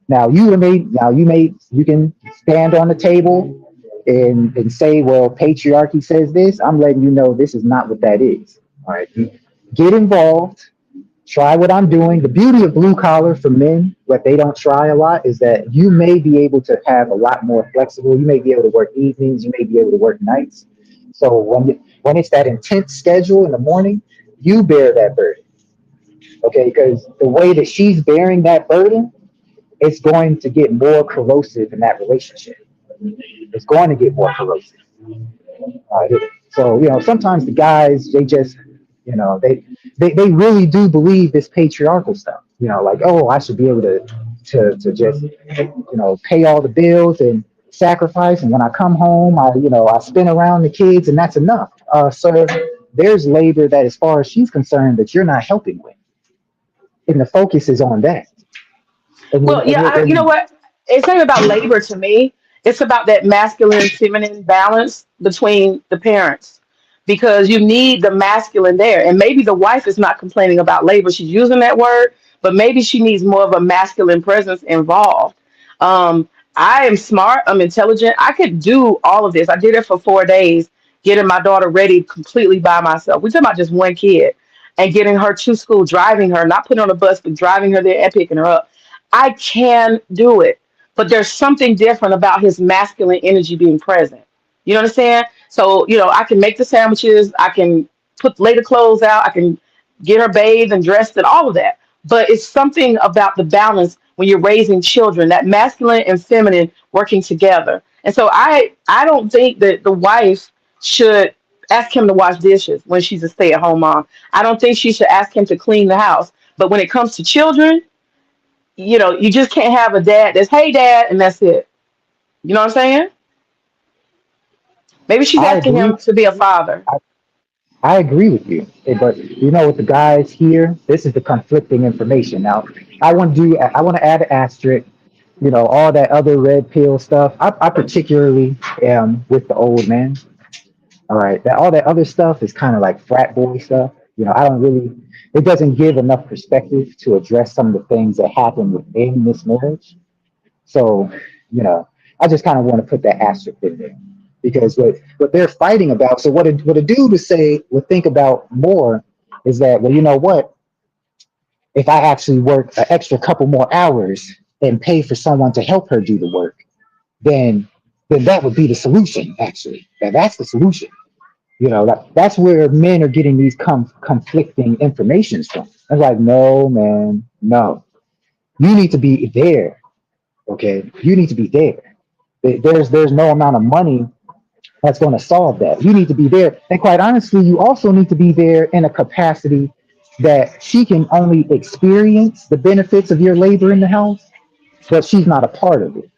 You can stand on the table and say, well, patriarchy says this. I'm letting you know this is not what that is. All right. You get involved, try what I'm doing. The beauty of blue collar for men, what they don't try a lot, is that you may be able to have a lot more flexible. You may be able to work evenings. You may be able to work nights. So when it's that intense schedule in the morning, you bear that burden. Okay, because the way that she's bearing that burden, it's going to get more corrosive in that relationship. It's going to get more corrosive. Uh, so sometimes the guys they just they really do believe this patriarchal stuff. Like, oh, I should be able to just pay all the bills and sacrifice, and when I come home, I spin around the kids, and that's enough. So there's labor that, as far as she's concerned, that you're not helping with, and the focus is on that. And Well, yeah, you know what? It's not about labor to me. It's about that masculine feminine balance between the parents because you need the masculine there. And maybe the wife is not complaining about labor. She's using that word, but maybe she needs more of a masculine presence involved. Um, I am smart. I'm intelligent. I could do all of this. I did it for 4 days, getting my daughter ready completely by myself. We're talking about just one kid and getting her to school, driving her, not putting her on a bus, but driving her there and picking her up. I can do it, but there's something different about his masculine energy being present. You know what I'm saying? So, I can make the sandwiches, I can lay the clothes out, I can get her bathed and dressed and all of that. But it's something about the balance when you're raising children, that masculine and feminine working together. And so I don't think that the wife should ask him to wash dishes when she's a stay-at-home mom. I don't think she should ask him to clean the house. But when it comes to children, you just can't have a dad that's, hey, dad, and that's it. You know what I'm saying? Maybe she's I asking agree. him to be a father. I agree with you, but with the guys here, this is the conflicting information. Now, I want to add an asterisk. All that other red pill stuff. I particularly am with the old man. All right, that all that other stuff is kind of like frat boy stuff. I don't really. It doesn't give enough perspective to address some of the things that happen within this marriage. So, you know, I just kind of want to put that asterisk in there because what they're fighting about. So what a dude would say would think about more is that, well, you know what? If I actually work an extra couple more hours and pay for someone to help her do the work, then that would be the solution. Actually, that's the solution. That's where men are getting these conflicting informations from. I'm like, no, man, no. You need to be there. Okay, you need to be there. There's no amount of money that's going to solve that. You need to be there, and quite honestly, you also need to be there in a capacity that she can only experience the benefits of your labor in the house, but she's not a part of it.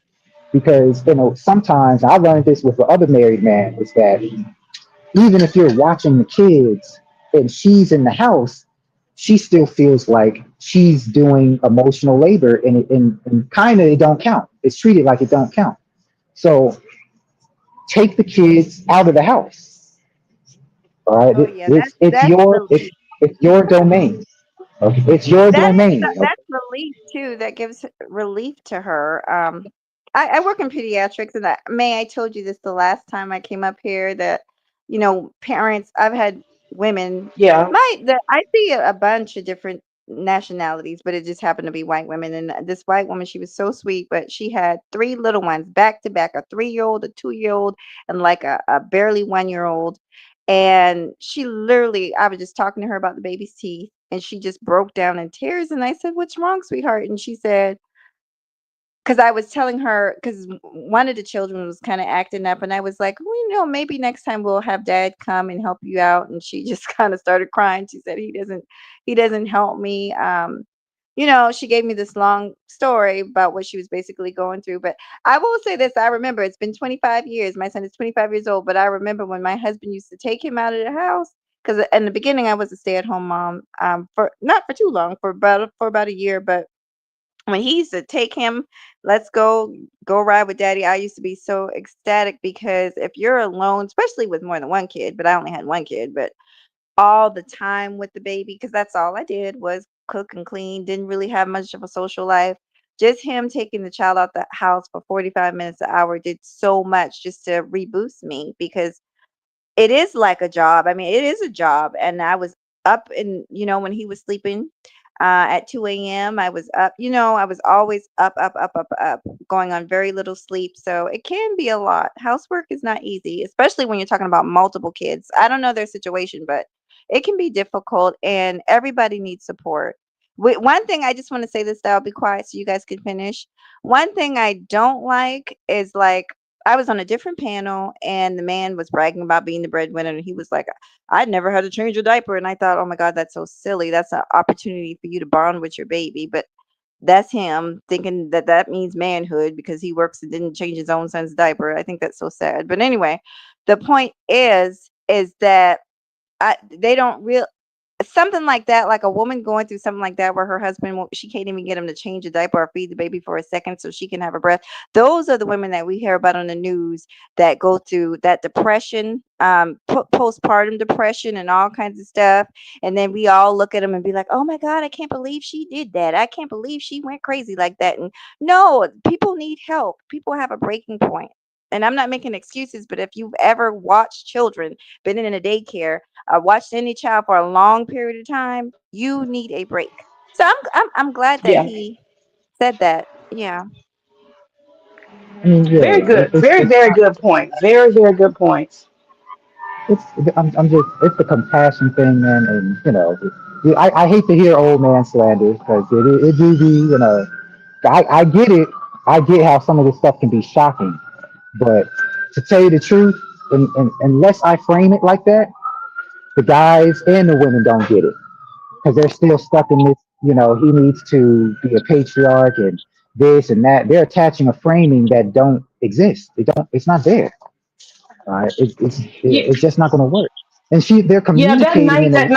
Because sometimes I learned this with the other married man is that even if you're watching the kids and she's in the house, she still feels like she's doing emotional labor, and kind of it don't count. It's treated like it don't count. So take the kids out of the house. All right, Oh yeah, it's that's your relief. it's your domain. Okay, it's your That's domain. Okay? that's relief too. That gives relief to her. I work in pediatrics, and May, I told you this the last time I came up here that parents. I've had women. Yeah. I see a bunch of different nationalities, but it just happened to be white women. And this white woman, she was so sweet, but she had three little ones back to back: a 3-year old, a 2-year old, and like a barely 1-year old. And she literally, I was just talking to her about the baby's teeth, and she just broke down in tears. And I said, "What's wrong, sweetheart?" And she said, because I was telling her, because one of the children was kind of acting up, and I was like, well, maybe next time we'll have dad come and help you out. And she just kind of started crying. She said he doesn't help me. She gave me this long story about what she was basically going through. But I will say this: I remember it's been 25 years. My son is 25 years old, but I remember when my husband used to take him out of the house. Because in the beginning, I was a stay-at-home mom, for not for too long, for about a year, but when he used to take him, let's go ride with daddy. I used to be so ecstatic because if you're alone, especially with more than one kid, but I only had one kid, but all the time with the baby, because that's all I did was cook and clean, didn't really have much of a social life. Just him taking the child out the house for 45 minutes an hour did so much just to reboost me, because it is like a job. I mean, it is a job. And I was up, and when he was sleeping at 2 a.m., I was up. I was always up, up, up, up, up, going on very little sleep. So it can be a lot. Housework is not easy, especially when you're talking about multiple kids. I don't know their situation, but it can be difficult, and everybody needs support. One thing I just want to say this, that I'll be quiet so you guys can finish. One thing I don't like is, like, I was on a different panel, and the man was bragging about being the breadwinner, and he was like, I'd never had to change a diaper. And I thought, oh my God, that's so silly. That's an opportunity for you to bond with your baby. But that's him thinking that that means manhood because he works and didn't change his own son's diaper. I think that's so sad. But anyway, the point is that they don't real something like that, like a woman going through something like that where her husband she can't even get him to change a diaper or feed the baby for a second so she can have a breath. Those are the women that we hear about on the news that go through that depression, postpartum depression and all kinds of stuff. And then we all look at them and be like, oh my God, I can't believe she did that. I can't believe she went crazy like that. And no, people need help. People have a breaking point. And I'm not making excuses, but if you've ever watched children, been in a daycare, watched any child for a long period of time, you need a break. So I'm glad that Yeah. he said that. Yeah. I mean, Very yeah, good. Very, very good point. Very, very good points. it's I'm just it's the compassion thing, man, and I hate to hear old man slander because it do be I get it. I get how some of this stuff can be shocking, but to tell you the truth, and unless I frame it like that, the guys and the women don't get it because they're still stuck in this. He needs to be a patriarch and this and that. They're attaching a framing that don't exist. It don't. It's not there. Yeah. It's just not going to work. And they're Yeah, that communicating night in a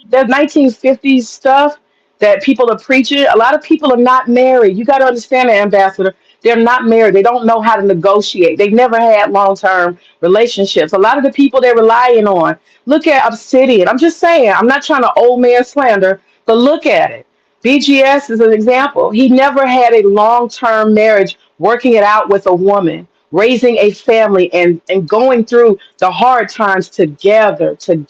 that 1950s stuff that people are preaching, a lot of people are not married. You got to understand that, Ambassador. They're not married. They don't know how to negotiate. They've never had long-term relationships. A lot of the people they're relying on. Look at Obsidian. I'm just saying, I'm not trying to old man slander, but look at it. BGS is an example. He never had a long-term marriage working it out with a woman. raising a family and going through the hard times together, keeping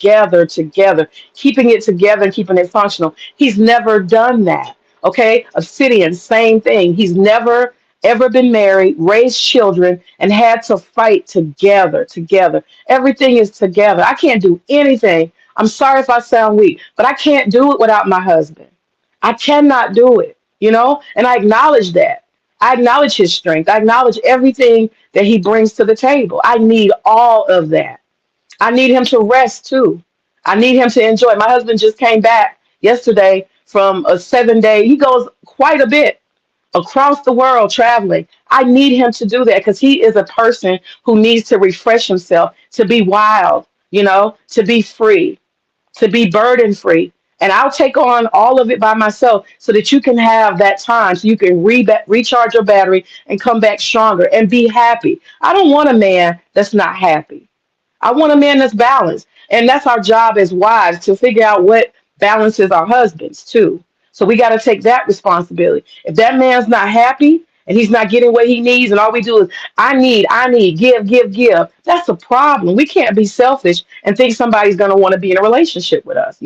it together and keeping it functional. He's never done that. Okay. Obsidian, same thing. He's never ever been married, raised children, and had to fight together. Everything is together. I can't do anything. I'm sorry if I sound weak, but I can't do it without my husband. I cannot do it, and I acknowledge that. I acknowledge his strength. I acknowledge everything that he brings to the table. I need all of that. I need him to rest too. I need him to enjoy. My husband just came back yesterday from a 7 day. He goes quite a bit across the world traveling. I need him to do that because he is a person who needs to refresh himself, to be wild, to be free, to be burden free. And I'll take on all of it by myself so that you can have that time, so you can recharge your battery and come back stronger and be happy. I don't want a man that's not happy. I want a man that's balanced. And that's our job as wives, to figure out what balances our husbands too. So we got to take that responsibility. If that man's not happy and he's not getting what he needs, and all we do is, I need, give, that's a problem. We can't be selfish and think somebody's going to want to be in a relationship with us.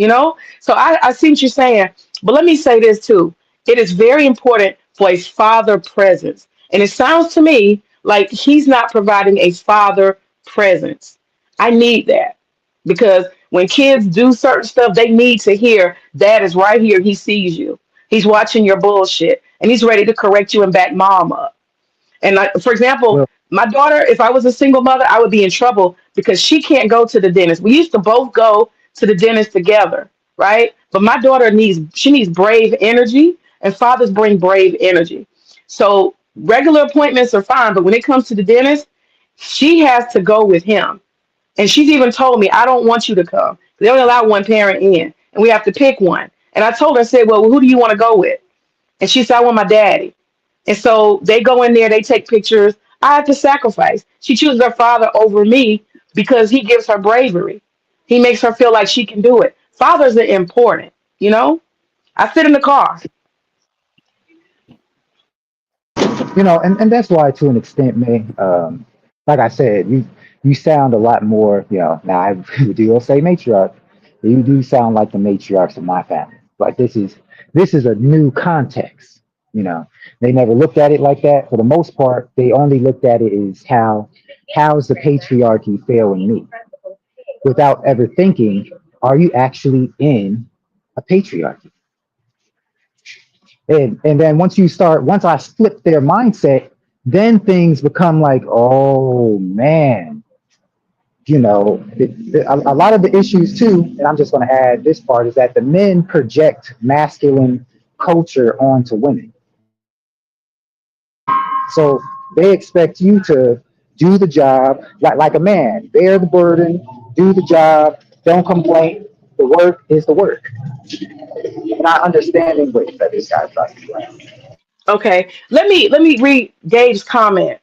So I see what you're saying. But let me say this too. It is very important for a father presence. And it sounds to me like he's not providing a father presence. I need that, because when kids do certain stuff, they need to hear dad is right here. He sees you. He's watching your bullshit and he's ready to correct you and back mom up. And for example, Well, my daughter, if I was a single mother, I would be in trouble because she can't go to the dentist. We used to both go to the dentist together, right? But my daughter needs brave energy, and fathers bring brave energy. So regular appointments are fine, but when it comes to the dentist, she has to go with him. And she's even told me, I don't want you to come. They only allow one parent in, and we have to pick one. And I told her, I said, well, who do you want to go with? And she said, I want my daddy. And so they go in there, they take pictures. I have to sacrifice. She chooses her father over me because he gives her bravery. He makes her feel like she can do it. Fathers are important. I sit in the car. and that's why, to an extent, May, like I said, you sound a lot more, now I do say matriarch. You do sound like the matriarchs of my family. Like this is a new context. They never looked at it like that. For the most part, they only looked at it as how's the patriarchy failing me, without ever thinking, are you actually in a patriarchy? And then once I flip their mindset, then things become like, oh man, a lot of the issues too, and I'm just going to add this part, is that the men project masculine culture onto women. So they expect you to do the job like a man, bear the burden, do the job, don't complain. The work is the work. Not understanding, wait, that this guy's trying to do. Okay, let me read Gabe's comment.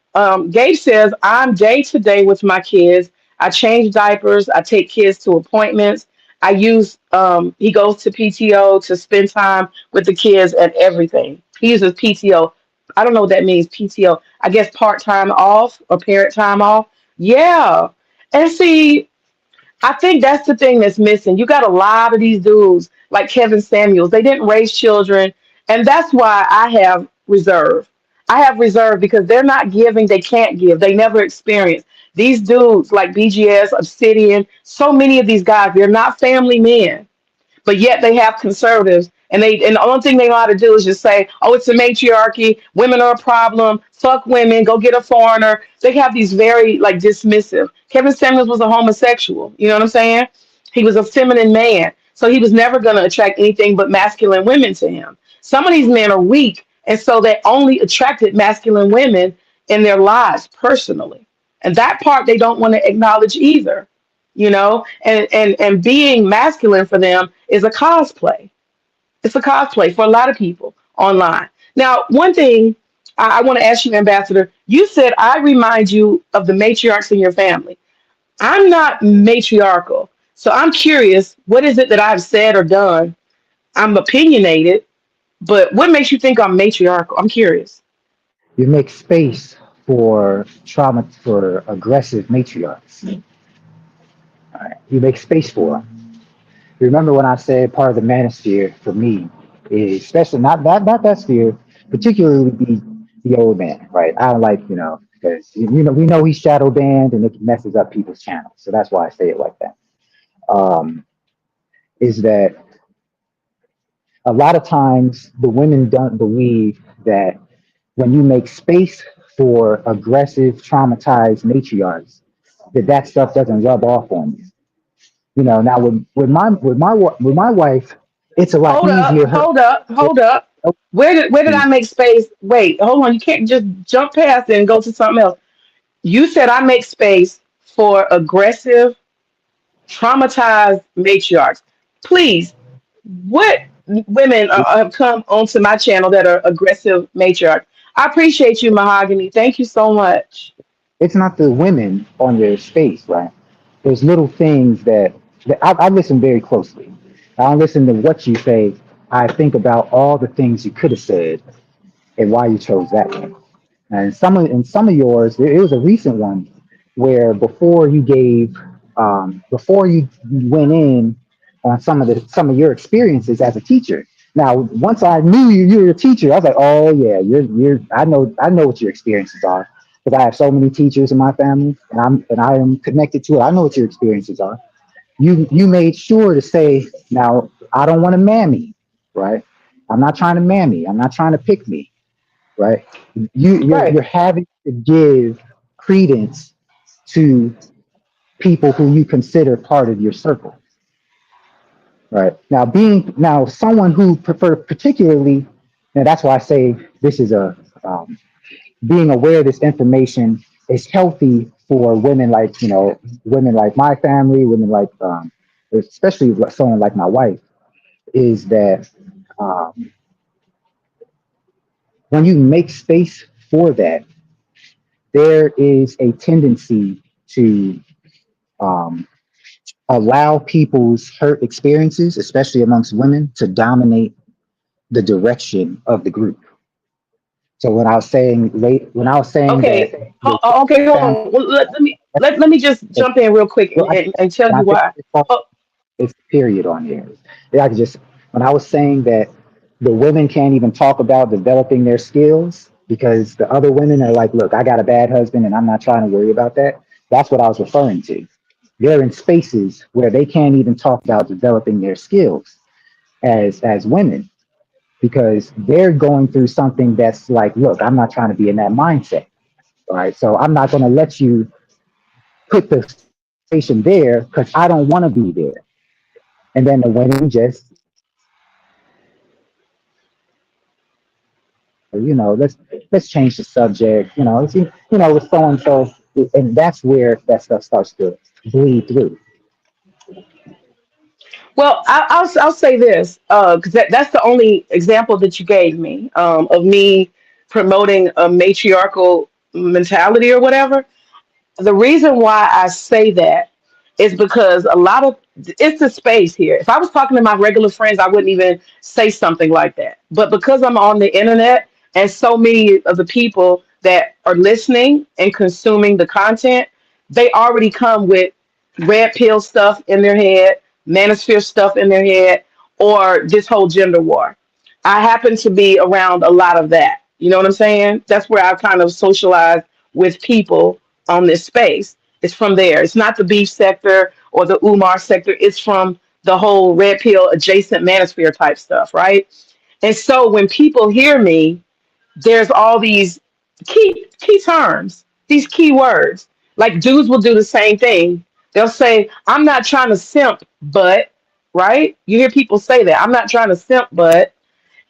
Gabe says, I'm day to day with my kids. I change diapers. I take kids to appointments. I use he goes to PTO to spend time with the kids and everything. He uses PTO. I don't know what that means, PTO. I guess part time off or parent time off. Yeah. And see, I think that's the thing that's missing. You got a lot of these dudes like Kevin Samuels. They didn't raise children, and that's why I have reserve. I have reserve because they're not giving. They can't give. They never experience. These dudes like BGS, Obsidian, so many of these guys, they're not family men, but yet they have conservatives, and the only thing they know how to do is just say, oh, it's a matriarchy, women are a problem, fuck women, go get a foreigner. They have these very like dismissive. Kevin Samuels was a homosexual, you know what I'm saying? He was a feminine man, so he was never going to attract anything but masculine women to him. Some of these men are weak, and so they only attracted masculine women in their lives personally, and that part they don't want to acknowledge either. And being masculine for them is a cosplay. It's a cosplay for a lot of people online. Now, one thing I want to ask you, Ambassador, you said I remind you of the matriarchs in your family. I'm not matriarchal, so I'm curious, what is it that I've said or done? I'm opinionated, but what makes you think I'm matriarchal? I'm curious. You make space for trauma for aggressive matriarchs. All right? You make space for them. Remember when I said part of the manosphere for me is especially not that sphere, particularly the old man, right? I don't like, because we know he's shadow banned and it messes up people's channels. So that's why I say it like that. Is that a lot of times the women don't believe that when you make space for aggressive, traumatized matriarchs, that stuff doesn't rub off on you. Now with my wife, it's a lot Hold easier. up, hold up, hold up. Where did I make space? Wait, hold on. You can't just jump past it and go to something else. You said I make space for aggressive, traumatized matriarchs. Please, what women have come onto my channel that are aggressive matriarchs? I appreciate you, Mahogany. Thank you so much. It's not the women on your space, right? There's little things that I listen very closely. I don't listen to what you say. I think about all the things you could have said and why you chose that one. And some of yours, it was a recent one where before you went in on some of your experiences as a teacher. Now, once I knew you were a teacher, I was like, oh yeah, I know what your experiences are because I have so many teachers in my family, and I am connected to it. I know what your experiences are. You made sure to say, now I don't want to mammy, right? I'm not trying to mammy. I'm not trying to pick me, right? You're Right. having to give credence to people who you consider part of your circle, right? Now someone who prefer particularly, and that's why I say this is being aware of this information is healthy for women like my family, women like especially someone like my wife, is that um, when you make space for that, there is a tendency to um, allow people's hurt experiences, especially amongst women, to dominate the direction of the group. So when I was saying that Okay. the Okay, hold found, on. Well, let me just jump in real quick well, and tell can I you finish why. this part? Oh, It's period on here. Yeah, I could just when I was saying that the women can't even talk about developing their skills because the other women are like, look, I got a bad husband and I'm not trying to worry about that. That's what I was referring to. They're in spaces where they can't even talk about developing their skills as women because they're going through something that's like, look, I'm not trying to be in that mindset. All right. So I'm not going to let you put the station there because I don't want to be there. And then the women just, let's change the subject. With so and so, and that's where that stuff starts to bleed through. well, I'll say this because that's the only example that you gave me of me promoting a matriarchal mentality or whatever. The reason why I say that is because a lot of it's the space here. If I was talking to my regular friends, I wouldn't even say something like that. But because I'm on the internet and so many of the people that are listening and consuming the content, they already come with red pill stuff in their head, manosphere stuff in their head, or this whole gender war. I happen to be around a lot of that. You know what I'm saying? That's where I kind of socialize with people on this space. It's from there. It's not the beef sector or the Umar sector. It's from the whole red pill adjacent manosphere type stuff, right? And so when people hear me, there's all these key terms, these key words. Like dudes will do the same thing. They'll say, "I'm not trying to simp, but," right? You hear people say that. "I'm not trying to simp, but,"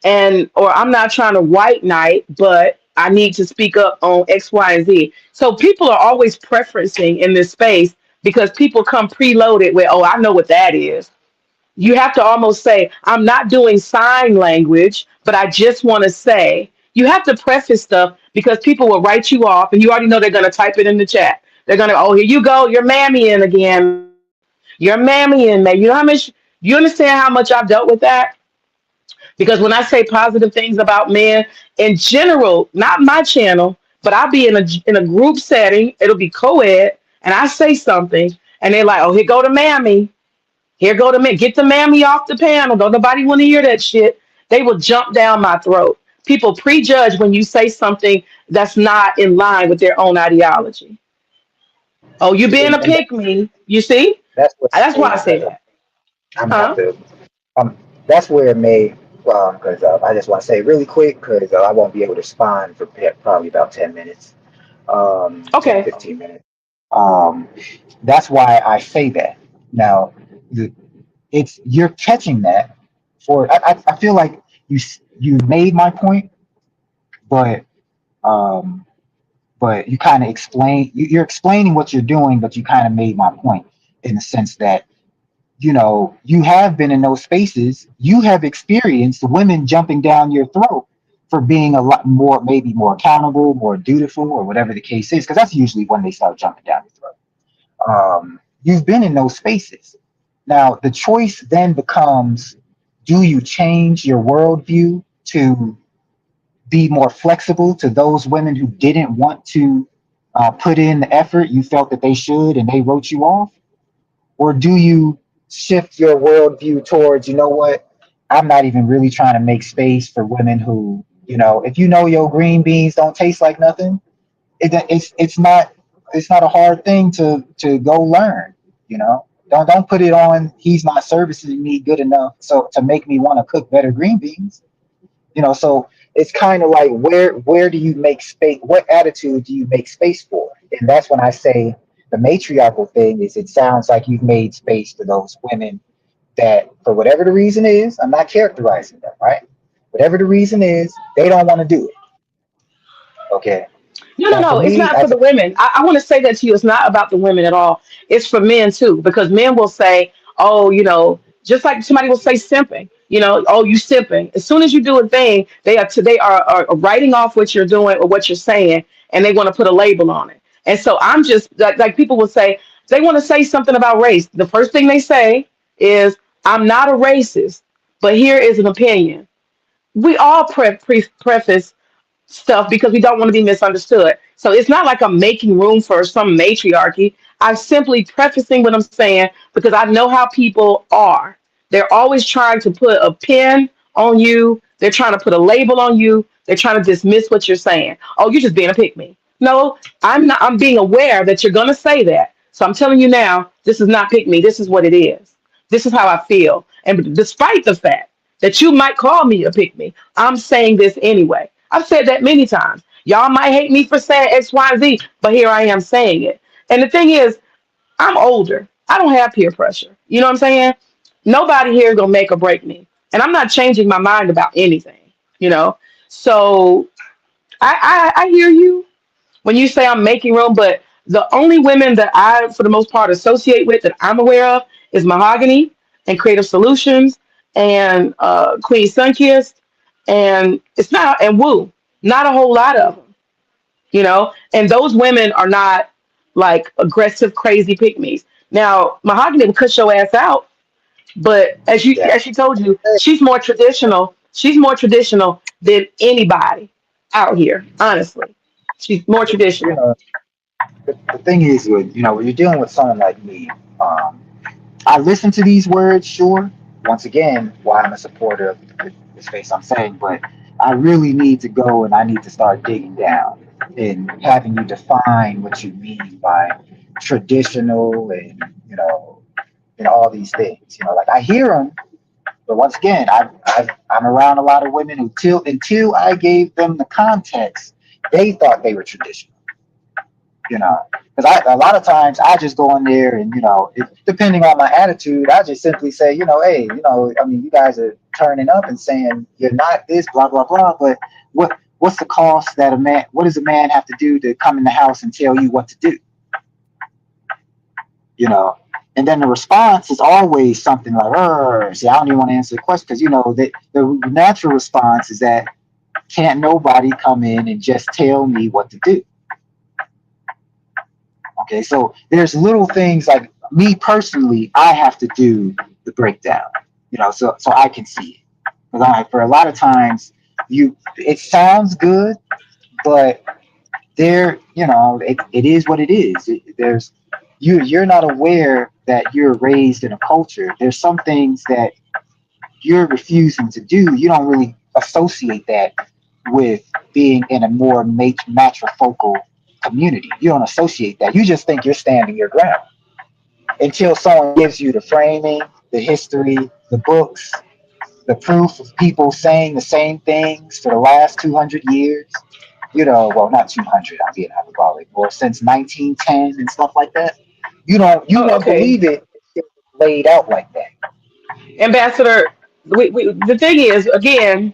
and or "I'm not trying to white knight, but I need to speak up on X, Y, and Z." So people are always preferencing in this space because people come preloaded with, "Oh, I know what that is." You have to almost say, "I'm not doing sign language, but I just want to say." You have to preface stuff because people will write you off, and you already know they're going to type it in the chat. They're going to, "Oh, here you go, you're mammying again, man. You're mammying, man." You know how much? You understand how much I've dealt with that? Because when I say positive things about men in general, not my channel, but I'll be in a group setting. It'll be co-ed, and I say something, and they're like, "Oh, here go the mammy. Here go the man. Get the mammy off the panel. Don't nobody want to hear that shit." They will jump down my throat. People prejudge when you say something that's not in line with their own ideology. Oh, you being a And pick me. You see? that's what That's why I made, say that. I'm gonna have Huh? to, that's where it made, because I just want to say really quick, because I won't be able to respond for probably about 10 minutes, 10, Okay. 15 minutes. Um, that's why I say that. Now, the, it's you're catching that for, I feel like you made my point, but, um, but you kind of you're explaining what you're doing, but you kind of made my point in the sense that you have been in those spaces. You have experienced women jumping down your throat for being a lot more, maybe more accountable, more dutiful, or whatever the case is, because that's usually when they start jumping down your throat. You've been in those spaces. Now, the choice then becomes, do you change your worldview to be more flexible to those women who didn't want to put in the effort you felt that they should and they wrote you off? Or do you shift your worldview towards, you know what? I'm not even really trying to make space for women who, if your green beans don't taste like nothing, it's not a hard thing to go learn. Don't put it on. He's not servicing me good enough so to make me want to cook better green beans. So it's kind of like where do you make space? What attitude do you make space for? And that's when I say the matriarchal thing is, it sounds like you've made space for those women that, for whatever the reason is, I'm not characterizing them, right? Whatever the reason is, they don't want to do it. Okay. No, no, Now for no. It's me, not for the women. I want to say that to you. It's not about the women at all. It's for men too, because men will say, "Oh, just like somebody will say simping. Oh, you simping." As soon as you do a thing, they are writing off what you're doing or what you're saying, and they want to put a label on it. And so I'm just like people will say they want to say something about race. The first thing they say is, "I'm not a racist, but here is an opinion." We all preface stuff because we don't want to be misunderstood. So it's not like I'm making room for some matriarchy. I'm simply prefacing what I'm saying because I know how people are. They're always trying to put a pin on you. They're trying to put a label on you. They're trying to dismiss what you're saying. Oh, you're just being a pick me. No, I'm not. I'm being aware that you're going to say that. So I'm telling you now, this is not pick me. This is what it is. This is how I feel. And despite the fact that you might call me a pick me, I'm saying this anyway. I've said that many times. Y'all might hate me for saying X, Y, and Z, but here I am saying it. And the thing is, I'm older. I don't have peer pressure. You know what I'm saying? Nobody here is gonna make or break me. And I'm not changing my mind about anything, you know. So I hear you when you say I'm making room, but the only women that I, for the most part, associate with that I'm aware of is Mahogany and Creative Solutions and Queen Sunkissed, and it's not and Woo. Not a whole lot of them, you know. And those women are not like aggressive, crazy pygmies. Now, Mahogany will cut your ass out, but yeah, as she told you, she's more traditional. She's more traditional than anybody out here. Honestly, she's more you traditional. know, the thing is with when you're dealing with someone like me, um, I listen to these words, sure. Once again, why I'm a supporter of the space I'm saying, but I really need to go and I need to start digging down and having you define what you mean by traditional and all these things. Like I hear them, but once again, I'm around a lot of women who until I gave them the context, they thought they were traditional. Because a lot of times I just go in there and depending on my attitude, I just simply say, hey, I mean, you guys are turning up and saying you're not this, blah blah blah, but what's the cost that what does a man have to do to come in the house and tell you what to do? you know and then the response is always something like, see, I don't even want to answer the question, because the natural response is that can't nobody come in and just tell me what to do. Okay, so there's little things like me personally, I have to do the breakdown, so I can see it. Because for a lot of times, it sounds good, but there, it is what it is. There's you're not aware that you're raised in a culture. There's some things that you're refusing to do. You don't really associate that with being in a more matrifocal community. You don't associate that. You just think you're standing your ground until someone gives you the framing, the history, the books, the proof of people saying the same things for the last 200 years. Well, not 200, I'm being hyperbolic, or since 1910 and stuff like that. You Oh, won't okay. believe it's laid out like that. Ambassador, the thing is, again,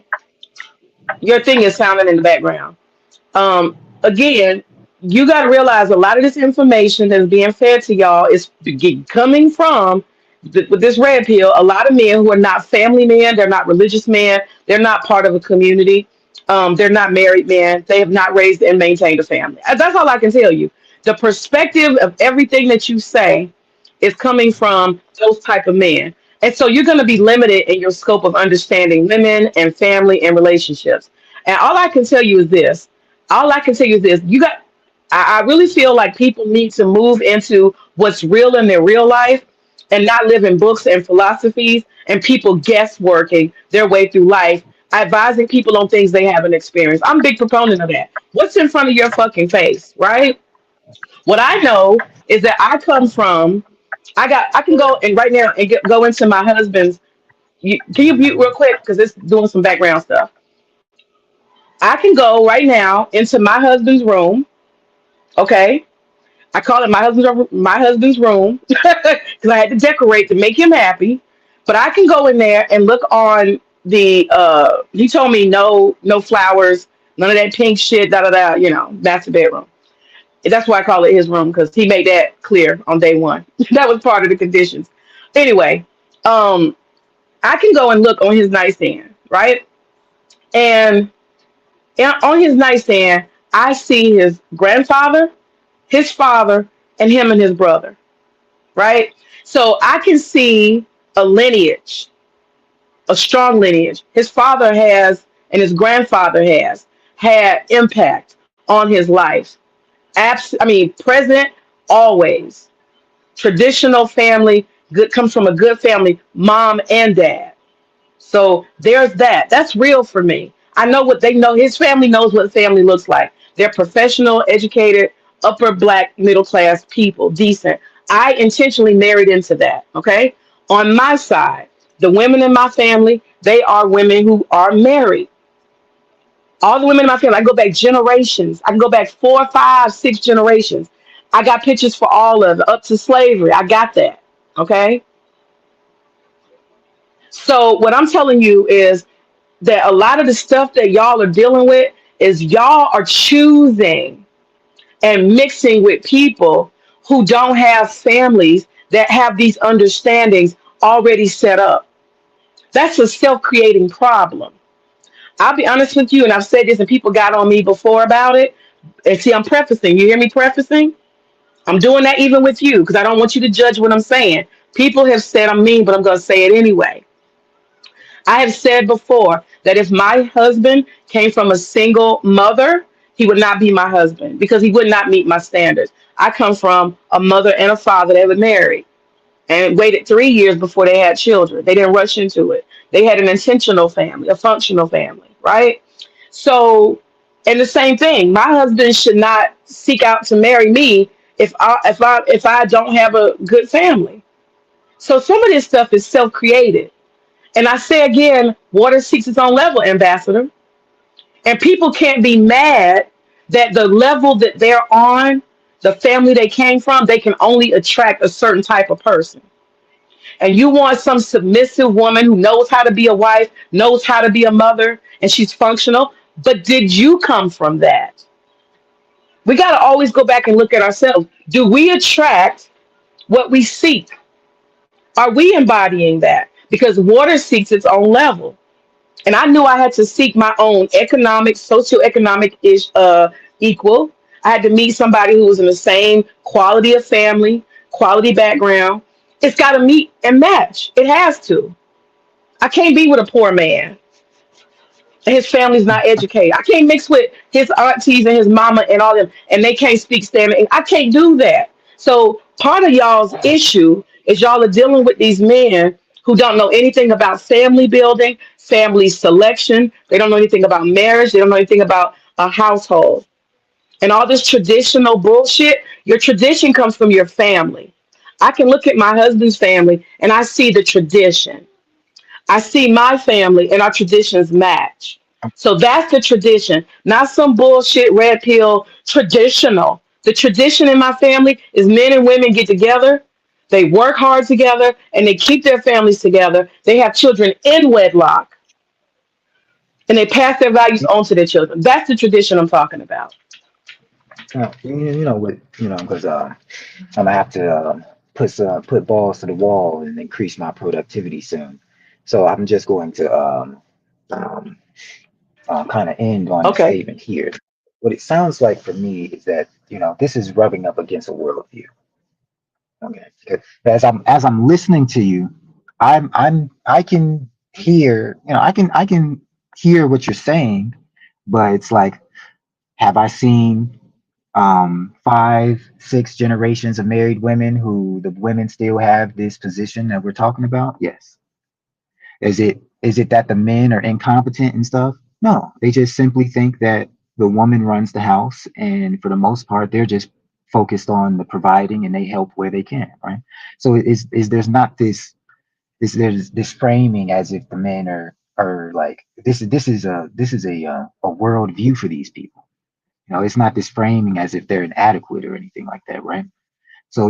your thing is sounding in the background. Again, you got to realize a lot of this information that's being fed to y'all is coming from with this red pill. A lot of men who are not family men, they're not religious men, they're not part of a community, they're not married men, they have not raised and maintained a family. That's all I can tell you. The perspective of everything that you say is coming from those type of men. And so you're going to be limited in your scope of understanding women and family and relationships. And all I can tell you is this. All I can tell you is this. I really feel like people need to move into what's real in their real life and not live in books and philosophies and people guessworking their way through life, advising people on things they haven't experienced. I'm a big proponent of that. What's in front of your fucking face, right? What I know is that I can go and right now and go into my husband's. Can you mute real quick because it's doing some background stuff. I can go right now into my husband's room. Okay, I call it my husband's room because I had to decorate to make him happy. But I can go in there and look on the. He told me no flowers, none of that pink shit. Da da da. That's the bedroom. That's why I call it his room because he made that clear on day one. That was part of the conditions. Anyway, um, I can go and look on his nightstand, right? And on his nightstand, I see his grandfather, his father, and him and his brother, right? So I can see a lineage, a strong lineage. His father has, and his grandfather has had impact on his life. I mean, present always. Traditional family, good comes from a good family, mom and dad. So there's that. That's real for me. I know what they know. His family knows what family looks like. They're professional, educated, upper black, middle class people, decent. I intentionally married into that. Okay. On my side, the women in my family, they are women who are married. All the women in my family, I go back generations. I can go back 4, 5, 6 generations. I got pictures for all of it, up to slavery. I got that. Okay. So what I'm telling you is that a lot of the stuff that y'all are dealing with is y'all are choosing and mixing with people who don't have families that have these understandings already set up. That's a self-creating problem. I'll be honest with you, and I've said this, and people got on me before about it. And see, I'm prefacing. You hear me prefacing? I'm doing that even with you because I don't want you to judge what I'm saying. People have said I'm mean, but I'm going to say it anyway. I have said before that if my husband came from a single mother, he would not be my husband because he would not meet my standards. I come from a mother and a father that were married and waited 3 years before they had children. They didn't rush into it. They had an intentional family, a functional family, right? So, and the same thing, my husband should not seek out to marry me if I don't have a good family. So some of this stuff is self-created. And I say again, water seeks its own level, ambassador. And people can't be mad that the level that they're on, the family they came from, they can only attract a certain type of person. And you want some submissive woman who knows how to be a wife, knows how to be a mother, and she's functional. But did you come from that? We got to always go back and look at ourselves. Do we attract what we seek? Are we embodying that? Because water seeks its own level. And I knew I had to seek my own economic, socioeconomic equal. I had to meet somebody who was in the same quality of family, quality background. It's got to meet and match. It has to. I can't be with a poor man. And his family's not educated. I can't mix with his aunties and his mama and all them, and they can't speak standard. I can't do that. So part of y'all's issue is y'all are dealing with these men who don't know anything about family building, family selection. They don't know anything about marriage. They don't know anything about a household. And all this traditional bullshit, your tradition comes from your family. I can look at my husband's family and I see the tradition. I see my family and our traditions match. So that's the tradition, not some bullshit red pill traditional. The tradition in my family is men and women get together, they work hard together, and they keep their families together. They have children in wedlock, and they pass their values on to their children. That's the tradition I'm talking about. You know what? You know, because I'm gonna have to put balls to the wall and increase my productivity soon. So I'm just going to um, kind of end on the Okay. statement here. What it sounds like for me is that this is rubbing up against a worldview. Okay, because as I'm listening to you, I can hear I can hear what you're saying, but it's like, have I seen 5, 6 generations of married women who the women still have this position that we're talking about? Yes. Is it that the men are incompetent and stuff? No, they just simply think that the woman runs the house, and for the most part, they're just focused on the providing, and they help where they can, right? So is there's not this is there's this framing as if the men are like this is a world view for these people. It's not this framing as if they're inadequate or anything like that, right? So,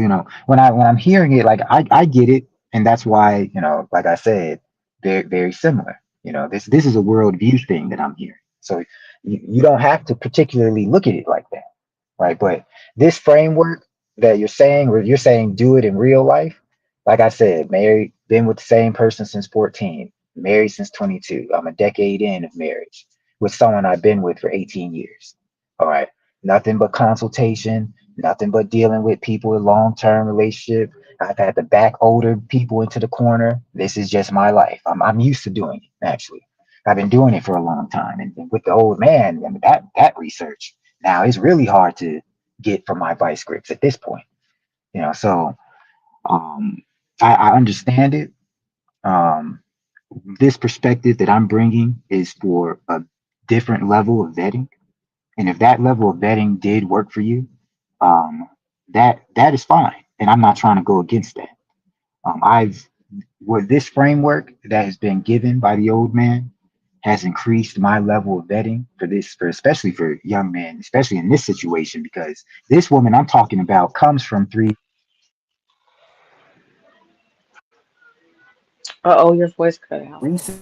when I'm hearing it, like I get it, and that's why, like I said, they're very similar. This is a worldview thing that I'm hearing. So you don't have to particularly look at it like that, right? But this framework that you're saying, where you're saying do it in real life, like I said, married, been with the same person since 14, married since 22. I'm a decade in of marriage with someone I've been with for 18 years. All right. Nothing but consultation, nothing but dealing with people in long-term relationship. I've had to back older people into the corner. This is just my life. I'm used to doing it, actually. I've been doing it for a long time. And with the old man, I mean, that research now is really hard to get from my vice grips at this point. So um, I understand it. Um, this perspective that I'm bringing is for a different level of vetting. And if that level of vetting did work for you, um, that is fine. And I'm not trying to go against that. I've With this framework that has been given by the old man has increased my level of vetting for this, for especially for young men, especially in this situation, because this woman I'm talking about comes from three. Uh oh, your voice cut out. Recent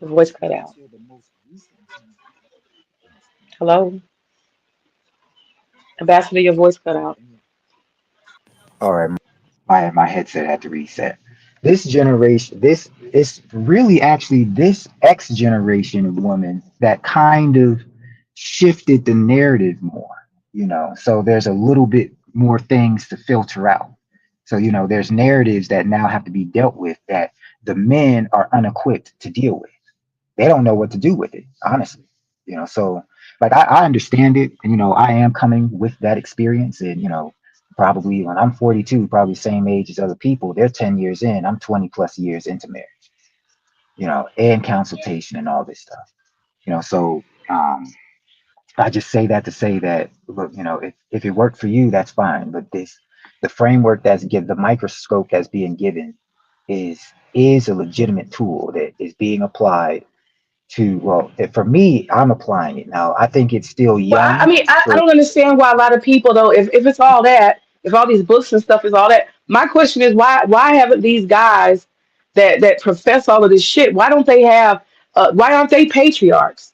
Your voice cut out. the most recent Hello, Ambassador, your voice cut out. All right, my headset had to reset. This generation, this is really actually this X generation of women that kind of shifted the narrative more, So there's a little bit more things to filter out. So, there's narratives that now have to be dealt with that the men are unequipped to deal with. They don't know what to do with it, honestly. So like I understand it, and I am coming with that experience, and probably when I'm 42, probably same age as other people, they're 10 years in, I'm 20 plus years into marriage, and consultation and all this stuff. So I just say that to say that, look, if it worked for you, that's fine. But the framework the microscope that's being given is a legitimate tool that is being applied to, well, for me, I'm applying it now. I think it's still Well, I young mean, I for. don't understand why a lot of people though, if it's all that, if all these books and stuff is all that, my question is why haven't these guys that profess all of this shit? Why don't they have? Why aren't they patriarchs?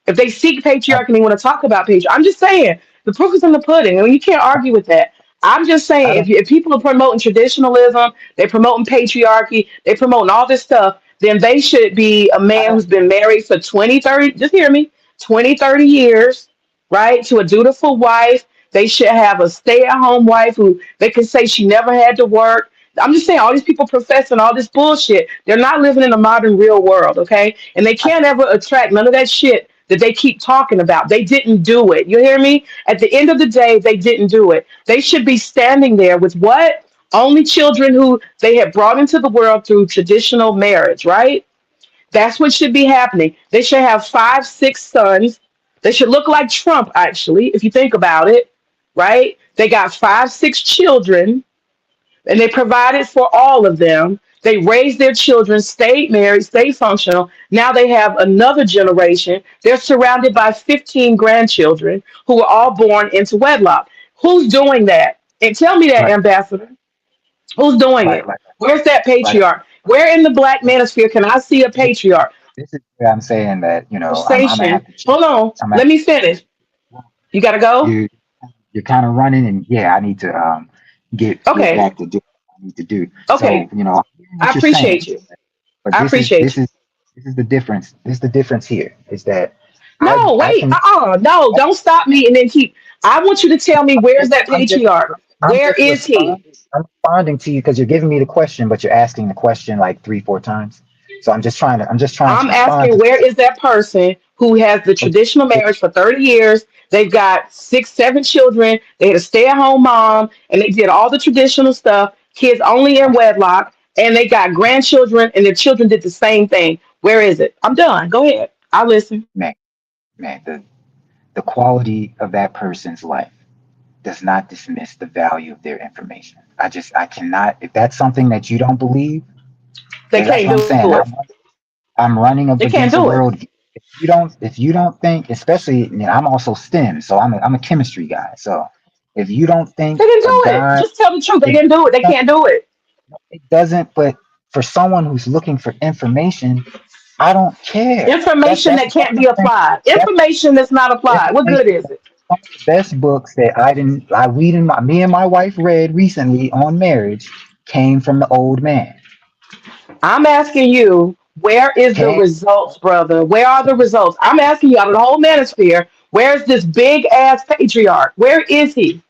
If they seek I, patriarchy and they want to talk about patriarchy, I'm just saying the proof is in the pudding. I mean, you can't argue with that. I'm just I saying don't. if people are promoting traditionalism, they're promoting patriarchy, they're promoting all this stuff, then they should be a I man don't. who's been married for 20, 30. Just hear me, 20, 30 years, right? To a dutiful wife. They should have a stay-at-home wife who they can say she never had to work. I'm just saying, all these people professing all this bullshit. They're not living in a modern real world, okay? And they can't ever attract none of that shit that they keep talking about. They didn't do it. You hear me? At the end of the day, they didn't do it. They should be standing there with what? Only children who they have brought into the world through traditional marriage, right? That's what should be happening. They should have 5, 6 sons. They should look like Trump, actually, if you think about it, right? They got 5, 6 children and they provided for all of them. They raised their children, stayed married, stayed functional. Now they have another generation. They're surrounded by 15 grandchildren who were all born into wedlock. Who's doing that? And tell me that, Right, Ambassador. Who's doing right, it? right, Where's that right. patriarch? Where in the black manosphere can I see a This, patriarch? this is where I'm saying that, I'm gonna Conversation. have to change. Hold on. I'm gonna Let have me finish. to, You gotta go? you you're kind of running, and yeah, I need to get Okay. back to do what I need to do. So, Okay. I'm hearing I what you're appreciate saying, you. but I appreciate you. this is the difference. This is the difference here is that No, I wait. can No, don't stop me and then keep. I want you to tell me where's that I'm just patriarch? I'm Where just is he? responding. I'm responding to you because you're giving me the question, but you're asking the question like 3, 4 times. So I'm just trying to I'm respond asking to. where is that person who has the Okay, traditional marriage for 30 years? They've got 6, 7 children. They had a stay-at-home mom, and they did all the traditional stuff. Kids only in wedlock, and they got grandchildren, and their children did the same thing. Where is it? I'm done. Go ahead. I'll listen. man, man, the quality of that person's life does not dismiss the value of their information. I cannot. If that's something that you don't believe, They that's can't what I'm do saying. it. I'm running up They can't against a do it. world. If you don't think, especially, I'm also STEM, so I'm a chemistry guy. So if you don't think They didn't a do it. God, Just tell the truth. They if didn't do it. They can't do it. it doesn't, but for someone who's looking for information, I don't care. Information that That's can't be the thing. applied. That's Information that's not applied. What information. good is it? Some of the best books that me and my wife read recently on marriage came from the old man. I'm asking you, where is the Came, results, brother? Where are the results? I'm asking you out of the whole manosphere, where's this big ass patriarch? Where is he?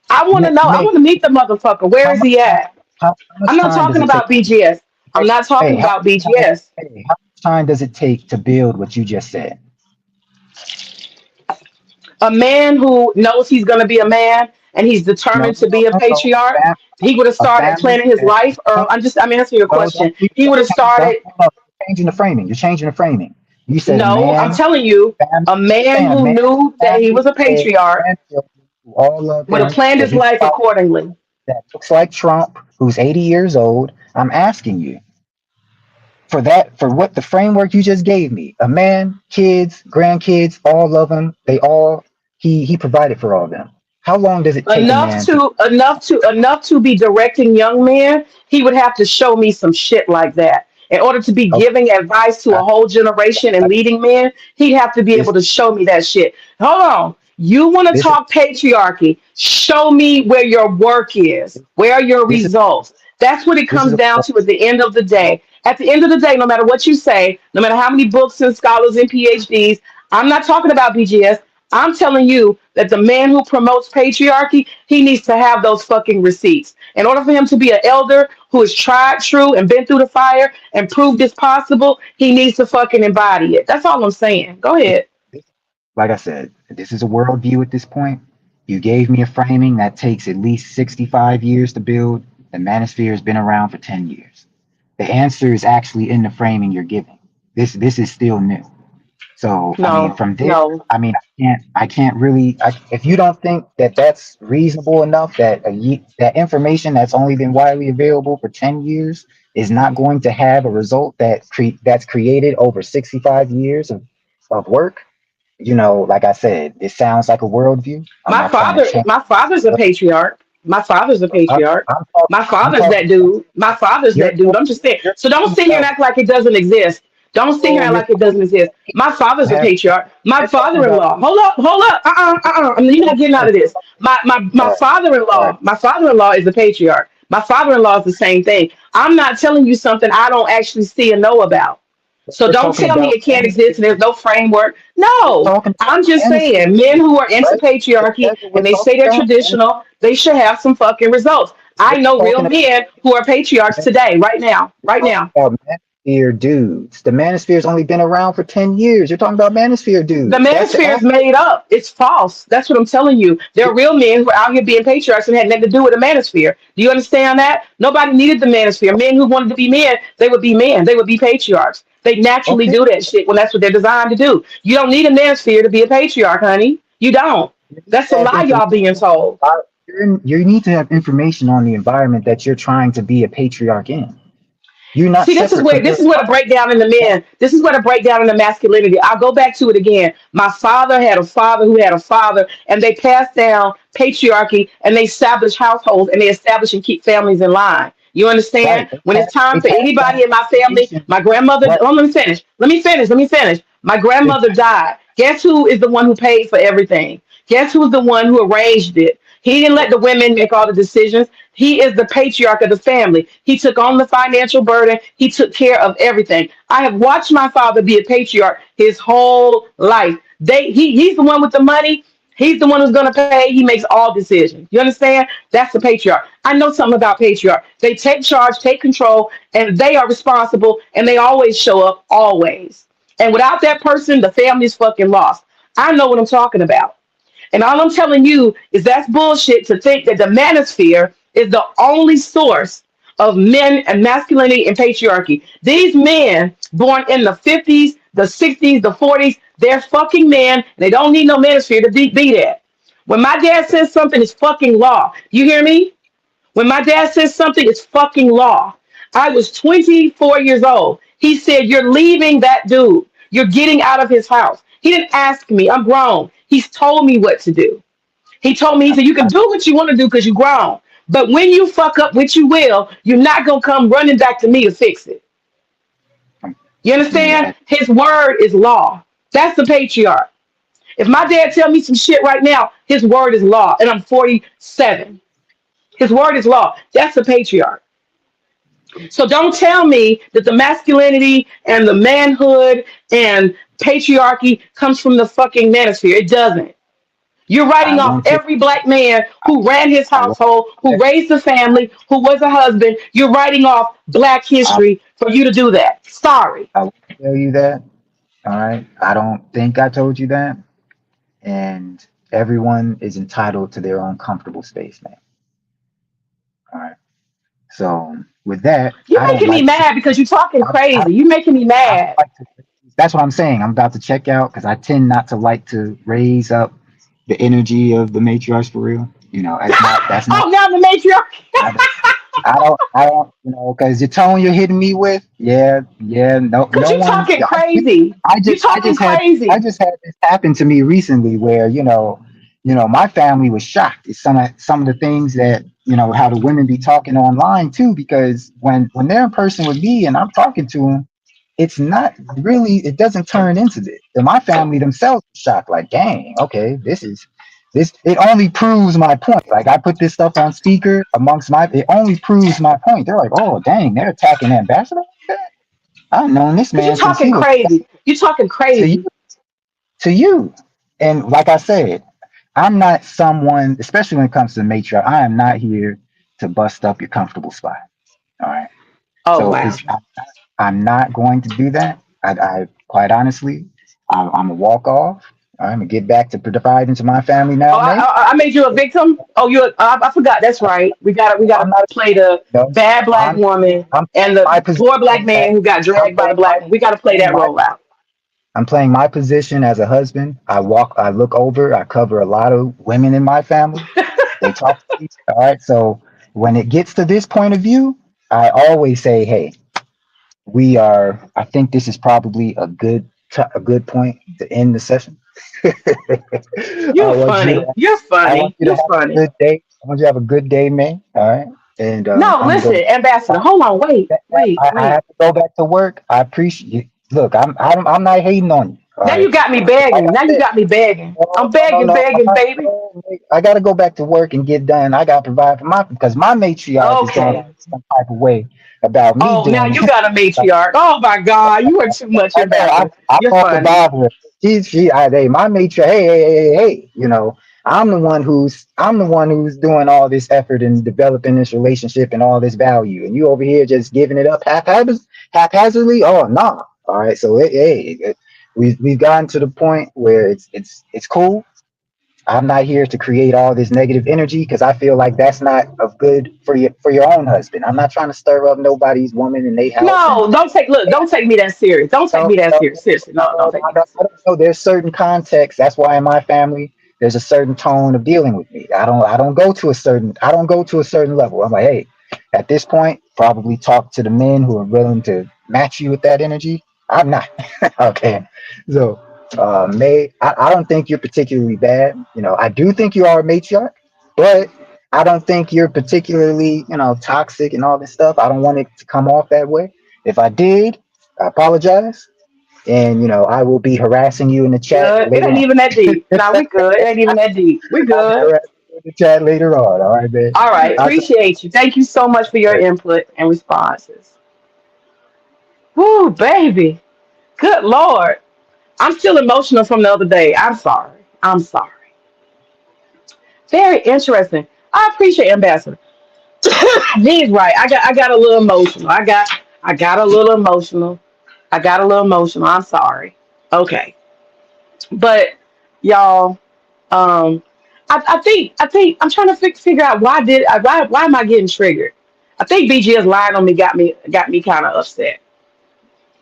I want to know. I Meg, want to meet the motherfucker. Where how is much he time? at? How I'm much not time does talking it take? about BGS. I'm Hey, not talking hey, about BGS. how much time does it take to build what you just said? A man who knows he's going to be a man and he's No, determined no, to no, be a no, no. patriarch, he would have A started family planning his that life. no, I'm answering your no, question. He would have started. no, you're changing the framing. You're changing the framing. You said a No, I'm man, telling you, family, a man saying a who man, knew that he family, was a and patriarch grandchildren who all love would have him, planned his life accordingly. that looks like Trump, who's 80 years old. I'm asking you for what the framework you just gave me. A man, kids, grandkids, all love him. He provided for all of them. How long does it take a enough man to? to enough to be directing young men. He would have to show me some shit like that in order to be Okay, giving advice to I, a whole generation and I, leading men. He'd have to be able this to show me that shit. Hold on. You want to this is talk patriarchy? Show me where your work is. Where are your this is results? That's what it this is comes down to at the end of the day. At the end of the day, no matter what you say, no matter how many books and scholars and PhDs, I'm not talking about BGS. I'm telling you that the man who promotes patriarchy, he needs to have those fucking receipts. In order for him to be an elder who has tried true and been through the fire and proved it's possible, he needs to fucking embody it. That's all I'm saying. Go this, ahead. this, like I said, this is a worldview at this point. You gave me a framing that takes at least 65 years to build. The manosphere has been around for 10 years. The answer is actually in the framing you're giving. This is still new. So, I mean, No, from there, no. I can't really, if you don't think that that's reasonable enough, that information that's only been widely available for 10 years is not going to have a result that's created over 65 years of work, like I said, it sounds like a worldview. I'm not trying to change. My father's a But patriarch. My father's a patriarch. I'm talking, My father's you're that dude. I'm talking, just saying. you're So don't talking sit here and about, act like it doesn't exist. Don't sit here and oh, act you're like it talking, doesn't exist. My father's a have, patriarch. My you're talking about, father-in-law. Hold up. I mean, you're not getting out of this. all My right, all right. father-in-law. My father-in-law is a patriarch. My father-in-law is the same thing. I'm not telling you something I don't actually see and know about. So We're don't talking tell me about it can't exist and there's no framework. we're No, talking about I'm just saying manosphere, men who are into right? patriarchy That's what we're and they say talking they're about. traditional, they should have some fucking results. I know real talking men who are patriarchs today, right now, right now. about manosphere dudes. The manosphere's only been around for 10 years. You're talking about manosphere The dudes. That's the manosphere is made up. It's false. That's what I'm telling you. There are real men who are out here being patriarchs and had nothing to do with the manosphere. Do you understand that? Nobody needed the manosphere. Men who wanted to be men, they would be men. They would be patriarchs. They naturally okay. do that shit when that's what they're designed to do. You don't need a manosphere to be a patriarch, honey. You don't. That's a Have lie y'all information. being told. You need to have information on the environment that you're trying to be a patriarch in. You're not See, this is separate where from your this is where the environment. breakdown in the men. This is where the breakdown in the masculinity. I'll go back to it again. My father had a father who had a father, and they passed down patriarchy, and they established households, and they establish and keep families in line. You understand? Right. When it's time They for passed down anybody in my family, information. my grandmother. Right. Oh, let me finish. Let me finish. Let me finish. My They grandmother died. Guess who is the one who paid for everything? Guess who's the one who arranged it? He didn't let the women make all the decisions. He is the patriarch of the family. He took on the financial burden. He took care of everything. I have watched my father be a patriarch his whole life. He's the one with the money. He's the one who's going to pay. He makes all decisions. You understand? That's the patriarch. I know something about patriarch. They take charge, take control, and they are responsible, and they always show up, always. And without that person, the family's fucking lost. I know what I'm talking about. And all I'm telling you is that's bullshit to think that the manosphere is the only source of men and masculinity and patriarchy. These men born in the 50s, the 60s, the 40s, they're fucking men. They don't need no manosphere to be that. When my dad says something, it's fucking law. You hear me? When my dad says something, it's fucking law. I was 24 years old. He said, "You're leaving that dude. You're getting out of his house." He didn't ask me. I'm grown. He's told me what to do. He told me, he said, "You can do what you want to do because you're grown. But when you fuck up, which you will, you're not going to come running back to me to fix it." You understand? Yeah. His word is law. That's the patriarch. If my dad tell me some shit right now, his word is law. And I'm 47. His word is law. That's the patriarch. So don't tell me that the masculinity and the manhood and patriarchy comes from the fucking manosphere. It doesn't. You're I writing off won't take. every black man who ran his I won't. household, who raised a family, who was a husband. You're writing off black I, history for you to do that. Sorry. I won't tell you that. All right. I don't think I told you that. And everyone is entitled to their own comfortable space, man. All right. So with that, You're I don't making me like to. mad because you're talking I crazy. You're making me I don't mad. like to. That's what I'm saying. I'm about to check out because I tend not to like to raise up the energy of the matriarchs for real. That's not. That's not. Oh, now the matriarch. I, I don't. Because your tone you're hitting me with. Yeah. Yeah. No. Because No you're one. talking crazy. I You're just. I talking just had. I crazy. just had this happen to me recently where my family was shocked at some of the things that how the women be talking online too, because when they're in person with me and I'm talking to them, it's not really, it doesn't turn into this. And my family themselves are shocked, like, dang, okay, it only proves my point. Like I put this stuff on speaker it only proves my point. They're like, oh dang, they're attacking the ambassador like that. I've known this Because you're man since talking he was crazy. You're talking to you crazy. to you. And like I said, I'm not someone, especially when it comes to the matriarch, I am not here to bust up your comfortable spot. All right. Oh, So wow. I'm not going to do that. I quite honestly, I'm a walk off. I'm gonna get back to providing to my family Oh, now, I, man. I I made you a victim. Oh, I forgot. That's right. We gotta I'm not. play the No, bad black woman I'm and playing my the poor black position. man who got I'm dragged by the playing black man. We gotta play playing that my role out. I'm playing my position as a husband. I look over, I cover a lot of women in my family. They talk to me. All right. So when it gets to this point of view, I always say, hey, I think this is probably a good point to end the session. You're funny. You're I want funny. you to You're have a funny. good day. I want you to have a good day, man. All right. And No, I'm listen, gonna Ambassador. Hold on. Wait, wait, I wait. have to go back to work. I appreciate you. Look, I'm not hating on you. All Now you right. got me Like begging. I Now you said, got me begging. no, I'm no, no, begging, no. begging, baby. No, I got to go back to work and get done. I got to provide for because my matriarch is going to Okay. feel some type of way about me Oh, now doing you this. got a matriarch. Oh my God, you are too much, I know Ambassador. I'm You're off the funny. bother. Hey, my matriarch. Hey, hey, hey, hey, hey. I'm the one who's doing all this effort and developing this relationship and all this value, and you over here just giving it up haphazardly. Oh no! All right, so we've gotten to the point where it's cool. I'm not here to create all this negative energy because I feel like that's not of good for your own husband. I'm not trying to stir up nobody's woman in their house and No, don't take me that serious. Don't take no, me that no, serious. Seriously, no, don't no, take me that I serious. don't know. There's certain context. That's why in my family, there's a certain tone of dealing with me. I don't go to a certain level. I'm like, hey, at this point, probably talk to the men who are willing to match you with that energy. I'm not. Okay. So, May, I don't think you're particularly bad. I do think you are a matriarch, but I don't think you're particularly, toxic and all this stuff. I don't want it to come off that way. If I did, I apologize, and I will be harassing you in the chat Good. It later ain't on. even that deep. Nah, we good. It ain't even that deep. We I'll be good. harassing you in the chat later on. All right, man. All right. I'll talk Appreciate you. Thank you so much for your to you. input and responses. Whoo, baby. Good Lord. I'm still emotional from the other day. I'm sorry. I'm sorry. Very interesting. I appreciate Ambassador. He's right. I got a little emotional. I got a little emotional. I got a little emotional. I'm sorry. Okay. But y'all, um, I think I'm trying to figure out why am I getting triggered? I think BGS lying on me got me kind of upset.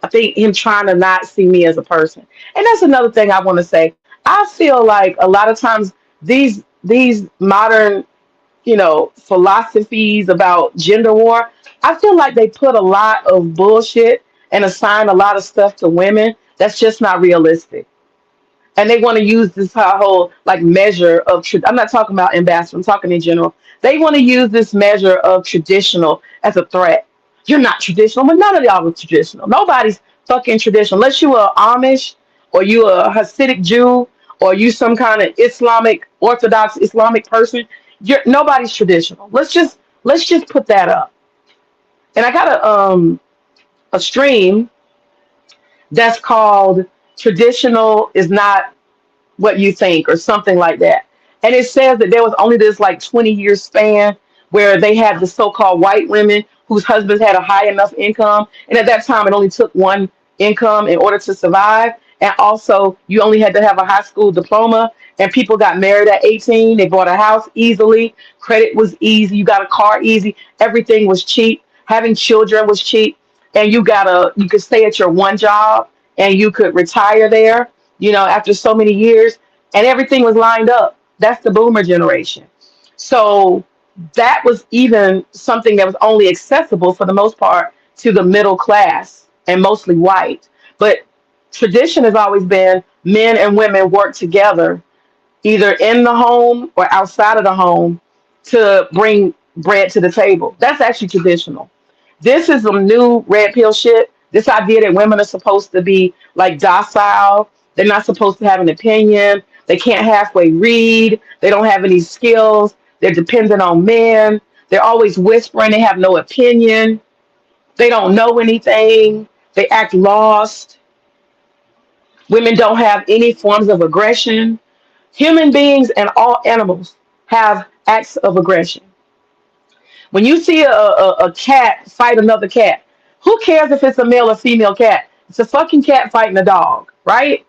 I think him trying to not see me as a person, and that's another thing I want to say. I feel like a lot of times these modern philosophies about gender war, I feel like they put a lot of bullshit and assign a lot of stuff to women that's just not realistic, and they want to use this whole like measure of I'm not talking about ambassador, I'm talking in general. They want to use this measure of traditional as a threat. You're not traditional, but none of y'all are traditional. Nobody's fucking traditional unless you are Amish or you a Hasidic Jew or you some kind of Islamic Orthodox Islamic person. You're nobody's traditional. Let's just put that up. And I got a stream that's called traditional is not what you think or something like that. And it says that there was only this like 20-year span where they had the so-called white women whose husbands had a high enough income. And at that time, it only took one income in order to survive. And also, you only had to have a high school diploma. And people got married at 18. They bought a house easily. Credit was easy. You got a car easy. Everything was cheap. Having children was cheap. And you could stay at your one job and you could retire there after so many years, and everything was lined up. That's the boomer generation. So that was even something that was only accessible for the most part to the middle class and mostly white. But tradition has always been men and women work together, either in the home or outside of the home, to bring bread to the table. That's actually traditional. This is some new red pill shit. This idea that women are supposed to be like docile. They're not supposed to have an opinion. They can't halfway read. They don't have any skills. They're dependent on men. They're always whispering. They have no opinion. They don't know anything. They act lost. Women don't have any forms of aggression. Human beings and all animals have acts of aggression. When you see a cat fight another cat, who cares if it's a male or female cat? It's a fucking cat fighting a dog, right?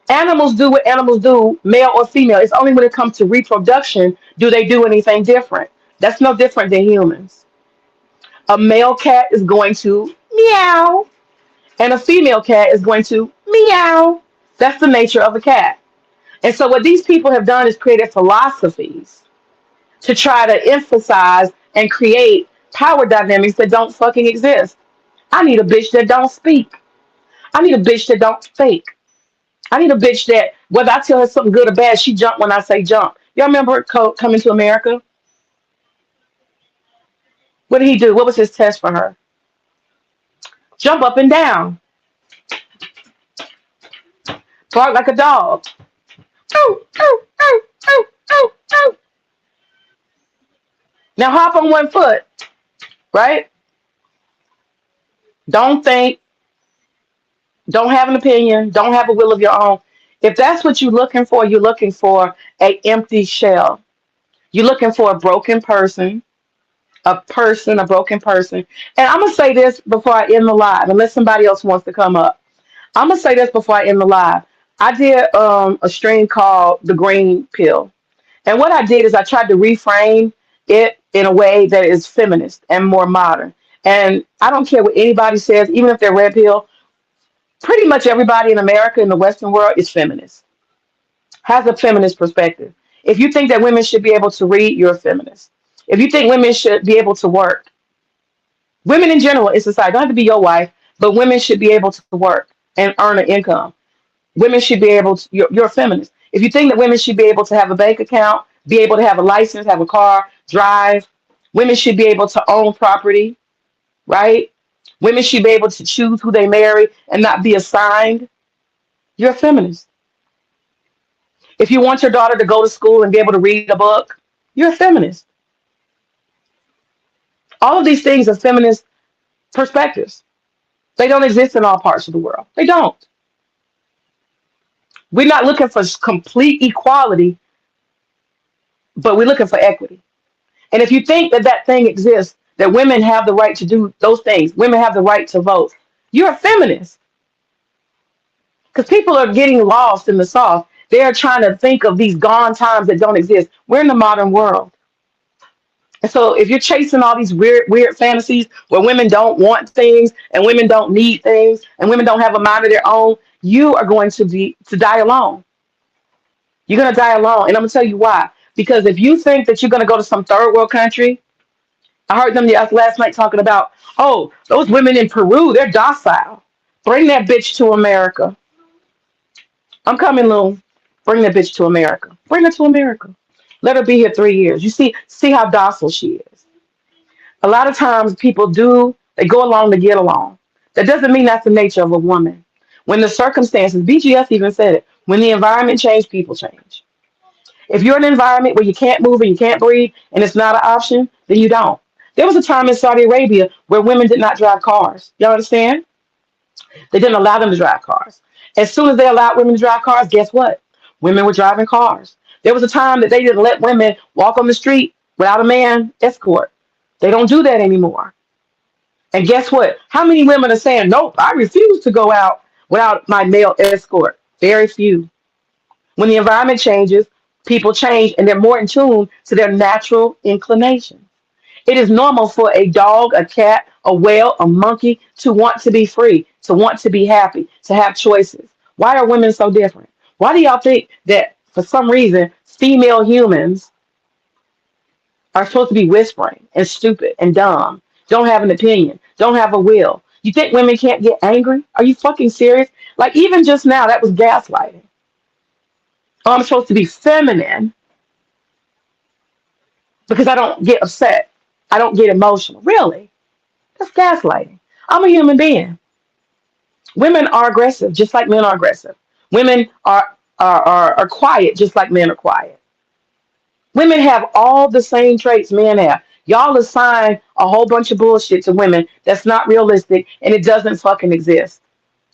Animals do what animals do, male or female. It's only when it comes to reproduction do they do anything different. That's no different than humans. A male cat is going to meow, and a female cat is going to meow. That's the nature of a cat. And so, what these people have done is created philosophies to try to emphasize and create power dynamics that don't fucking exist. I need a bitch that don't speak. I need a bitch that don't fake. I need a bitch that whether I tell her something good or bad, she jump when I say jump. Y'all remember Coming to America? What did he do? What was his test for her? Jump up and down, bark like a dog. Ow, ow, ow, ow, ow, ow. Now hop on one foot, right? Don't think, don't have an opinion, don't have a will of your own. If that's what you're looking for a empty shell. You're looking for a broken person, a broken person. And I'm gonna say this before I end the live, unless somebody else wants to come up. I'm gonna say this before I end the live. I did a stream called The Green Pill. And what I did is I tried to reframe it in a way that is feminist and more modern. And I don't care what anybody says, even if they're red pill, pretty much everybody in America, in the Western world, is feminist, has a feminist perspective. If you think that women should be able to read, you're a feminist. If you think women should be able to work, women in general in society, don't have to be your wife, but women should be able to work and earn an income. Women should be able to, you're a feminist. If you think that women should be able to have a bank account, be able to have a license, have a car, drive, women should be able to own property, right? Women should be able to choose who they marry and not be assigned. You're a feminist. If you want your daughter to go to school and be able to read a book, you're a feminist. All of these things are feminist perspectives. They don't exist in all parts of the world. They don't. We're not looking for complete equality, but we're looking for equity. And if you think that that thing exists, that women have the right to do those things, women have the right to vote, you're a feminist. Because people are getting lost in the sauce. They're trying to think of these gone times that don't exist. We're in the modern world. And so if you're chasing all these weird fantasies where women don't want things and women don't need things and women don't have a mind of their own, you are going to die alone. You're going to die alone. And I'm going to tell you why. Because if you think that you're going to go to some third world country, I heard them last night talking about, oh, those women in Peru, they're docile. Bring that bitch to America. I'm coming, Lou. Bring that bitch to America. Bring her to America. Let her be here 3 years. You see how docile she is. A lot of times people they go along to get along. That doesn't mean that's the nature of a woman. When the circumstances, BGS even said it, when the environment changes, people change. If you're in an environment where you can't move and you can't breathe and it's not an option, then you don't. There was a time in Saudi Arabia where women did not drive cars. You understand? They didn't allow them to drive cars. As soon as they allowed women to drive cars, guess what? Women were driving cars. There was a time that they didn't let women walk on the street without a man escort. They don't do that anymore. And guess what? How many women are saying, nope, I refuse to go out without my male escort? Very few. When the environment changes, people change and they're more in tune to their natural inclination. It is normal for a dog, a cat, a whale, a monkey to want to be free, to want to be happy, to have choices. Why are women so different? Why do y'all think that for some reason female humans are supposed to be whispering and stupid and dumb, don't have an opinion, don't have a will? You think women can't get angry? Are you fucking serious? Like even just now, that was gaslighting. Oh, I'm supposed to be feminine because I don't get upset. I don't get emotional. Really? That's gaslighting. I'm a human being. Women are aggressive, just like men are aggressive. Women are quiet, just like men are quiet. Women have all the same traits men have. Y'all assign a whole bunch of bullshit to women that's not realistic and it doesn't fucking exist.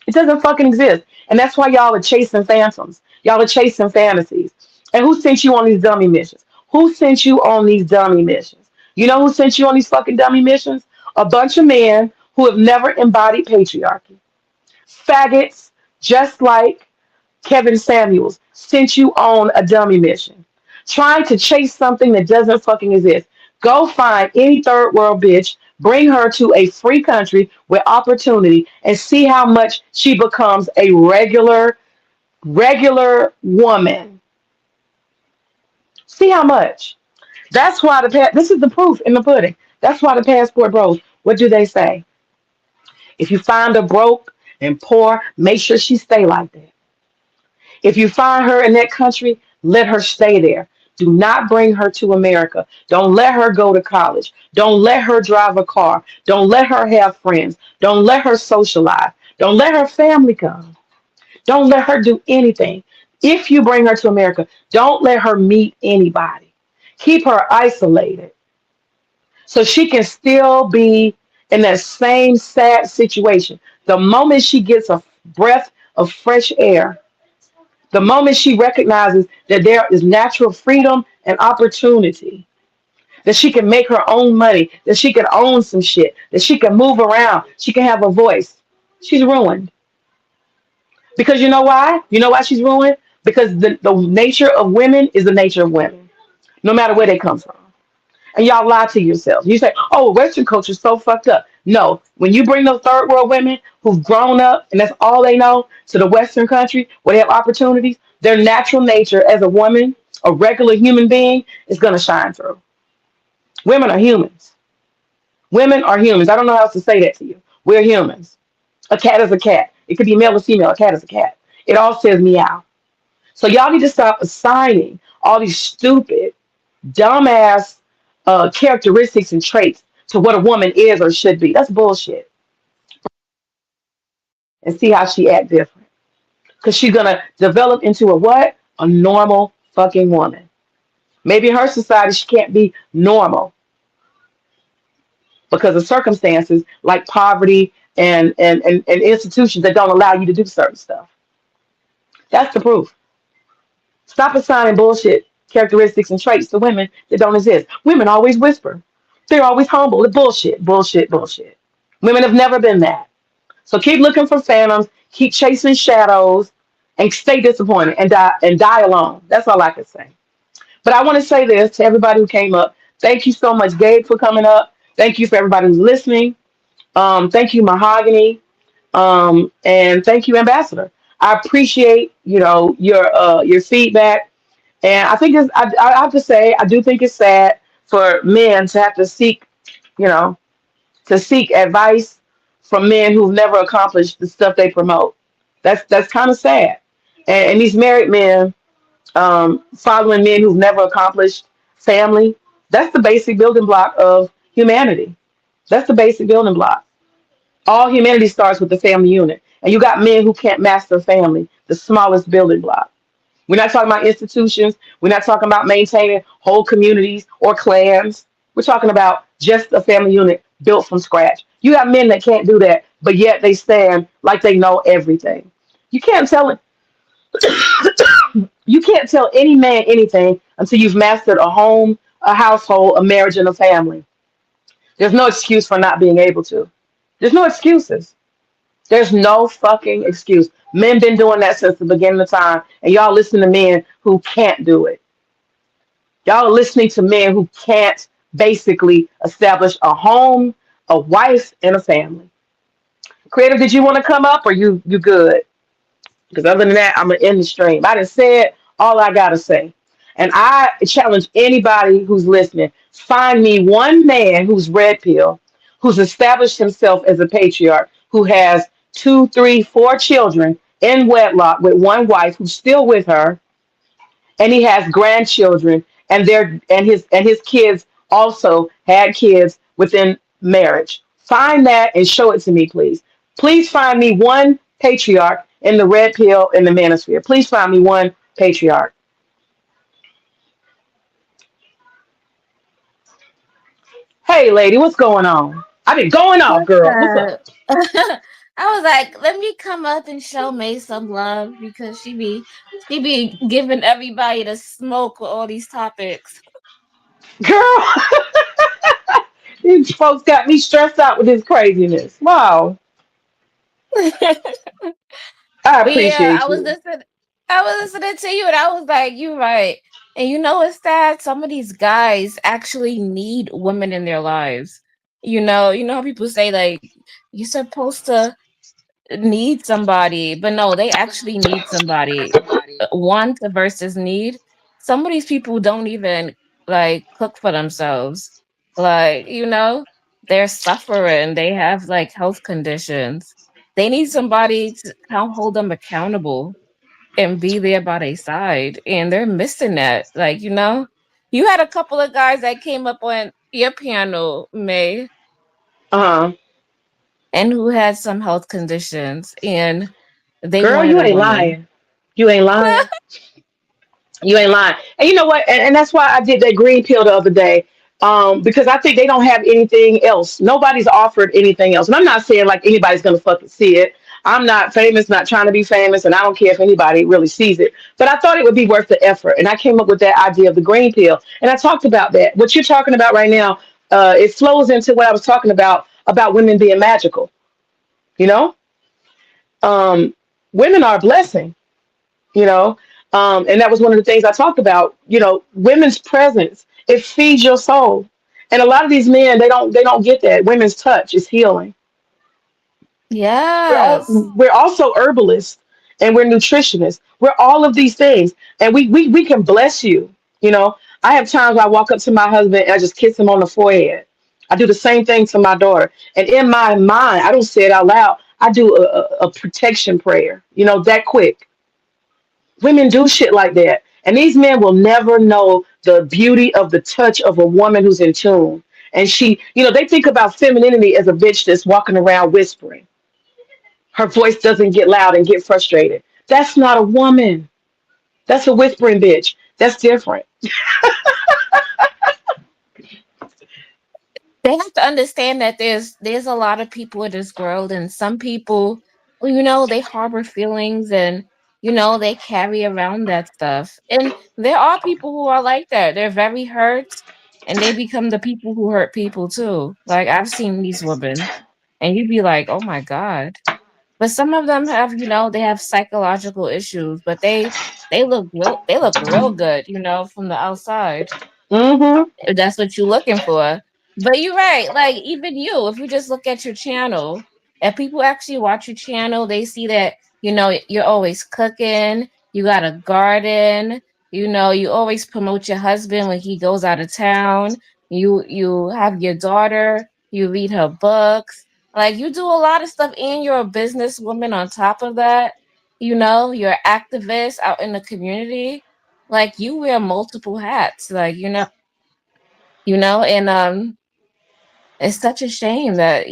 It doesn't fucking exist. And that's why y'all are chasing phantoms. Y'all are chasing fantasies. And who sent you on these dummy missions? Who sent you on these dummy missions? You know who sent you on these fucking dummy missions? A bunch of men who have never embodied patriarchy. Faggots, just like Kevin Samuels, sent you on a dummy mission. Trying to chase something that doesn't fucking exist. Go find any third world bitch, bring her to a free country with opportunity, and see how much she becomes a regular woman. See how much. That's why this is the proof in the pudding. That's why the passport bros, what do they say? If you find her broke and poor, make sure she stay like that. If you find her in that country, let her stay there. Do not bring her to America. Don't let her go to college. Don't let her drive a car. Don't let her have friends. Don't let her socialize. Don't let her family come. Don't let her do anything. If you bring her to America, don't let her meet anybody. Keep her isolated so she can still be in that same sad situation. The moment she gets breath of fresh air. The moment she recognizes that there is natural freedom and opportunity, that she can make her own money, that she can own some shit, that she can move around, she can have a voice, she's ruined. Because you know why? You know why she's ruined? Because the nature of women is the nature of women, no matter where they come from. And y'all lie to yourselves. You say, oh, Western culture is so fucked up. No, when you bring those third world women who've grown up and that's all they know to the Western country where they have opportunities, their natural nature as a woman, a regular human being, is going to shine through. Women are humans. Women are humans. I don't know how else to say that to you. We're humans. A cat is a cat. It could be male or female. A cat is a cat. It all says meow. So y'all need to stop assigning all these stupid, dumbass characteristics and traits to what a woman is or should be. That's bullshit. And see how she act different. Because she's gonna develop into a what? A normal fucking woman. Maybe in her society she can't be normal because of circumstances like poverty and institutions that don't allow you to do certain stuff. That's the proof. Stop assigning bullshit characteristics and traits to women that don't exist. Women always whisper. They're always humble. Bullshit, bullshit, bullshit. Women have never been that. So keep looking for phantoms, keep chasing shadows, and stay disappointed and die alone. That's all I can say. But I want to say this to everybody who came up. Thank you so much, Gabe, for coming up. Thank you for everybody who's listening. Thank you, Mahogany. And thank you, Ambassador. I appreciate, your feedback. And I think I have to say, I do think it's sad for men to have to seek, you know, to seek advice from men who've never accomplished the stuff they promote. That's kind of sad. And these married men following men who've never accomplished family, that's the basic building block of humanity. That's the basic building block. All humanity starts with the family unit. And you got men who can't master family, the smallest building block. We're not talking about institutions. We're not talking about maintaining whole communities or clans. We're talking about just a family unit built from scratch. You have men that can't do that, but yet they stand like they know everything. You can't tell it. You can't tell any man anything until you've mastered a home, a household, a marriage, and a family. There's no excuse for not being able to. There's no excuses. There's no fucking excuse. Men been doing that since the beginning of time, and y'all listen to men who can't do it. Y'all are listening to men who can't basically establish a home, a wife, and a family. Creative, did you want to come up or you good? Because other than that, I'm gonna end the stream. I done said all I gotta say. And I challenge anybody who's listening, find me one man who's red pill, who's established himself as a patriarch, who has two, three, four children in wedlock with one wife who's still with her, and he has grandchildren, and his kids also had kids within marriage. Find that and show it to me, please. Please find me one patriarch in the red pill in the manosphere. Please find me one patriarch. Hey, lady, what's going on? I've been going off, girl. What's up? I was like, let me come up and show May some love because she be giving everybody the smoke with all these topics. Girl, these folks got me stressed out with this craziness. Wow. I But yeah, appreciate you. I was listening to you and I was like, you're right. And you know what's sad? Some of these guys actually need women in their lives. You know how people say like you're supposed to need somebody, but no, they actually need somebody. Want versus need. Some of these people don't even like cook for themselves. Like, they're suffering. They have like health conditions. They need somebody to hold them accountable and be there by their side. And they're missing that. Like, you had a couple of guys that came up on your panel, May, Uh-huh. and who had some health conditions and they Girl, wanted you a ain't woman. lying. You ain't lying. You ain't lying. And you know what? And that's why I did that green pill the other day. Because I think they don't have anything else. Nobody's offered anything else. And I'm not saying like anybody's gonna fucking see it. I'm not famous, not trying to be famous, and I don't care if anybody really sees it. But I thought it would be worth the effort, and I came up with that idea of the green pill, and I talked about that. What you're talking about right now, it flows into what I was talking about women being magical. You know, um, women are a blessing. You know, and that was one of the things I talked about. You know, women's presence, it feeds your soul, and a lot of these men, they don't get that. Women's touch is healing. Yes. We're also herbalists, and we're nutritionists. We're all of these things, and we can bless you. You know, I have times where I walk up to my husband and I just kiss him on the forehead. I do the same thing to my daughter, and in my mind, I don't say it out loud. I do a protection prayer. You know, that quick. Women do shit like that, and these men will never know the beauty of the touch of a woman who's in tune. And she, you know, they think about femininity as a bitch that's walking around whispering. Her voice doesn't get loud and get frustrated. That's not a woman. That's a whispering bitch. That's different. They have to understand that there's a lot of people in this world, and some people, well, they harbor feelings, and they carry around that stuff. And there are people who are like that. They're very hurt, and they become the people who hurt people too. Like, I've seen these women, and you'd be like, oh my god. But some of them have, they have psychological issues, but they look real good, from the outside, Mm-hmm. if that's what you're looking for. But you're right. Like, even you, if you just look at your channel, if people actually watch your channel, they see that, you're always cooking, you got a garden, you always promote your husband when he goes out of town, you have your daughter, you read her books. Like, you do a lot of stuff, and you're a businesswoman on top of that. You're an activist out in the community. Like, you wear multiple hats. Like, and it's such a shame that,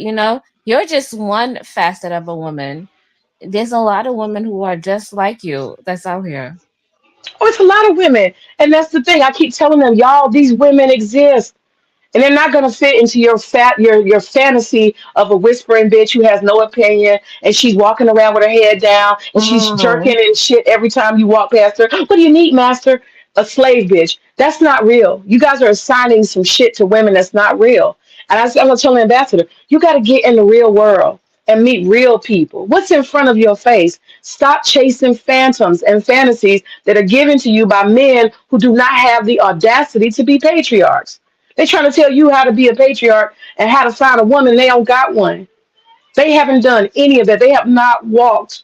you're just one facet of a woman. There's a lot of women who are just like you that's out here. Oh, it's a lot of women, and that's the thing. I keep telling them, y'all, these women exist. And they're not gonna fit into your fantasy of a whispering bitch who has no opinion, and she's walking around with her head down and she's Mm, jerking and shit every time you walk past her. What do you need, master? A slave bitch. That's not real. You guys are assigning some shit to women that's not real. And I'm gonna tell the ambassador, you gotta get in the real world and meet real people. What's in front of your face? Stop chasing phantoms and fantasies that are given to you by men who do not have the audacity to be patriarchs. They're trying to tell you how to be a patriarch and how to find a woman. They don't got one. They haven't done any of that. They have not walked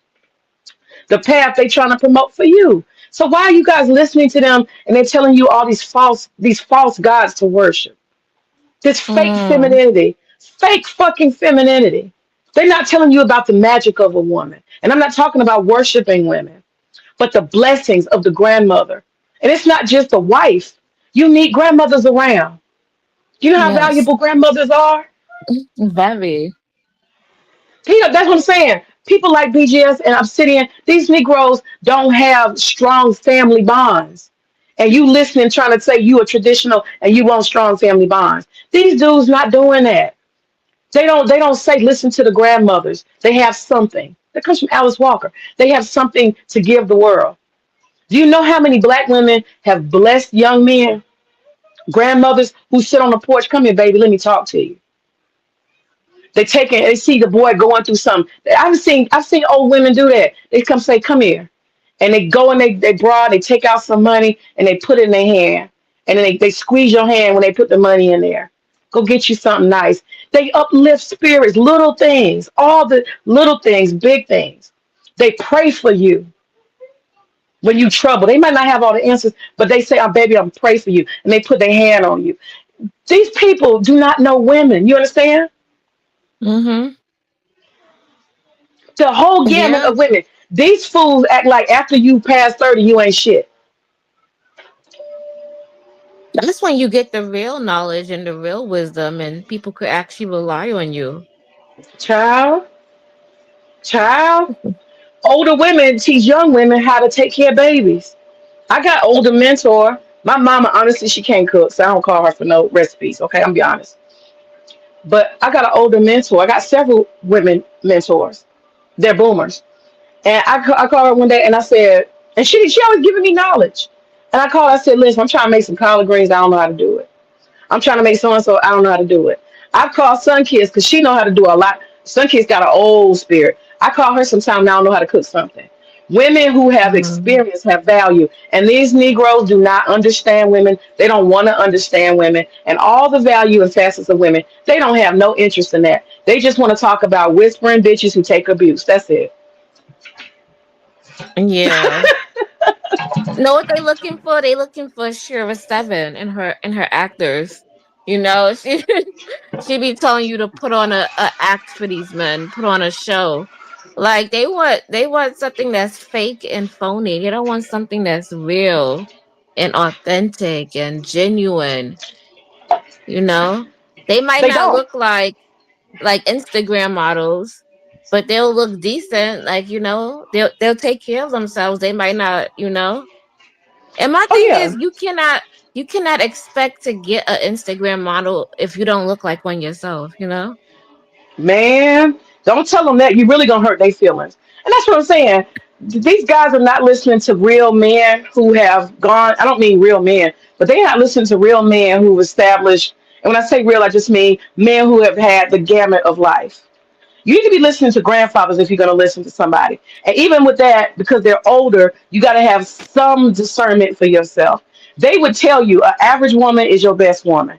the path they're trying to promote for you. So why are you guys listening to them and they're telling you all these false gods to worship? This fake mm, femininity, fake fucking femininity. They're not telling you about the magic of a woman. And I'm not talking about worshiping women, but the blessings of the grandmother. And it's not just a wife. You need grandmothers around. You know how yes. valuable grandmothers are? Very. Peter, that's what I'm saying. People like BGS and Obsidian, these Negroes don't have strong family bonds. And you listening, trying to say you are traditional and you want strong family bonds. These dudes not doing that. They don't say listen to the grandmothers. They have something. That comes from Alice Walker. They have something to give the world. Do you know how many black women have blessed young men, grandmothers who sit on the porch? Come here, baby, let me talk to you. They see the boy going through something. I've seen old women do that. They come say, come here. And they go and they take out some money and they put it in their hand. And then they squeeze your hand when they put the money in there. Go get you something nice. They uplift spirits, little things, all the little things, big things. They pray for you when you trouble. They might not have all the answers, but they say, oh baby, I'm pray for you. And they put their hand on you. These people do not know women. You understand? Mm-hmm. The whole gamut Yeah. of women. These fools act like after you pass 30, you ain't shit. That's when you get the real knowledge and the real wisdom, and people could actually rely on you. Child, child. Older women teach young women how to take care of babies. I got older mentor. My mama, honestly, she can't cook, so I don't call her for no recipes. Okay, I'm be honest. But I got an older mentor. I got several women mentors. They're boomers. And I called her one day and I said, and she always giving me knowledge. And I called, I said, listen, I'm trying to make some collard greens. I don't know how to do it. I'm trying to make so and so. I don't know how to do it. I've called Sun Kids because she know how to do a lot. Sun Kids got an old spirit. I call her sometime and I don't know how to cook something. Women who have Mm. experience have value. And these Negroes do not understand women. They don't want to understand women. And all the value and facets of women, they don't have no interest in that. They just want to talk about whispering bitches who take abuse. That's it. Yeah. Know what they looking for? They looking for Shira Seven and her actors. You know, she be telling you to put on a act for these men, put on a show. Like they want something that's fake and phony. They don't want something that's real and authentic and genuine, you know? They might They not don't. look like Instagram models, but they'll look decent. Like, you know, they'll take care of themselves. They might not, you know. And my Oh, thing yeah. is, you cannot expect to get an Instagram model if you don't look like one yourself. You know. Man, don't tell them that. You really gonna hurt their feelings. And that's what I'm saying. These guys are not listening to real men who have gone. I don't mean real men, but they're not listening to real men who've established. And when I say real, I just mean men who have had the gamut of life. You need to be listening to grandfathers if you're going to listen to somebody. And even with that, because they're older, you got to have some discernment for yourself. They would tell you an average woman is your best woman.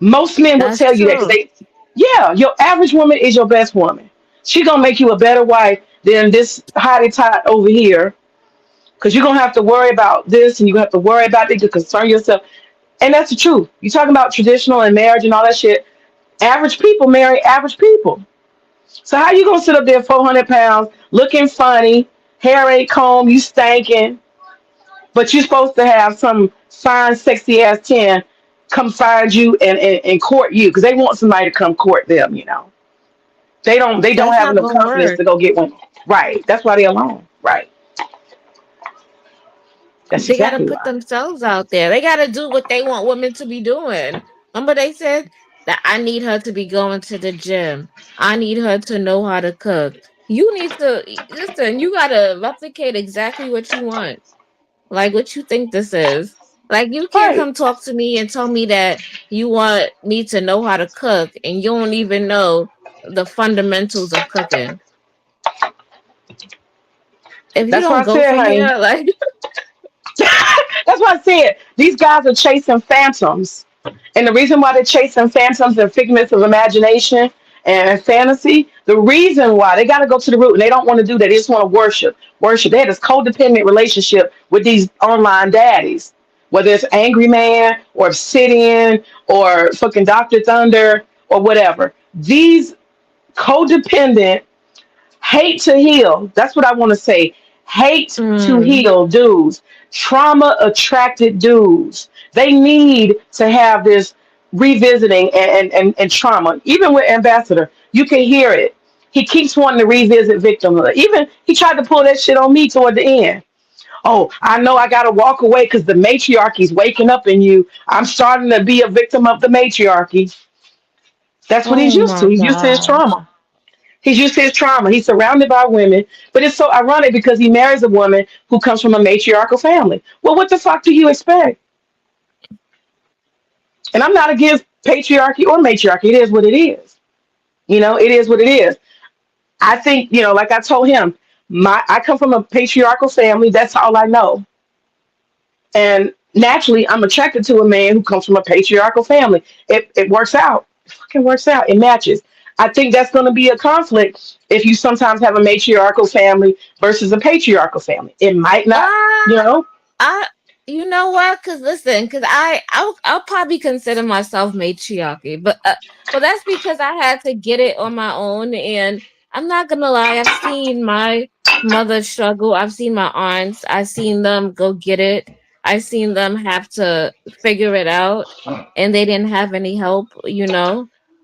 Most men will That's tell you that because true. yeah, your average woman is your best woman. She gonna make you a better wife than this hottie tot over here. Because you're gonna have to worry about this and you have to worry about it to concern yourself. And that's the truth. You talking about traditional and marriage and all that shit. Average people marry average people. So how you gonna sit up there 400 pounds, looking funny, hair ain't combed, you stanking, but you're supposed to have some fine, sexy ass 10 come find you and court you because they want somebody to come court them, you know. They don't That's have not enough gonna confidence work. to go get one. Right. That's why they're alone. Right. That's They gotta exactly put why. themselves out there. They gotta do what they want women to be doing. Remember they said that I need her to be going to the gym. I need her to know how to cook. You need to listen. You gotta replicate exactly what you want. Like what you think this is. Like you can't Right. come talk to me and tell me that you want me to know how to cook and you don't even know the fundamentals of cooking. If you That's why don't I go said, for honey. here, like That's why I said these guys are chasing phantoms. And the reason why they're chasing phantoms and figments of imagination and fantasy, the reason why they got to go to the root and they don't want to do that. They just want to worship. Worship. They had this codependent relationship with these online daddies, whether it's Angry Man or Obsidian or fucking Dr. Thunder or whatever. These codependent hate to heal. That's what I want to say. Hate to mm, heal dudes, trauma attracted dudes. They need to have this revisiting and trauma. Even with Ambassador, you can hear it. He keeps wanting to revisit victimhood. Even he tried to pull that shit on me toward the end. Oh, I know I got to walk away because the matriarchy's waking up in you. I'm starting to be a victim of the matriarchy. That's what he's oh used to. my He's used to his gosh. trauma. He's used to his trauma. He's surrounded by women. But it's so ironic because he marries a woman who comes from a matriarchal family. Well, what the fuck do you expect? And I'm not against patriarchy or matriarchy. It is what it is. You know, it is what it is. I think, like I told him, I come from a patriarchal family. That's all I know. And naturally, I'm attracted to a man who comes from a patriarchal family. It works out. It fucking works out. It matches. I think that's going to be a conflict if you sometimes have a matriarchal family versus a patriarchal family. It might not, you Ah, know. I you know what? Cause listen, cause I'll probably consider myself matriarchy, but that's because I had to get it on my own, and I'm not gonna lie. I've seen my mother struggle. I've seen my aunts. I've seen them go get it. I've seen them have to figure it out, and they didn't have any help,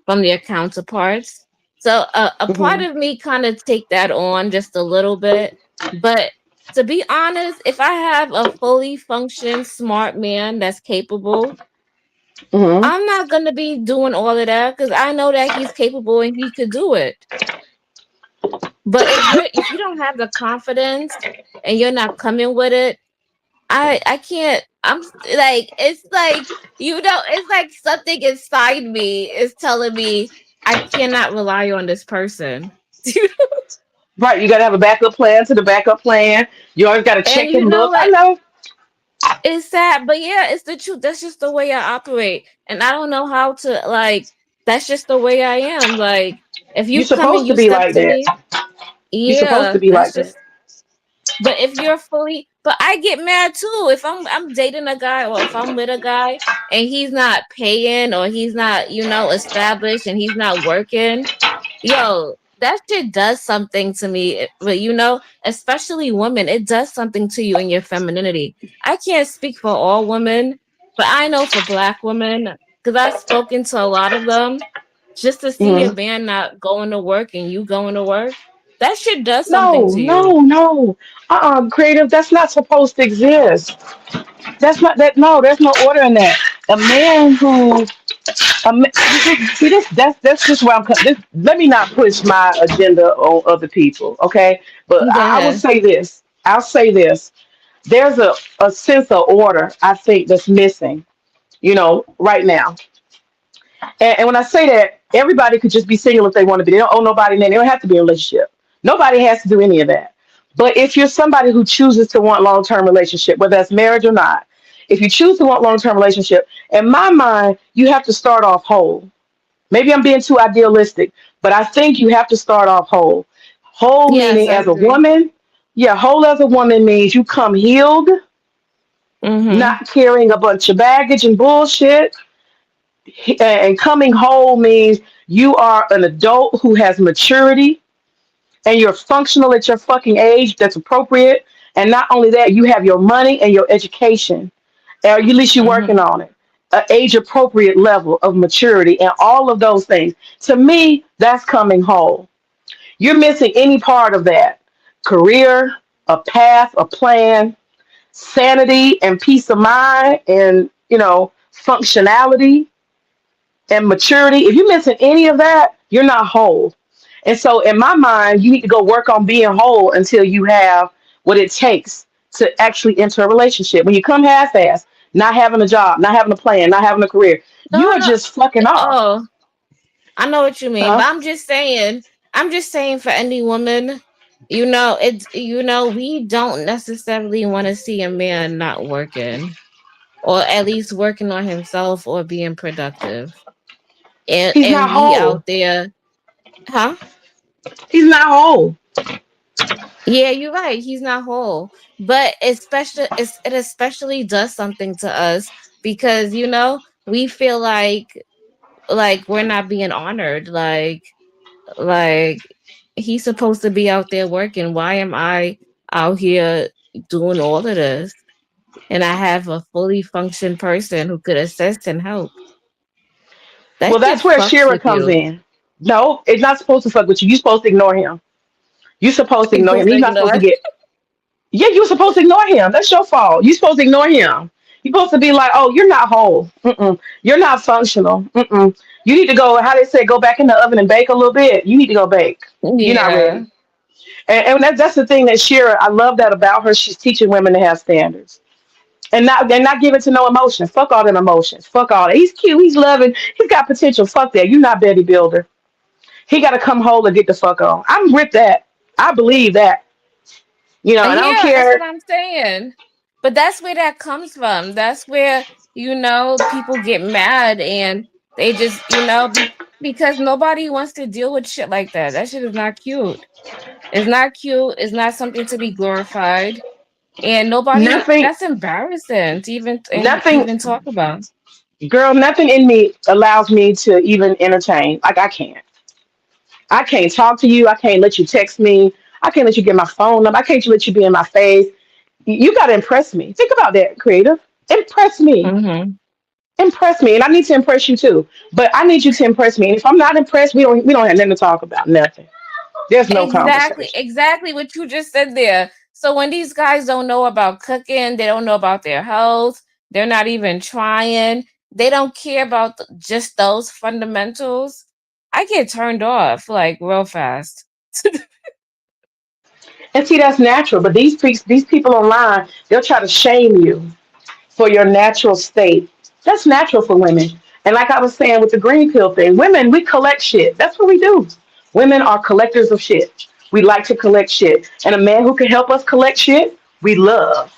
from their counterparts. So a part Hmm. of me kind of take that on just a little bit, but to be honest, if I have a fully functioned smart man that's capable, Hmm. I'm not gonna be doing all of that because I know that he's capable and he could do it. But if you don't have the confidence and you're not coming with it, I can't. I'm like, it's like, it's like something inside me is telling me I cannot rely on this person. Right, you gotta have a backup plan to the backup plan. You always gotta And check and look. I what? know. It's sad, but yeah, it's the truth. That's just the way I operate. And I don't know how to, like, that's just the way I am. Like, if You're you come and supposed to you be step like to that. me, You're supposed to yeah, be that's like that. just. But if you're fully, but I get mad too. If I'm dating a guy, or if I'm with a guy and he's not paying, or he's not, established, and he's not working, yo, that shit does something to me. But especially women, it does something to you in your femininity. I can't speak for all women, but I know for Black women, because I've spoken to a lot of them, just to see your Mhm. man not going to work and you going to work, that shit does something No, to you. no, no. Creative. That's not supposed to exist. That's not that. No, there's no order in that. A man who, see this. That's just where I'm. Let me not push my agenda on other people, okay? But Go I will ahead. say this. I'll say this. There's a sense of order I think that's missing. Right now. And when I say that, everybody could just be single if they want to be. They don't owe nobody, and they don't have to be in a relationship. Nobody has to do any of that. But if you're somebody who chooses to want long-term relationship, whether that's marriage or not, if you choose to want long-term relationship, in my mind, you have to start off whole. Maybe I'm being too idealistic, but I think you have to start off whole. Whole Yes, meaning I as a agree. woman, yeah, whole as a woman means you come healed, Mm-hmm. not carrying a bunch of baggage and bullshit. And coming whole means you are an adult who has maturity and you're functional at your fucking age that's appropriate. And not only that, you have your money and your education, or at least you're working Mm-hmm. on it, an age appropriate level of maturity, and all of those things. To me, that's coming whole. You're missing any part of that career, a path, a plan, sanity, and peace of mind, and functionality and maturity. If you're missing any of that, you're not whole. And so, in my mind, you need to go work on being whole until you have what it takes to actually enter a relationship. When you come half-assed, not having a job, not having a plan, not having a career, you No, are no. just fucking off. Oh, I know what you mean, Huh? but I'm just saying for any woman, we don't necessarily want to see a man not working, or at least working on himself or being productive. And He's not and we whole. out there, huh? He's not whole. Yeah, you're right. He's not whole. But it especially does something to us because we feel like we're not being honored. Like he's supposed to be out there working. Why am I out here doing all of this? And I have a fully functioned person who could assist and help. That Well, shit that's where fucks Shira with comes you. in. No, it's not supposed to fuck with you. You're supposed to ignore him. You're supposed to You're ignore him. supposed to He's not supposed to ignore. get. Yeah, you're supposed to ignore him. That's your fault. You're supposed to ignore him. You're supposed to be like, oh, you're not whole. Mm-mm. You're not functional. Mm-mm. You need to go, how they say, go back in the oven and bake a little bit. You need to go bake. You're not Yeah. ready. And that's the thing that Shira, I love that about her. She's teaching women to have standards. And not giving to no emotions. Fuck all them emotions. Fuck all that. He's cute. He's loving. He's got potential. Fuck that. You're not Betty Builder. He got to come whole and get the fuck on. I'm with that. I believe that. And I don't Yeah, that's what care. I'm saying. But that's where that comes from. That's where, people get mad and they just, because nobody wants to deal with shit like that. That shit is not cute. It's not cute. It's not something to be glorified. And nobody, Nothing, that's embarrassing to nothing, even talk about. girl, nothing in me allows me to even entertain. Like, I can't. I can't talk to you. I can't let you text me. I can't let you get my phone number. I can't let you be in my face. You got to impress me. Think about that, creative. Impress me. Mm-hmm. Impress me. And I need to impress you too. But I need you to impress me. And if I'm not impressed, we don't have nothing to talk about. Nothing. There's no Exactly, conversation. exactly what you just said there. So when these guys don't know about cooking, they don't know about their health, they're not even trying, they don't care about just those fundamentals. I get turned off like real fast. And see, that's natural. But these people online, they'll try to shame you for your natural state. That's natural for women. And like I was saying with the green pill thing, women, we collect shit. That's what we do. Women are collectors of shit. We like to collect shit. And a man who can help us collect shit, we love.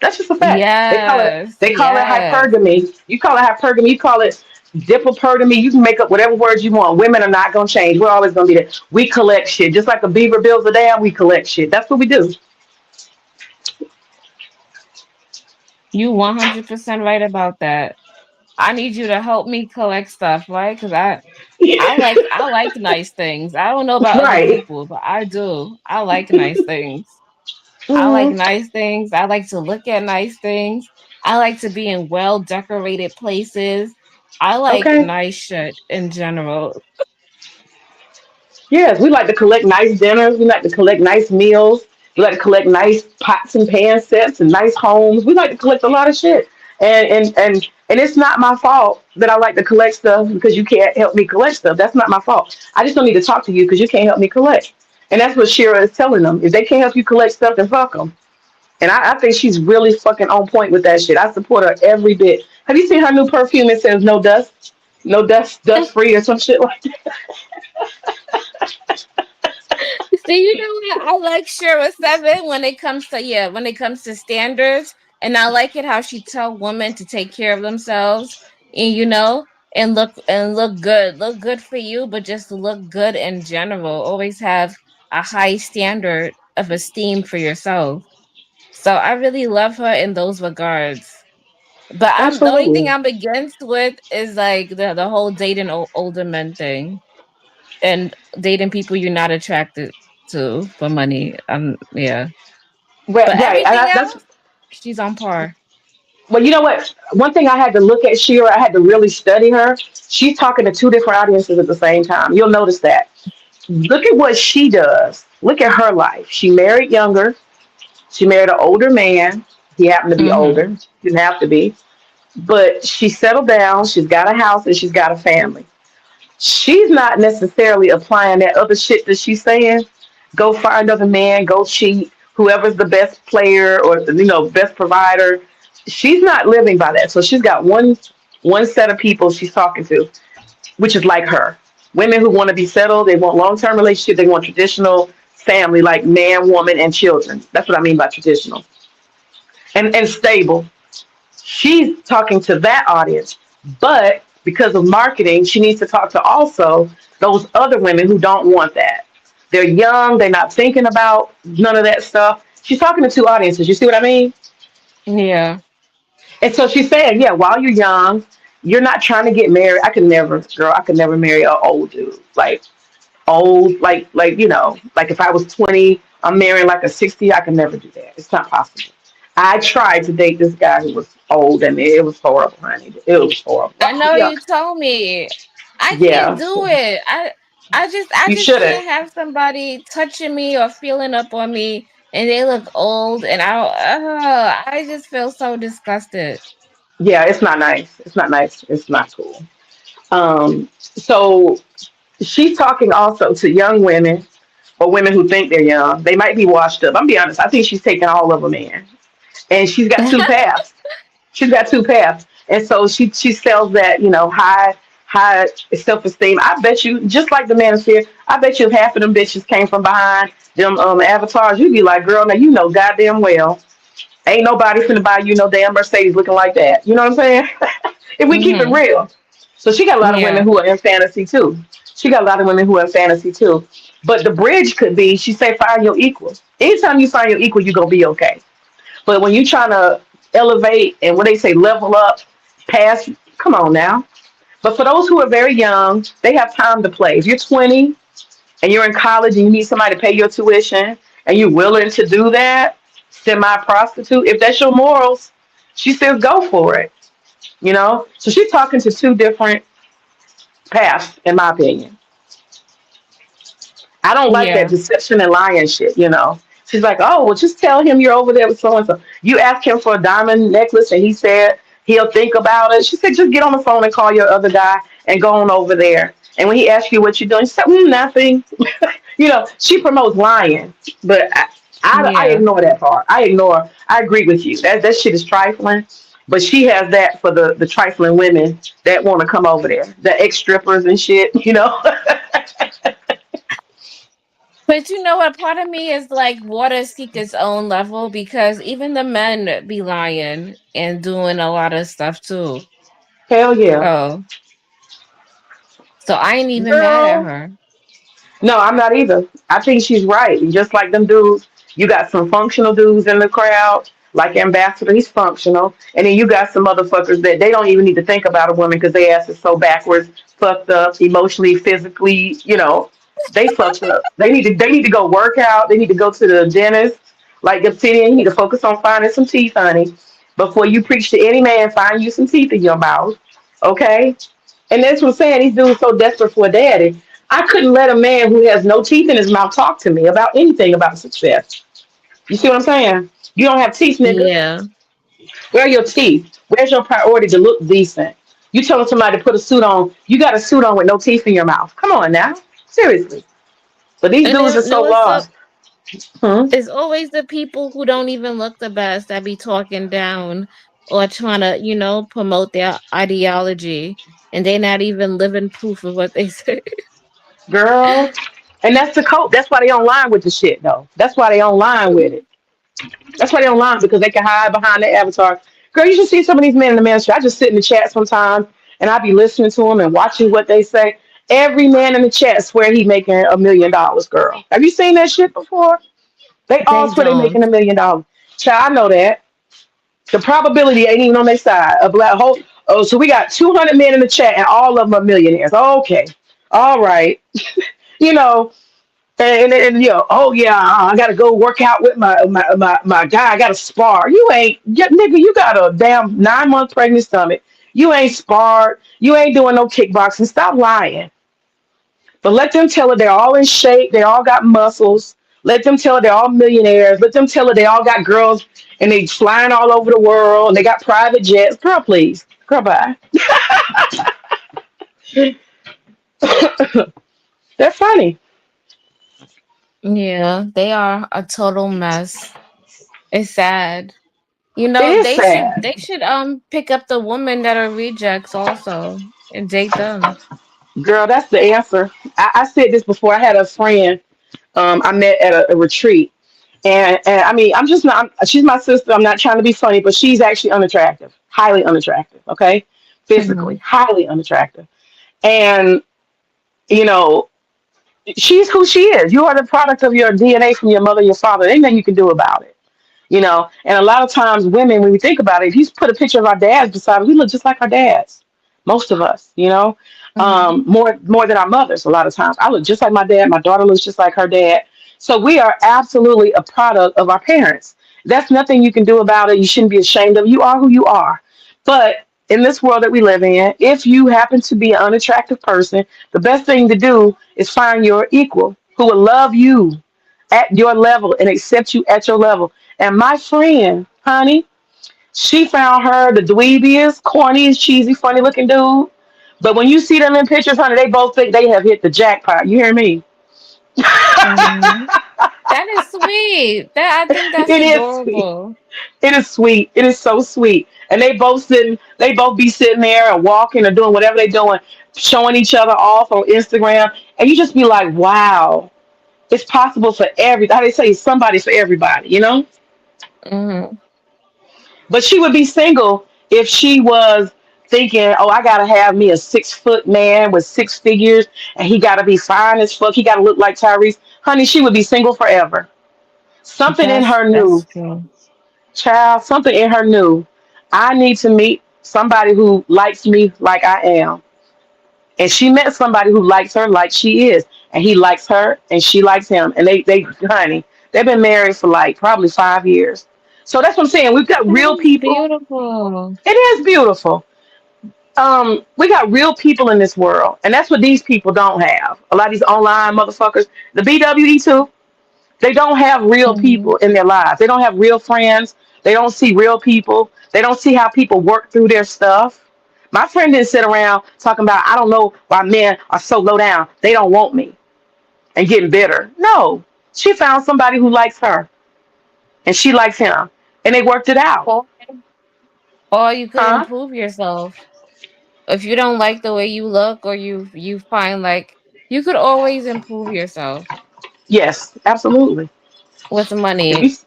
That's just a fact. Yes, They call it yes. hypergamy. You call it hypergamy, you call it diplopergamy. You can make up whatever words you want. Women are not gonna change. We're always gonna be there. We collect shit. Just like a beaver builds a dam, we collect shit. That's what we do. You 100% right about that. I need you to help me collect stuff, right? Because I like nice things. I don't know about other Right. people, but I do. I like nice things. I like Hmm. nice things. I like to look at nice things. I like to be in well decorated places. I like Okay. nice shit in general. Yes, we like to collect nice dinners. We like to collect nice meals. We like to collect nice pots and pan sets and nice homes. We like to collect a lot of shit. And it's not my fault that I like to collect stuff because you can't help me collect stuff. That's not my fault. I just don't need to talk to you because you can't help me collect. And that's what Shira is telling them. If they can't help you collect stuff, then fuck them. And I think she's really fucking on point with that shit. I support her every bit. Have you seen her new perfume? It says no dust, no dust, dust free or some shit like that. See, you know what? I like Shira Seven when it comes to when it comes to standards, and I like it how she tell women to take care of themselves, and look good for you, but just look good in general. Always have a high standard of esteem for yourself. So I really love her in those regards. But I'm the only thing Absolutely. I'm against with is like the whole dating older men thing and dating people you're not attracted to for money. Yeah. Right, But right. everything That's else, she's on par. well, you know what? One thing I had to look at Shira, I had to really study her. She's talking to two different audiences at the same time. You'll notice that. Look at what she does. Look at her life. She married younger. She married an older man. He happened to be Mm-hmm. older. Didn't have to be. But she settled down. She's got a house and she's got a family. She's not necessarily applying that other shit that she's saying. Go find another man, go cheat, whoever's the best player or best provider. She's not living by that. So she's got one set of people she's talking to, which is like her. Women who want to be settled, they want long-term relationship, they want traditional family, like man, woman, and children. That's what I mean by traditional. And stable. She's talking to that audience, but because of marketing, she needs to talk to also those other women who don't want that. They're young, they're not thinking about none of that stuff. She's talking to two audiences. You see what I mean? Yeah. And so she's saying, yeah, while you're young, you're not trying to get married. I could never, girl, I could never marry an old dude. Like old, like if I was 20, I'm marrying like a 60. I could never do that. It's not possible. I tried to date this guy who was old, and it was horrible, honey. It was horrible. I know Yeah, you told me. I can't yeah. do it. I You just shouldn't. can't have somebody touching me or feeling up on me and they look old and I just feel so disgusted. Yeah, it's not nice. It's not nice. It's not cool. So she's talking also to young women or women who think they're young. They might be washed up. I'm be honest. I think she's taking all of them in, and she's got two paths. She's got two paths, and so she sells that high self esteem. I bet you, just like the manosphere, I bet you if half of them bitches came from behind them avatars, you'd be like, girl, now you know goddamn well, ain't nobody finna buy you no damn Mercedes looking like that. You know what I'm saying? If we keep it Mhm. real. So she got a lot of women Yeah. who are in fantasy too. She got a lot of women who are in fantasy too. But the bridge could be, she say, find your equal. Anytime you find your equal, you're gonna be okay. But when you trying to elevate and when they say level up, past, come on now. But for those who are very young, they have time to play. If you're 20 and you're in college and you need somebody to pay your tuition and you're willing to do that, semi prostitute, if that's your morals, she says go for it. So she's talking to two different paths, in my opinion. I don't like that Yeah. deception and lying shit. She's like, oh, well, just tell him you're over there with so and so. You ask him for a diamond necklace and he said he'll think about it. She said, just get on the phone and call your other guy and go on over there. And when he asks you what you're doing, she said, nothing. She promotes lying. But I Yeah. ignore that part. I agree with you. That shit is trifling. But she has that for the trifling women that want to come over there, the ex strippers and shit. You know. But you know what? Part of me is like water seek its own level because even the men be lying and doing a lot of stuff too. Hell yeah, So so I ain't even mad at girl. her. No, I'm not either. I think she's right. And just like them dudes, you got some functional dudes in the crowd, like Ambassador, he's functional. And then you got some motherfuckers that they don't even need to think about a woman because their ass is so backwards, fucked up, emotionally, physically, they fucked up. They need to go work out. They need to go to the dentist. Like Obsidian, you need to focus on finding some teeth, honey. Before you preach to any man, find you some teeth in your mouth. Okay? And that's what I'm saying. These dudes so desperate for a daddy. I couldn't let a man who has no teeth in his mouth talk to me about anything about success. You see what I'm saying? You don't have teeth, nigga. Yeah. Where are your teeth? Where's your priority to look decent? You telling somebody to put a suit on, you got a suit on with no teeth in your mouth. Come on now. Seriously. But these And dudes are then so no, lost. Hmm? it's always the people who don't even look the best that be talking down or trying to, promote their ideology and they not even living proof of what they say. Girl. And that's the code. That's why they online with the shit though. That's why they online with it. That's why they online because they can hide behind their avatar. Girl, you should see some of these men in the ministry. I just sit in the chat sometimes and I be listening to them and watching what they say. Every man in the chat swear he making $1 million, girl. Have you seen that shit before? They all They swear they making don't. $1 million. Child, I know that. The probability ain't even on their side. A black hole. Oh, so we got 200 men in the chat and all of them are millionaires. Okay. All right. You know, and oh yeah, I gotta go work out with my guy. I gotta spar. You ain't, yeah, nigga. You got a damn 9 month pregnant stomach. You ain't sparred. You ain't doing no kickboxing. Stop lying. But let them tell it they're all in shape. They all got muscles. Let them tell it they're all millionaires. Let them tell it they all got girls and they flying all over the world and they got private jets. Girl, please. Girl, bye. They're funny. Yeah, they are a total mess. It's sad. It is They sad. should pick up the women that are rejects also and date them. Girl, that's the answer. I said this before. I had a friend I met at a retreat. And I mean, I'm just not, she's my sister. I'm not trying to be funny, but she's actually unattractive, highly unattractive. Okay. Physically, Hmm. highly unattractive. And, you know, she's who she is. You are the product of your DNA from your mother, your father. There ain't nothing you can do about it. And a lot of times women, when we think about it, if you put a picture of our dads beside us, we look just like our dads. Most of us, Hmm. more than our mothers. A lot of times, I look just like my dad. My daughter looks just like her dad. So we are absolutely a product of our parents. That's nothing you can do about it. You shouldn't be ashamed of. You are who you are. But in this world that we live in, if you happen to be an unattractive person, the best thing to do is find your equal who will love you at your level and accept you at your level. And my friend, honey, she found her the dweebiest, corniest, cheesy, funny looking dude. But when you see them in pictures, honey, they both think they have hit the jackpot. You hear me? Hmm. That is sweet. That I think that's It is sweet. adorable. It is sweet. It is so sweet. And they both be sitting there and walking or doing whatever they're doing, showing each other off on Instagram. And you just be like, wow, it's possible for every, how they say, somebody for everybody. Hmm. But she would be single if she was thinking, oh, I gotta have me a 6 foot man with 6 figures, and he gotta be fine as fuck. He gotta look like Tyrese. Honey, she would be single forever. Something in her That's knew, true. child. Something in her knew. I need to meet somebody who likes me like I am. And she met somebody who likes her like she is, and he likes her, and she likes him, and honey, they've been married for like probably 5 years. So that's what I'm saying. We've got That real is people. beautiful. It is beautiful. We got real people in this world, and that's what these people don't have. A lot of these online motherfuckers, the BWE too, they don't have real Hmm. people in their lives. They don't have real friends. They don't see real people. They don't see how people work through their stuff. My friend didn't sit around talking about, I don't know why men are so low down. They don't want me and getting bitter. No, she found somebody who likes her. and she likes him, and they worked it out. Or, or you could Huh? improve yourself. If you don't like the way you look, or you find like you could always improve yourself Yes, absolutely. with If you, money.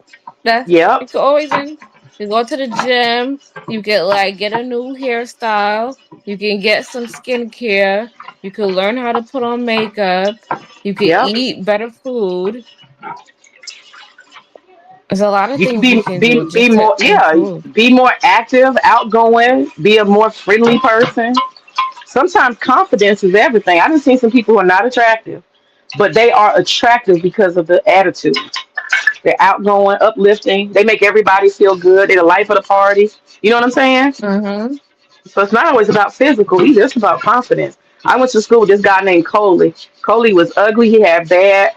That's yep, you could always you go to the gym, you get like get a new hairstyle, you can get some skincare, you can learn how to put on makeup, you can yep. eat better food. There's a lot of You can things you can do be just to more, yeah, improve. be more active, outgoing, be a more friendly person. Sometimes confidence is everything. I've seen some people who are not attractive, but they are attractive because of the attitude. They're outgoing, uplifting. They make everybody feel good. They're the life of the party. You know what I'm saying? Mm-hmm. So it's not always about physical either. It's about confidence. I went to school with this guy named Coley. Coley was ugly. He had bad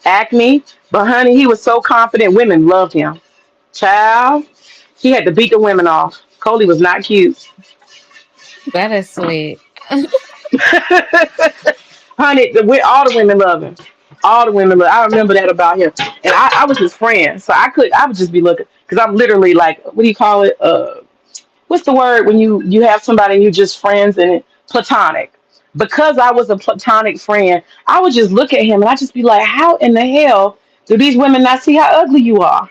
acne, but honey, he was so confident. Women loved him. Child, he had to beat the women off. Coley was not cute. That is sweet. Honey, all the women love him. All the women love. I remember that about him, and I was his friend, so I would just be looking because I'm literally like, what do you call it? What's the word when you have somebody and you just friends and platonic? Because I was a platonic friend, I would just look at him and I just be like, how in the hell do these women not see how ugly you are?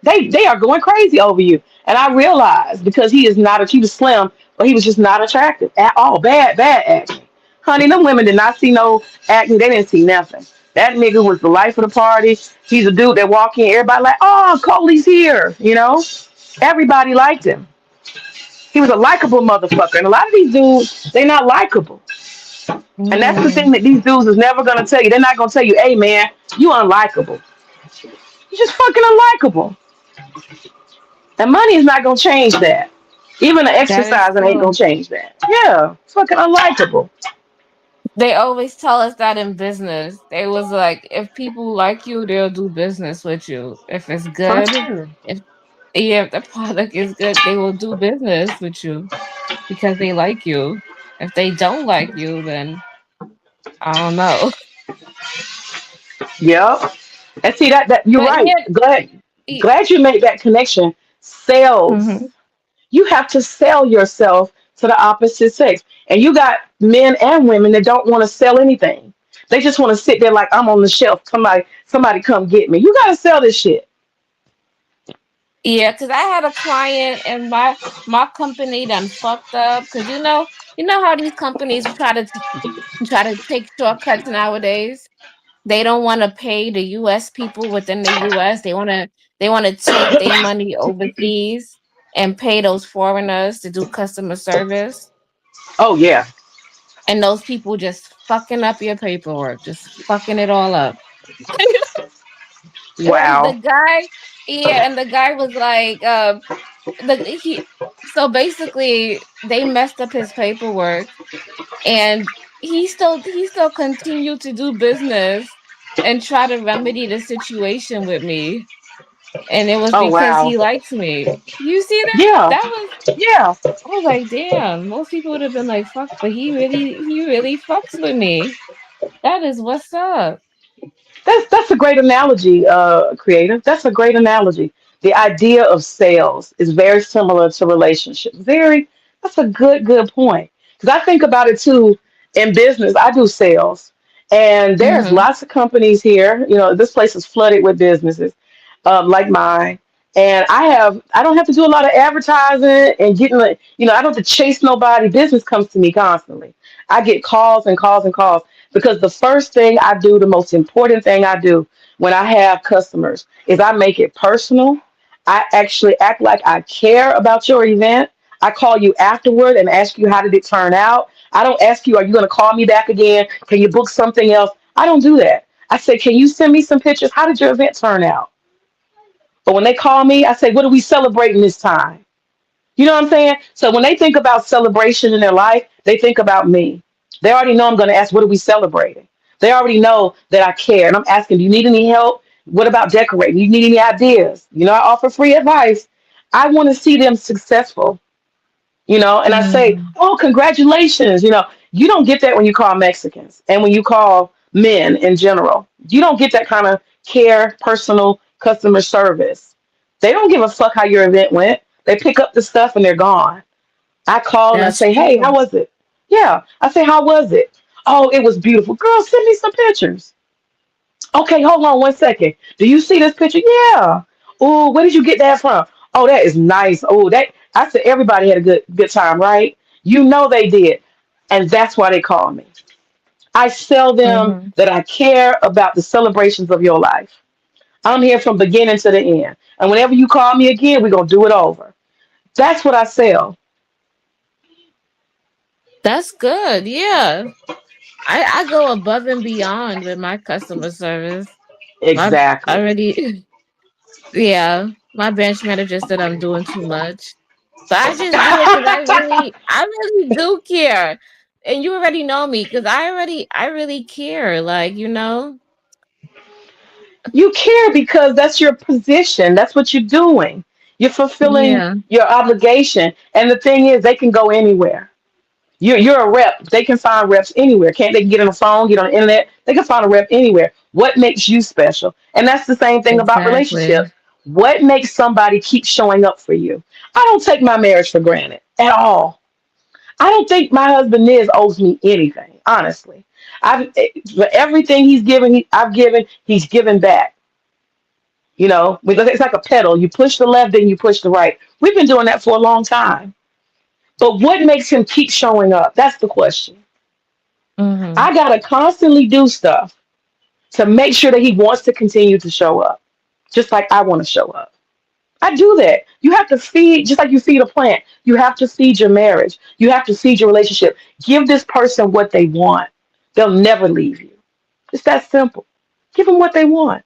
They are going crazy over you. And I realized because he was slim, but he was just not attractive at all. Bad acne. Honey, them women did not see no acne. They didn't see nothing. That nigga was the life of the party. He's a dude that walk in, everybody like, oh, Coley's here, you know? Everybody liked him. He was a likable motherfucker. And a lot of these dudes, they not likable. And that's the thing Mm, that these dudes is never gonna tell you. They're not gonna tell you, hey man, you unlikable. You just fucking unlikable. And money is not gonna change that. Even the that is exercising ain't gonna true. change that. Yeah, fucking unlikable. They always tell us that in business. They was like, if people like you, they'll do business with you. If it's So good, true. if yeah, if the product is good, they will do business with you because they like you. If they don't like you, then I don't know. Yep. And see that you're But right. yeah, Glad you made that connection. Sales. mm-hmm. You have to sell yourself to the opposite sex. And you got men and women that don't want to sell anything. They just want to sit there like I'm on the shelf. Somebody come get me. You gotta sell this shit. Yeah, because I had a client and my company done fucked up. Because you know how these companies try to take shortcuts nowadays. They don't want to pay the U.S. people within the U.S. They want to take their money overseas and pay those foreigners to do customer service. Oh yeah. And those people just fucking up your paperwork, just fucking it all up. And the Wow. guy, yeah, and the guy was like, the he. So basically, they messed up his paperwork, and he still continued to do business and try to remedy the situation with me. And it was Oh because wow. he likes me. You see that? Yeah. That was Yeah. I was like, damn. Most people would have been like, fuck, but he really fucks with me. That is what's up. That's a great analogy, creative. That's a great analogy. The idea of sales is very similar to relationships. That's a good point. Because I think about it too in business. I do sales, and there's Mm-hmm. lots of companies here. You know, this place is flooded with businesses like mine. And I don't have to do a lot of advertising and getting like, I don't have to chase nobody. Business comes to me constantly. I get calls and calls and calls because the first thing I do, the most important thing I do when I have customers is I make it personal. I actually act like I care about your event. I call you afterward and ask you how did it turn out. I don't ask you, are you going to call me back again? Can you book something else? I don't do that. I say, can you send me some pictures? How did your event turn out? But when they call me, I say, what are we celebrating this time? You know what I'm saying? So when they think about celebration in their life, they think about me. They already know I'm going to ask, what are we celebrating? They already know that I care. And I'm asking, do you need any help? What about decorating? You need any ideas? I offer free advice. I want to see them successful, and I say, Mm. oh, congratulations. You don't get that when you call Mexicans and when you call men in general. You don't get that kind of care, personal customer service. They don't give a fuck how your event went. They pick up the stuff and they're gone. I call and I That's say, hey, how true. was it? Yeah. I say, how was it? Oh, it was beautiful. Girl, send me some pictures. Okay, hold on 1 second. Do you see this picture? Yeah. Oh, where did you get that from? Oh, that is nice. Oh, that I said everybody had a good time, right? You know they did. And that's why they call me. I sell them Hmm. that I care about the celebrations of your life. I'm here from beginning to the end. And whenever you call me again, we're gonna do it over. That's what I sell. That's good. Yeah. I go above and beyond with my customer service. My I Exactly. already yeah. My bench manager said I'm doing too much. But I just do it because I really do care. And you already know me because I really care. Like, You care because that's your position. That's what you're doing. You're fulfilling yeah, your obligation. And the thing is, they can go anywhere. You're a rep. They can find reps anywhere. Can't they get on the phone, get on the internet? They can find a rep anywhere. What makes you special? And that's the same thing about exactly. relationships. What makes somebody keep showing up for you? I don't take my marriage for granted at all. I don't think my husband Niz owes me anything, honestly. For everything he's given, I've given, he's given back. Because it's like a pedal. You push the left, then you push the right. We've been doing that for a long time. But what makes him keep showing up? That's the question. Hmm. I gotta constantly do stuff to make sure that he wants to continue to show up, just like I want to show up. I do that. You have to feed, just like you feed a plant. You have to feed your marriage. You have to feed your relationship. Give this person what they want. They'll never leave you. It's that simple. Give them what they want.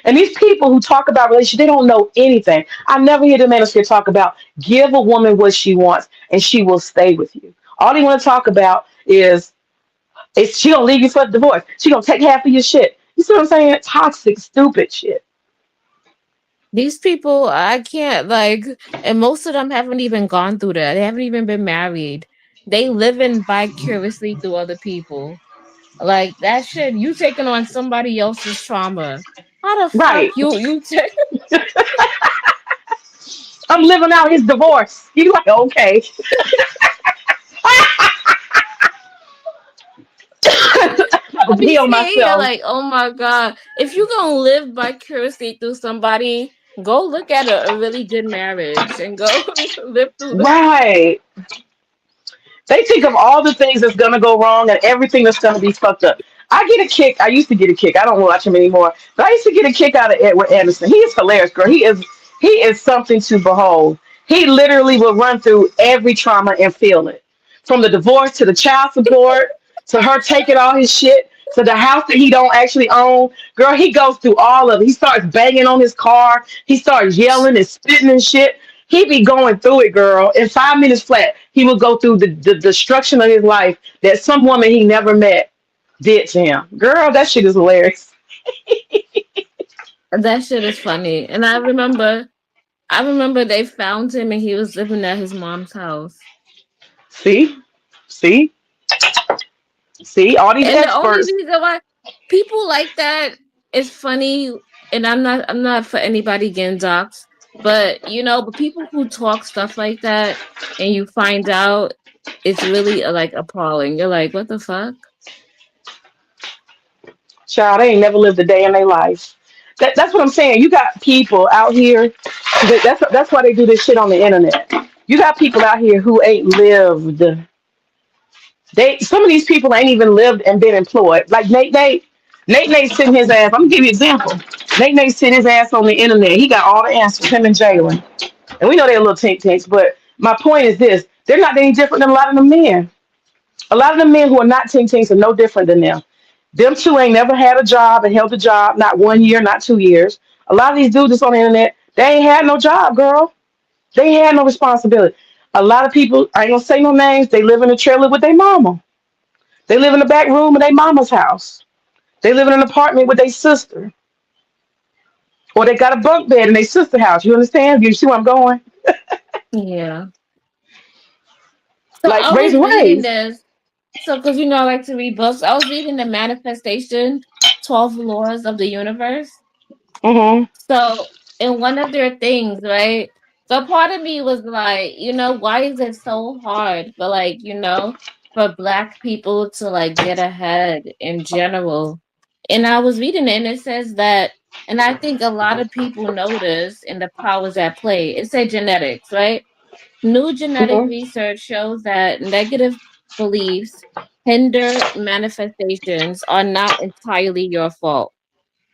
And these people who talk about relationships, they don't know anything. I never hear the manosphere talk about give a woman what she wants and she will stay with you. All they want to talk about is she gonna leave you for the divorce. She gonna take half of your shit. You see what I'm saying? Toxic, stupid shit. These people, I can't like, and most of them haven't even gone through that. They haven't even been married. They living vicariously through other people. Like that shit, you taking on somebody else's trauma. How the fuck Right. you take? I'm living out his divorce. You like, okay. I I can be pee on seeing here myself. like, oh my god, if you gonna live vicariously through somebody, go look at a really good marriage and go live through the. Right. They think of all the things that's gonna go wrong and everything that's gonna be fucked up. I get a kick. I used to get a kick. I don't watch him anymore, but I used to get a kick out of Edward Anderson. He is hilarious, girl. He is something to behold. He literally will run through every trauma and feel it, from the divorce to the child support to her taking all his shit to the house that he don't actually own. Girl, he goes through all of it. He starts banging on his car. He starts yelling and spitting and shit. He be going through it, girl. In 5 minutes flat, he would go through the destruction of his life that some woman he never met did to him. Girl, that shit is hilarious. That shit is funny, and I remember they found him and he was living at his mom's house. See? See? See? All these And the only experts. reason why people like that is funny, and I'm not for anybody getting doxxed, but people who talk stuff like that and you find out it's really like appalling. You're like, what the fuck? Child, they ain't never lived a day in their life. That's what I'm saying. You got people out here. That's why they do this shit on the internet. You got people out here who ain't lived. Some of these people ain't even lived and been employed. Like Nate Nate. Nate sitting his ass. I'm gonna give you an example. Nate sitting his ass on the internet. He got all the answers. Him and Jalen. And we know they're little tink tinks, but my point is this: they're not any different than a lot of the men. A lot of the men who are not tink tinks are no different than them. Them two ain't never had a job and held a job, not 1 year, not 2 years. A lot of these dudes that's on the internet, they ain't had no job, girl. They ain't had no responsibility. A lot of people, I ain't gonna say no names, they live in a trailer with their mama. They live in the back room of their mama's house. They live in an apartment with their sister. Or they got a bunk bed in their sister's house. You understand? You see where I'm going? Yeah. So Like I was raising reading raised. this. So, because I like to read books, I was reading the Manifestation 12 Laws of the Universe. Mm-hmm. So, in one of their things, right? So, part of me was like, why is it so hard for, for Black people to, get ahead in general? And I was reading it, and it says that, and I think a lot of people notice in the powers at play, it said genetics, right? New genetic Mm-hmm. research shows that negative beliefs hinder manifestations are not entirely your fault.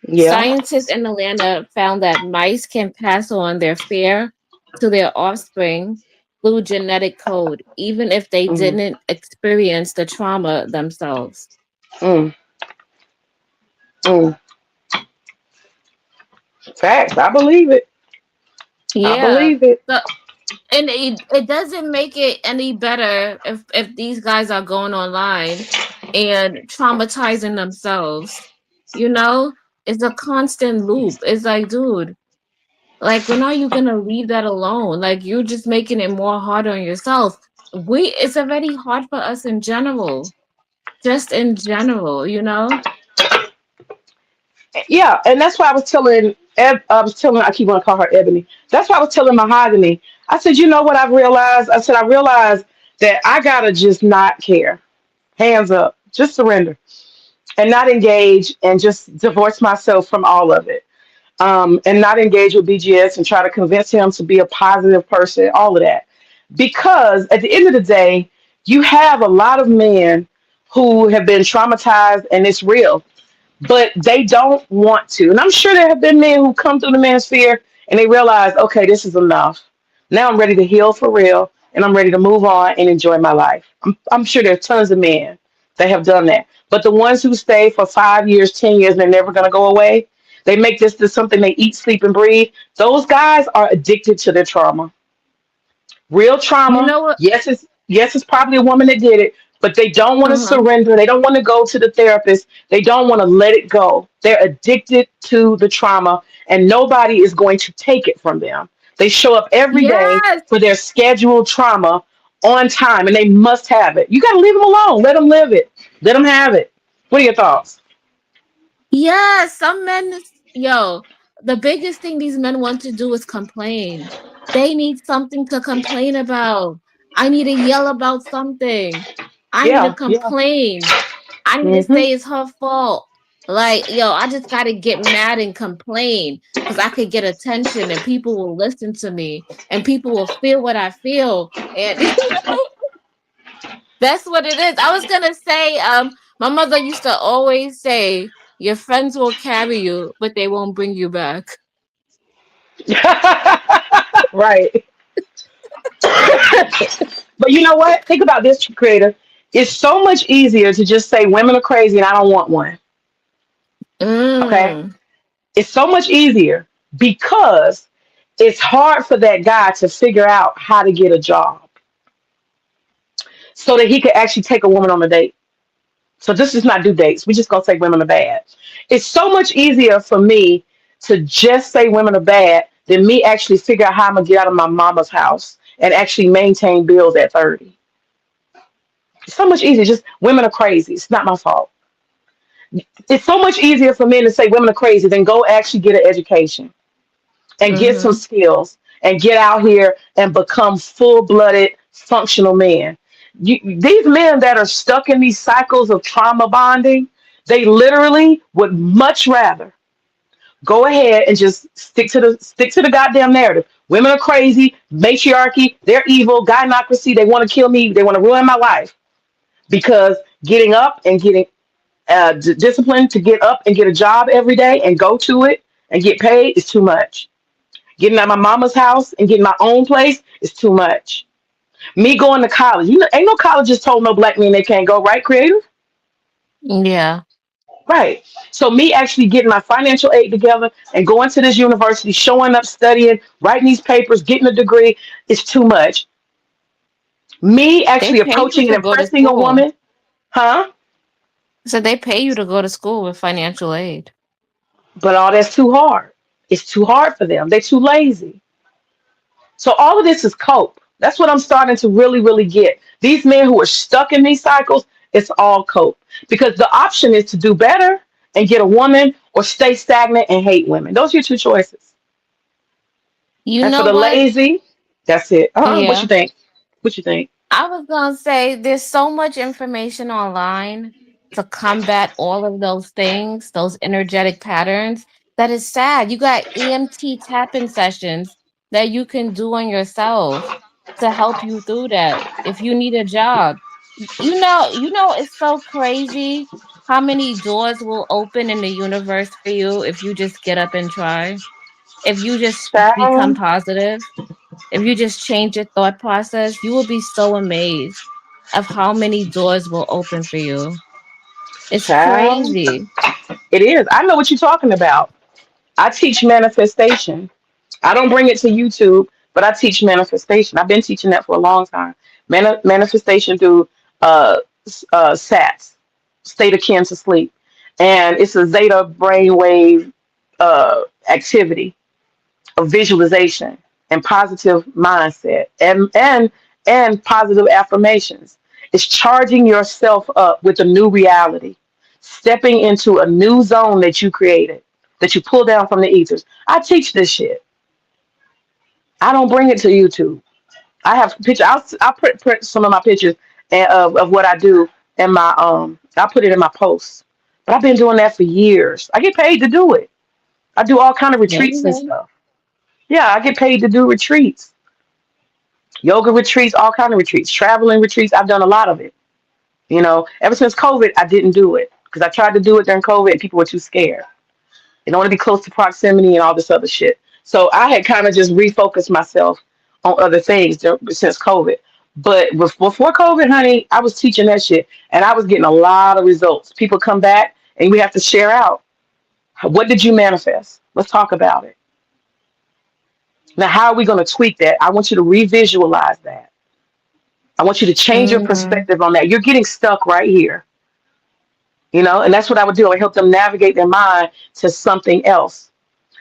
Yeah. Scientists in Atlanta found that mice can pass on their fear to their offspring through genetic code, even if they Mm-hmm. didn't experience the trauma themselves. Mm. Mm. Facts. I believe it. I Yeah. believe it. So, and it doesn't make it any better if these guys are going online and traumatizing themselves. You know, it's a constant loop. It's like, dude, like when are you gonna leave that alone? Like you're just making it more hard on yourself. It's already hard for us in general, just in general. Yeah, and that's why I was telling I keep want to call her Ebony. That's why I was telling Mahogany. I said, you know what I've realized? I said, I realized that I gotta just not care. Hands up. Just surrender. And not engage and just divorce myself from all of it. And not engage with BGS and try to convince him to be a positive person, all of that. Because at the end of the day, you have a lot of men who have been traumatized and it's real, but they don't want to. And I'm sure there have been men who come through the manosphere and they realize, okay, this is enough. Now I'm ready to heal for real and I'm ready to move on and enjoy my life. I'm sure there are tons of men that have done that. But the ones who stay for 5 years, 10 years, and they're never going to go away, they make this something they eat, sleep, and breathe. Those guys are addicted to their trauma. Real You trauma. know what? Yes, it's probably a woman that did it, but they don't want to Uh-huh. surrender. They don't want to go to the therapist. They don't want to let it go. They're addicted to the trauma, and nobody is going to take it from them. They show up every day Yes. for their scheduled trauma on time, and they must have it. You got to leave them alone. Let them live it. Let them have it. What are your thoughts? Yeah, some men, yo, the biggest thing these men want to do is complain. They need something to complain about. I need to yell about something. I need to Yeah, yeah. complain. I need to Hmm. say it's her fault. Like, yo, I just got to get mad and complain because I could get attention and people will listen to me and people will feel what I feel. And that's what it is. I was gonna say, my mother used to always say, "Your friends will carry you, but they won't bring you back." Right. But you know what? Think about this, creator. It's so much easier to just say women are crazy and I don't want one. Okay? Mm. It's so much easier because it's hard for that guy to figure out how to get a job so that he could actually take a woman on a date. So this is not do dates. We just gonna say women are bad. It's so much easier for me to just say women are bad than me actually figure out how I'm gonna get out of my mama's house and actually maintain bills at 30. It's so much easier. Just women are crazy. It's not my fault. It's so much easier for men to say women are crazy than go actually get an education and get some Mm-hmm. skills and get out here and become full-blooded functional men. These men that are stuck in these cycles of trauma bonding, they literally would much rather go ahead and just stick to the goddamn narrative. Women are crazy, matriarchy, they're evil, gynocracy, they want to kill me, they want to ruin my life because getting up and getting disciplined to get up and get a job every day and go to it and get paid is too much. Getting out of my mama's house and getting my own place is too much. Me going to college, ain't no colleges told no black men they can't go, right? Creative, Yeah. right? So me actually getting my financial aid together and going to this university, showing up, studying, writing these papers, getting a degree is too much. Me They actually pay you approaching and to go to impressing a school. woman, huh? So they pay you to go to school with financial aid. But all that's too hard. It's too hard for them. They're too lazy. So all of this is cope. That's what I'm starting to really, really get. These men who are stuck in these cycles, It's all cope. Because the option is to do better and get a woman or stay stagnant and hate women. Those are your two choices. You And for know the what? lazy, that's it. What Yeah. you think? What you think? I was gonna say there's so much information online to combat all of those things, those energetic patterns, that is sad. You got EMT tapping sessions that you can do on yourself to help you through that. If you need a job, it's so crazy how many doors will open in the universe for you if you just get up and try. If you just become Child, positive, if you just change your thought process, you will be so amazed of how many doors will open for you. It's child. crazy. It is. I know what you're talking about. I teach manifestation. I don't bring it to YouTube, but I teach manifestation. I've been teaching that for a long time. Manifestation through SATS, state akin to sleep, and it's a zeta brainwave activity of visualization and positive mindset and positive affirmations. It's charging yourself up with a new reality, stepping into a new zone that you created, that you pull down from the ethers. I teach this shit. I don't bring it to YouTube. I have pictures. I'll print some of my pictures of what I do in my I'll put it in my posts. But I've been doing that for years. I get paid to do it. I do all kind of There you retreats and go. stuff. Yeah, I get paid to do retreats, yoga retreats, all kind of retreats, traveling retreats. I've done a lot of it. Ever since COVID, I didn't do it because I tried to do it during COVID and people were too scared. They don't want to be close to proximity and all this other shit. So I had kind of just refocused myself on other things since COVID. But before COVID, honey, I was teaching that shit and I was getting a lot of results. People come back and we have to share out. What did you manifest? Let's talk about it. Now, how are we going to tweak that? I want you to revisualize that. I want you to change your Hmm. perspective on that. You're getting stuck right here, and that's what I would do. I would help them navigate their mind to something else.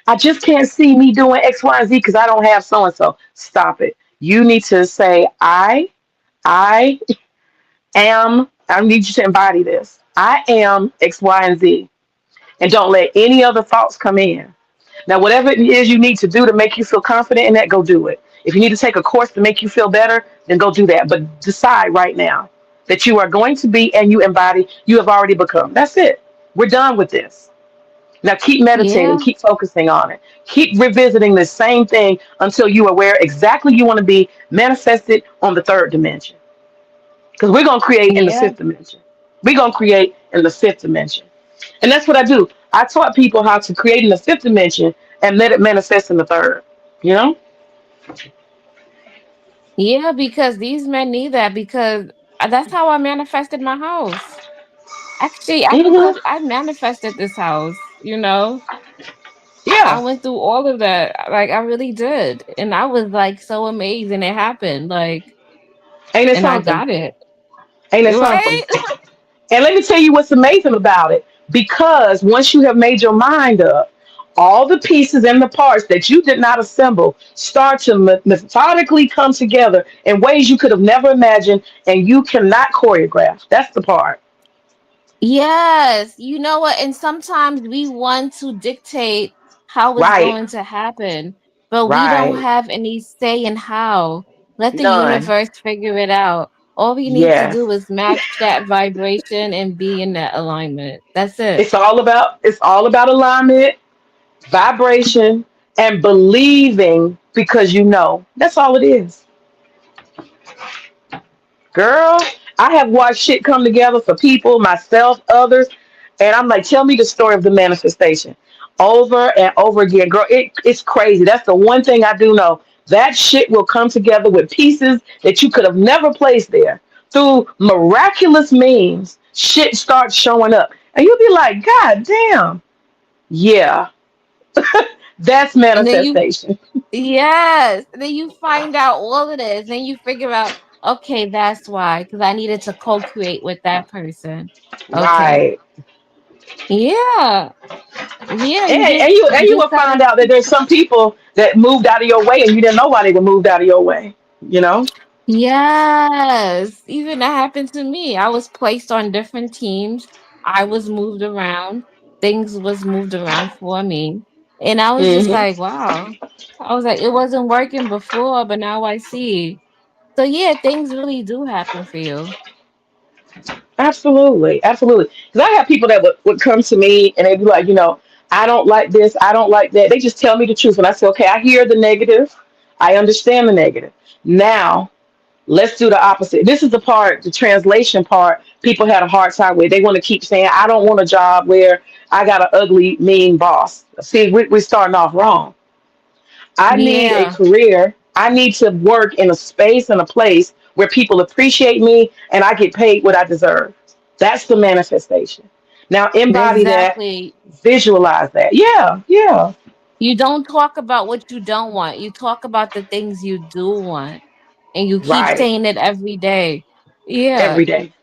I just can't see me doing X, Y, and Z because I don't have so and so. Stop it. You need to say, I am, I need you to embody this. I am X, Y, and Z. And don't let any other thoughts come in. Now, whatever it is you need to do to make you feel confident in that, go do it. If you need to take a course to make you feel better, then go do that. But decide right now that you are going to be and you embody, you have already become. That's it. We're done with this. Now keep meditating, Yeah. keep focusing on it. Keep revisiting the same thing until you are where exactly you want to be manifested on the third dimension. Because we're going to create in the Yeah. fifth dimension. We're going to create in the fifth dimension. And that's what I do. I taught people how to create in the fifth dimension and let it manifest in the third. You know? Yeah, because these men need that because that's how I manifested my house. Actually, Hmm. I manifested this house. I Yeah. went through all of that. Like I really did. And I was like so amazed and it happened. Like Ain't it and I something? got it. Ain't it something? Right? And let me tell you what's amazing about it. Because once you have made your mind up, all the pieces and the parts that you did not assemble start to methodically come together in ways you could have never imagined and you cannot choreograph. That's the part. Yes, you know what? And sometimes we want to dictate how it's Right. going to happen, but we don't Right. have any say in how. Let the None. universe figure it out. All we need to Yes. do is match that vibration and be in that alignment. That's it. It's all about alignment, vibration, and believing because you know. That's all it is. Girl, I have watched shit come together for people, myself, others, and I'm like, tell me the story of the manifestation over and over again. Girl, it's crazy. That's the one thing I do know. That shit will come together with pieces that you could have never placed there. Through miraculous means, shit starts showing up. And you'll be like, God damn. Yeah, that's And then you manifestation. yes, then you find out all of this, then you figure out, okay, that's why, because I needed to co-create with that person. Okay. Right. Yeah. Yeah, And, you just and you you and you just will find gotta out that there's some people that moved out of your way and you didn't know why they were moved out of your way. You know? Yes, even that happened to me. I was placed on different teams. I was moved around. Things was moved around for me. And I was just Hmm. like, wow. I was like, it wasn't working before, but now I see. So yeah, things really do happen for you. Absolutely, absolutely. Because I have people that would come to me and they'd be like, I don't like this, I don't like that. They just tell me the truth, and I say, okay, I hear the negative, I understand the negative. Now let's do the opposite. This is the part, the translation part. People had a hard time with. They want to keep saying, I don't want a job where I got an ugly, mean boss. See, we're starting off wrong. I need a Yeah, career. I need to work in a space and a place where people appreciate me and I get paid what I deserve. That's the manifestation. Now embody that, exactly. visualize that. Yeah, yeah. You don't talk about what you don't want. You talk about the things you do want. And you keep Right. saying it every day. Yeah. Every day.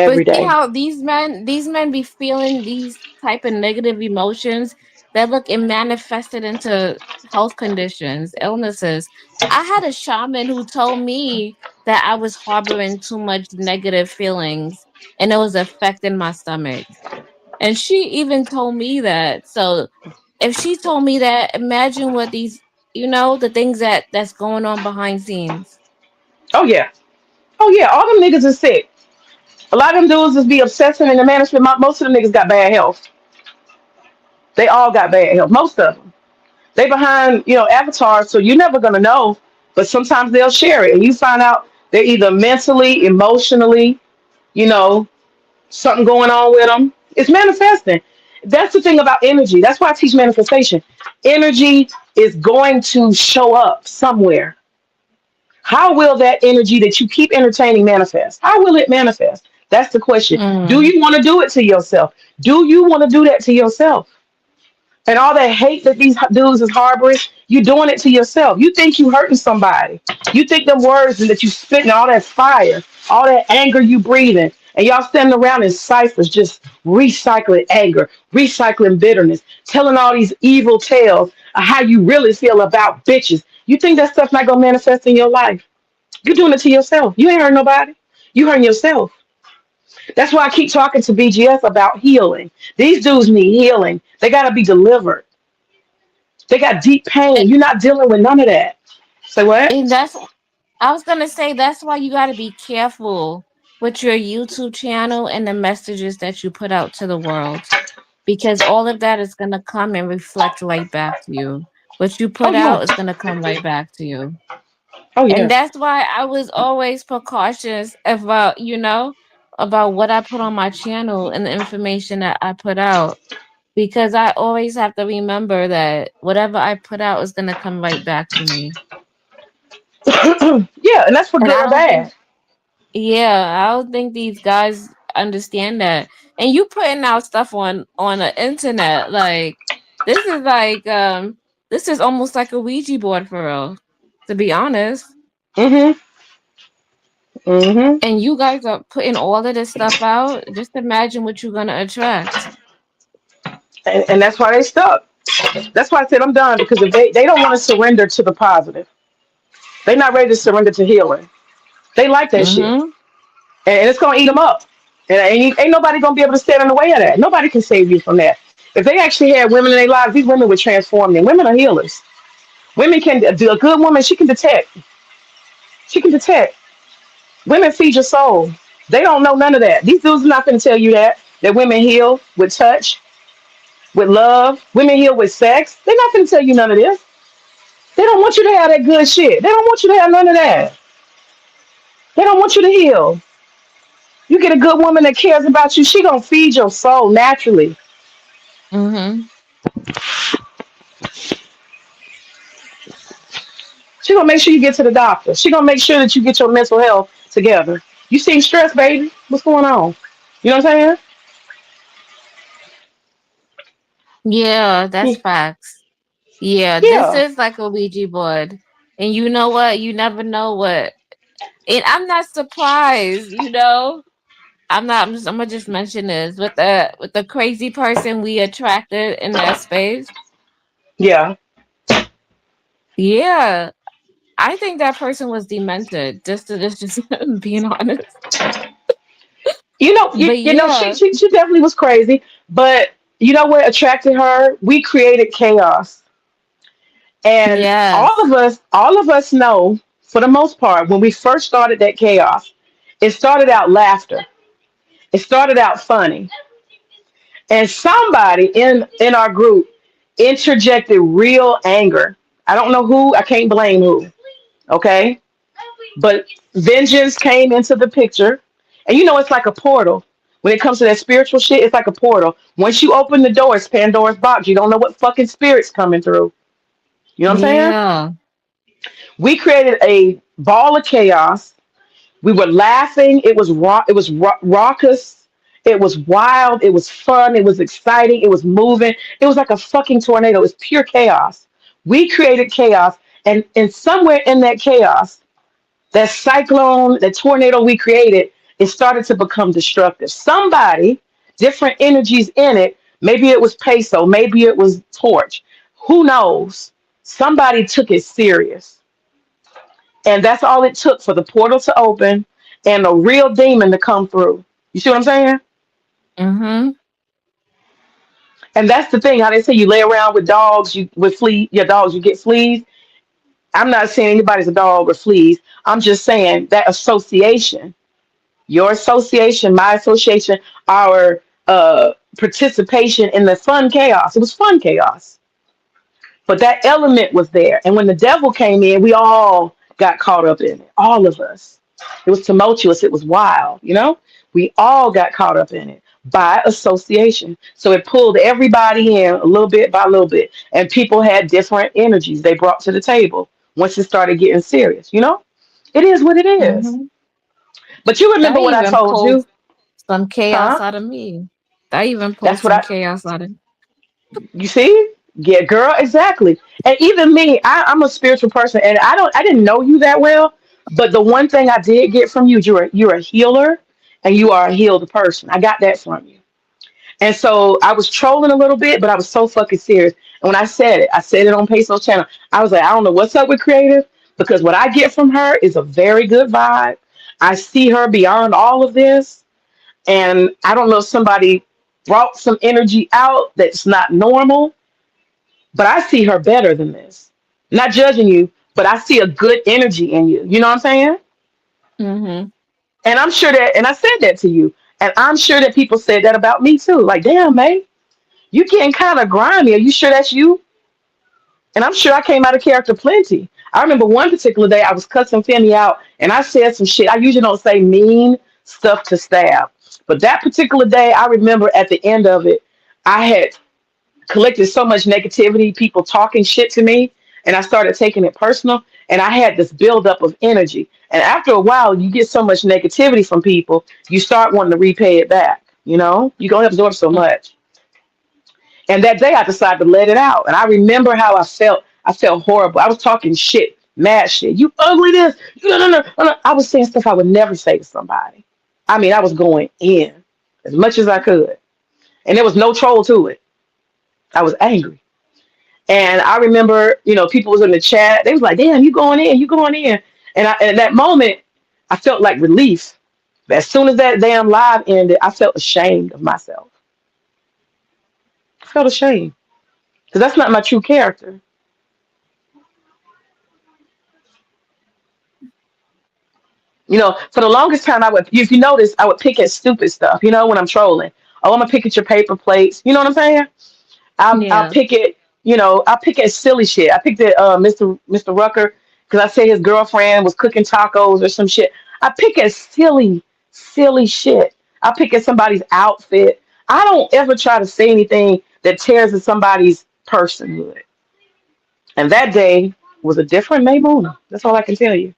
But Every see day. how these men be feeling these type of negative emotions that look and manifested into health conditions, illnesses. I had a shaman who told me that I was harboring too much negative feelings and it was affecting my stomach. And she even told me that. So if she told me that, imagine what these, the things that's going on behind scenes. Oh yeah. Oh yeah. All them niggas is sick. A lot of them dudes just be obsessing in the management. Most of them niggas got bad health. They all got bad health. Most of them. They behind, avatars, so you're never gonna know. But sometimes they'll share it, and you find out they're either mentally, emotionally, you know, something going on with them. It's manifesting. That's the thing about energy. That's why I teach manifestation. Energy is going to show up somewhere. How will that energy that you keep entertaining manifest? How will it manifest? That's the question. Do Mm. you want to do it to yourself? Do you want to do that to yourself? And all that hate that these dudes is harboring, you doing it to yourself. You think you hurting somebody. You think them words and that you spitting all that fire, all that anger you breathing, and y'all standing around in ciphers just recycling anger, recycling bitterness, telling all these evil tales of how you really feel about bitches. You think that stuff not gonna manifest in your life? You doing it to yourself. You ain't hurting nobody. You hurting yourself. That's why I keep talking to BGS about healing. These dudes need healing. They gotta be delivered. They got deep pain. You're not dealing with none of that. Say what? And that's I was gonna say that's why you gotta be careful with your YouTube channel and the messages that you put out to the world. Because all of that is gonna come and reflect right back to you. What you Oh put yeah. out is gonna come right back to you. Oh And yeah. that's why I was always precautious about, about what I put on my channel and the information that I put out. Because I always have to remember that whatever I put out is gonna come right back to me. Yeah, and that's for And good I or don't think bad. Yeah, I don't think these guys understand that. And you putting out stuff on the internet, like this is like this is almost like a Ouija board for real, to be honest. Mm-hmm. Mm-hmm. And you guys are putting all of this stuff out. Just imagine what you're gonna attract. And that's why they stuck. That's why I said I'm done because if they don't want to surrender to the positive, they're not ready to surrender to healing. They like that shit, Mm-hmm. and it's gonna eat them up. And ain't nobody gonna be able to stand in the way of that. Nobody can save you from that. If they actually had women in their lives, these women would transform them. Women are healers. Women can do a good woman. She can detect. She can detect. Women feed your soul. They don't know none of that. These dudes are not going to tell you that women heal with touch, with love. Women heal with sex. They're not going to tell you none of this. They don't want you to have that good shit. They don't want you to have none of that. They don't want you to heal. You get a good woman that cares about you. She gonna feed your soul naturally. Mm-hmm. She gonna make sure you get to the doctor. She gonna make sure that you get your mental health together. You seem stressed, baby. What's going on? You know what I'm Yeah, that's saying? facts. Yeah, this Yeah. is like a Ouija board. And you know what? You never know what. And I'm not surprised. I'm gonna just mention this with the crazy person we attracted in that space. Yeah. Yeah, I think that person was demented. Just being honest. You know, But you know, yeah, she definitely was crazy. But you know what attracted her? We created chaos, and yes, all of us know, for the most part, when we first started that chaos, it started out laughter. It started out funny, and somebody in our group interjected real anger. I don't know who. I can't blame who. Okay, but vengeance came into the picture, and you know it's like a portal. When it comes to that spiritual shit, it's like a portal. Once you open the door, it's Pandora's box. You don't know what fucking spirit's coming through. You know what I'm saying? yeah. We created a ball of chaos. We were laughing. It was raucous. It was wild. It was fun. It was exciting. It was moving. It was like a fucking tornado. It was pure chaos. We created chaos, and somewhere in that chaos, that cyclone, that tornado we created, it started to become destructive. Somebody, different energies in it. Maybe it was Peso. Maybe it was Torch. Who knows? Somebody took it serious. And that's all it took for the portal to open and a real demon to come through. You see what I'm saying? Mm-hmm. And that's the thing. How they say you lay around with dogs, you with flea your dogs, you get fleas. I'm not saying anybody's a dog or fleas. I'm just saying that association, your association, my association, our participation in the fun chaos. It was fun chaos. But that element was there. And when the devil came in, we all got caught up in it. All of us. It was tumultuous. It was wild. You know, we all got caught up in it by association. So it pulled everybody in a little bit by little bit. And people had different energies they brought to the table once it started getting serious. You know, it is what it is. Mm-hmm. But you remember That what I even told pulled you, some chaos huh? out of me. That even pulled That's what some I, chaos out of. you see? Yeah, girl, exactly. And even me, I'm a spiritual person, and I didn't know you that well, but the one thing I did get from you, you're a healer, and you are a healed person. I got that from you. And so I was trolling a little bit, but I was so fucking serious. And when I said it on Peso's channel. I was like, I don't know what's up with Creative, because what I get from her is a very good vibe. I see her beyond all of this, and I don't know if somebody brought some energy out that's not normal, but I see her better than this. Not judging you, but I see a good energy in you. You know what I'm saying? Mm-hmm. And I'm sure that, and I said that to you, and I'm sure that people said that about me too. Like, damn, man, you getting kind of grimy. Are you sure that's you? And I'm sure I came out of character plenty. I remember one particular day I was cussing Femi out, and I said some shit. I usually don't say mean stuff to staff, but that particular day, I remember at the end of it, I had collected so much negativity, people talking shit to me, and I started taking it personal. And I had this buildup of energy. And after a while, you get so much negativity from people, you start wanting to repay it back. You know, you gonna absorb so much. And that day, I decided to let it out. And I remember how I felt. I felt horrible. I was talking shit, mad shit. You ugly this. You no, no, no, no, no. I was saying stuff I would never say to somebody. I mean, I was going in as much as I could, and there was no troll to it. I was angry. And I remember, you know, people was in the chat. They was like, "Damn, you going in? You going in?" And at that moment, I felt like relief. As soon as that damn live ended, I felt ashamed of myself. I felt ashamed because that's not my true character. You know, for the longest time, I would, if you notice, I would pick at stupid stuff. You know, when I'm trolling, oh, I'm gonna pick at your paper plates. You know what I'm saying? I'll Yeah. pick it. You know, I'll pick at silly shit. I picked at Mr. Rucker because I said his girlfriend was cooking tacos or some shit. I pick at silly shit. I pick at somebody's outfit. I don't ever try to say anything that tears at somebody's personhood. And that day was a different Maymuna. That's all I can tell you.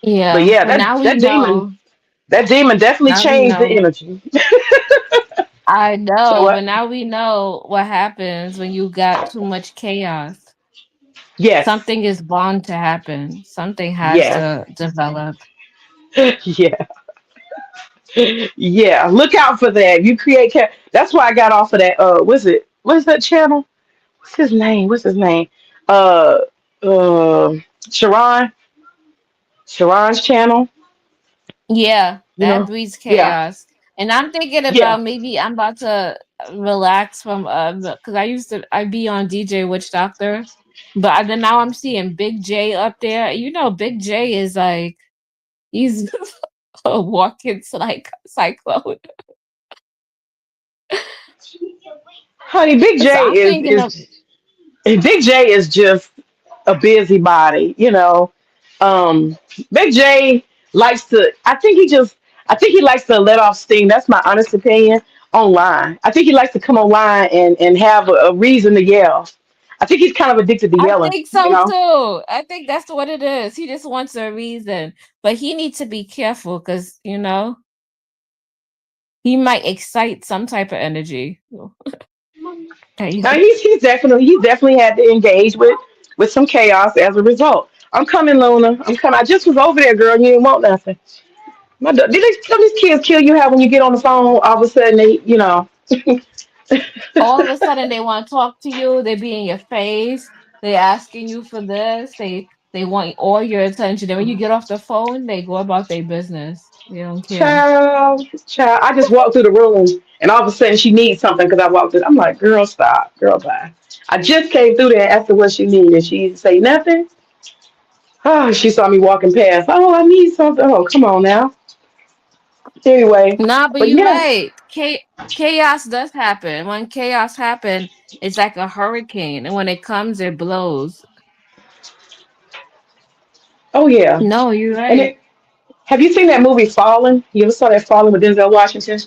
But Yeah. yeah, But now we know. that demon definitely Now we changed the know. energy. I So know, but what? now we know what happens when you got too much chaos. Yes, Something is bound to happen. Something has yes, to develop. yeah. Yeah, look out for that. You create that's why I got off of that what's it? what is that channel? What's his name? What's his name? Uh, Sharon, Sharon's channel. Yeah, You that know? breeds Yeah, chaos. And I'm thinking yeah. about maybe I'm about to relax from because I be on DJ Witch Doctor, but then now I'm seeing Big J up there. You know, Big J is like he's a walking like cyclone. Honey, Big So J I'm thinking of is Big J is just a busybody, you know. Um, Big J likes to. I think he likes to let off steam. That's my honest opinion online. I think he likes to come online and have a reason to yell. I think he's kind of addicted to I yelling, think you so know. too. I think that's what it is. He just wants a reason, but he needs to be careful because he might excite some type of energy. Now Okay. he's definitely had to engage with some chaos as a result. I'm coming, Luna. I'm coming. I just was over there, girl. You didn't want nothing. Did some of these kids kill you? How when you get on the phone, all of a sudden they, you know. All of a sudden they want to talk to you, they be in your face, they asking you for this, they want all your attention. Then when you get off the phone, they go about their business. They don't care. Child. I just walked through the room, and all of a sudden she needs something because I walked in. I'm like, girl, stop, girl, bye. I just came through there and asked her what she needed. She didn't say nothing. Oh, she saw me walking past. Oh, I need something. Oh, come on now. Anyway, Nah, but but you're yeah. right. Chaos does happen. When chaos happen, it's like a hurricane, and when it comes, it blows. Oh yeah. No, you're And right. it, have you seen that movie Fallen? You ever saw that Fallen with Denzel Washington?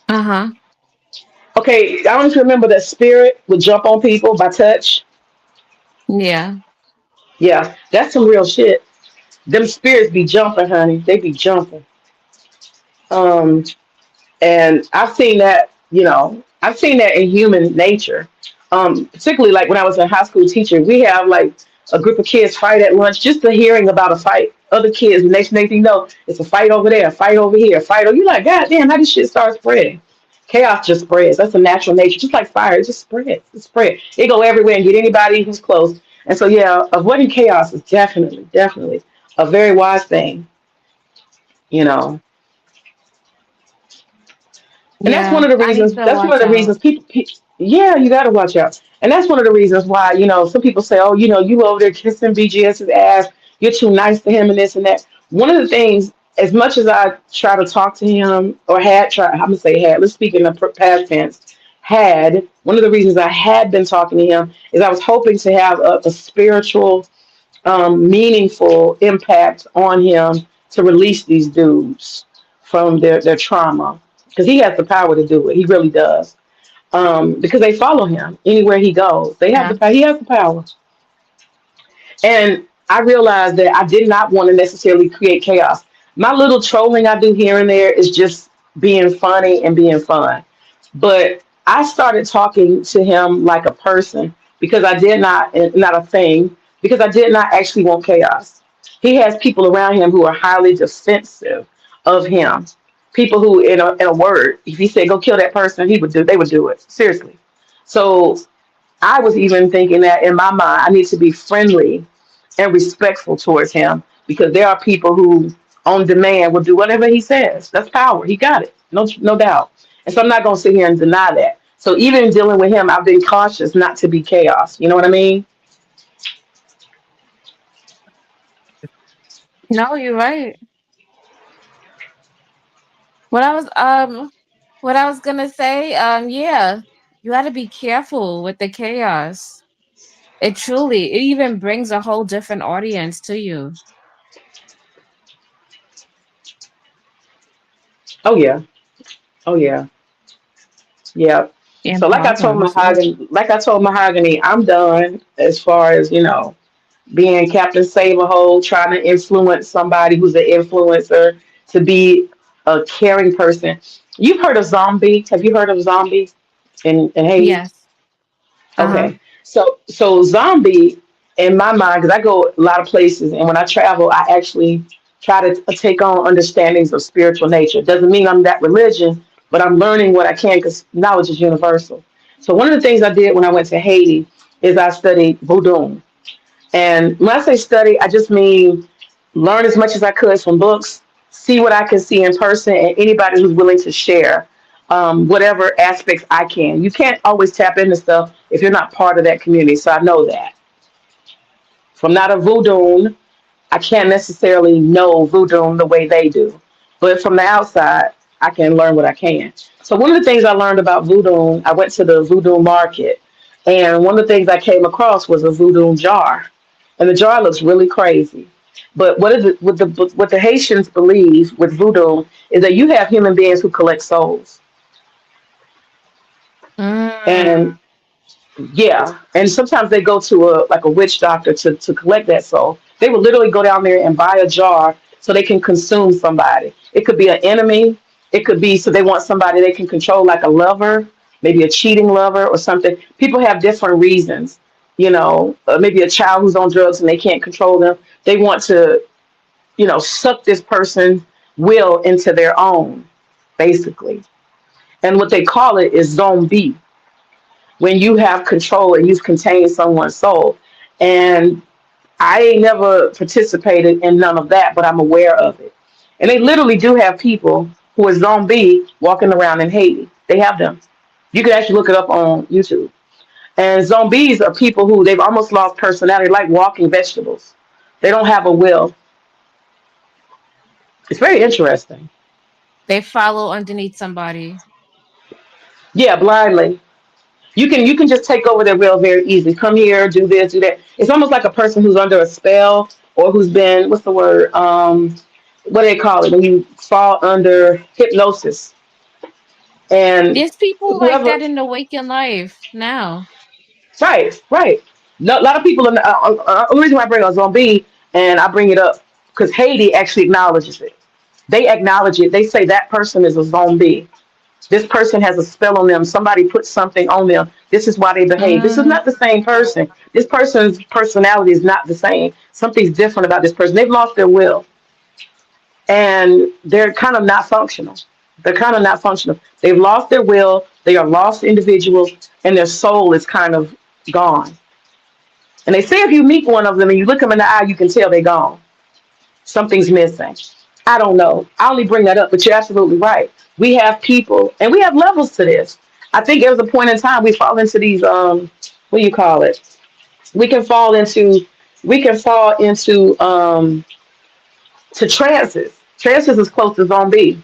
Uh-huh. Okay, I don't know if you remember that spirit would jump on people by touch. Yeah. Yeah, that's some real shit. Them spirits be jumping, honey. They be jumping. Um, and I've seen that. I've seen that in human nature. Particularly like when I was a high school teacher, we have like a group of kids fight at lunch. Just the hearing about a fight, other kids, the next thing you know, it's a fight over there, a fight over here, a fight. You like, God damn, how this shit start spreading? Chaos just spreads. That's a natural nature, just like fire. It just spreads. It spread. It go everywhere and get anybody who's close. And so, yeah, avoiding chaos is definitely, definitely a very wise thing. You know, and that's one Yeah. of the I need reasons. to That's one watch of the out. reasons yeah, you got to watch out. And that's one of the reasons why some people say, oh, you over there kissing BGS's ass. You're too nice to him and this and that. One of the things, as much as I try to talk to him or had tried, I'm gonna say had. Let's speak in the past tense. Had one of the reasons I had been talking to him is I was hoping to have a spiritual, meaningful impact on him to release these dudes from their trauma because he has the power to do it. He really does. Because they follow him anywhere he goes. They have Yeah. the power. He has the power. And I realized that I did not want to necessarily create chaos. My little trolling I do here and there is just being funny and being fun. But I started talking to him like a person because I did not a thing, because I did not actually want chaos. He has people around him who are highly defensive of him. People who, in a word, if he said go kill that person, they would do it. Seriously. So I was even thinking that in my mind, I need to be friendly and respectful towards him because there are people who, on demand, will do whatever he says. That's power. He got it, no doubt. And so I'm not going to sit here and deny that. So even dealing with him, I've been cautious not to be chaos. You know what I mean? No, you're right. What I was what I was gonna say, yeah, you gotta be careful with the chaos. It even brings a whole different audience to you. Oh yeah, oh yeah, yeah. So And problems. Like I told Mahogany, I'm done as far as being Captain Save a Hole, trying to influence somebody who's an influencer to be a caring person. You've heard of Zombie? Have you heard of Zombie in Haiti? Yes. Uh-huh. Okay, so Zombie in my mind, because I go a lot of places, and when I travel, I actually try to take on understandings of spiritual nature. Doesn't mean I'm that religion, but I'm learning what I can because knowledge is universal. So one of the things I did when I went to Haiti is I studied voodoo. And when I say study, I just mean learn as much as I could from books, see what I can see in person, and anybody who's willing to share whatever aspects I can. You can't always tap into stuff if you're not part of that community. So I know that. If I'm not a voodoo, I can't necessarily know voodoo the way they do. But from the outside, I can learn what I can. So one of the things I learned about voodoo, I went to the voodoo market, and one of the things I came across was a voodoo jar, and the jar looks really crazy. But what the Haitians believe with voodoo is that you have human beings who collect souls, and Mm. yeah, and sometimes they go to a witch doctor to collect that soul. They will literally go down there and buy a jar so they can consume somebody. It could be an enemy. It could be so they want somebody they can control, like a lover, maybe a cheating lover or something. People have different reasons. Maybe a child who's on drugs and they can't control them. They want to, suck this person's will into their own, basically. And what they call it is zombie, when you have control and you've contained someone's soul. And I ain't never participated in none of that, but I'm aware of it. And they literally do have people who are zombie walking around in Haiti. They have them. You can actually look it up on YouTube. And zombies are people who they've almost lost personality, like walking vegetables. They don't have a will. It's very interesting. They follow underneath somebody. Yeah, blindly. You can just take over their will very easily. Come here, do this, do that. It's almost like a person who's under a spell or who's been, what's the word? What do they call it when you fall under hypnosis? And There's people like whoever, that in the waking life now. right, right. No, a lot of people. The reason why I bring up zombie and I bring it up because Haiti actually acknowledges it. They acknowledge it. They say that person is a zombie. This person has a spell on them. Somebody put something on them. This is why they behave. This is Mm. not the same person. This person's personality is not the same. Something's different about this person. They've lost their will and they're kind of not functional. They're kind of not functional. They've lost their will. They are lost individuals and their soul is kind of gone. And they say if you meet one of them and you look them in the eye, you can tell they're gone. Something's missing. I don't know. I only bring that up, but you're absolutely right. We have people, and we have levels to this. I think there was a point in time we fall into these what do you call it? We can fall into to trances. Trances is close to zombie.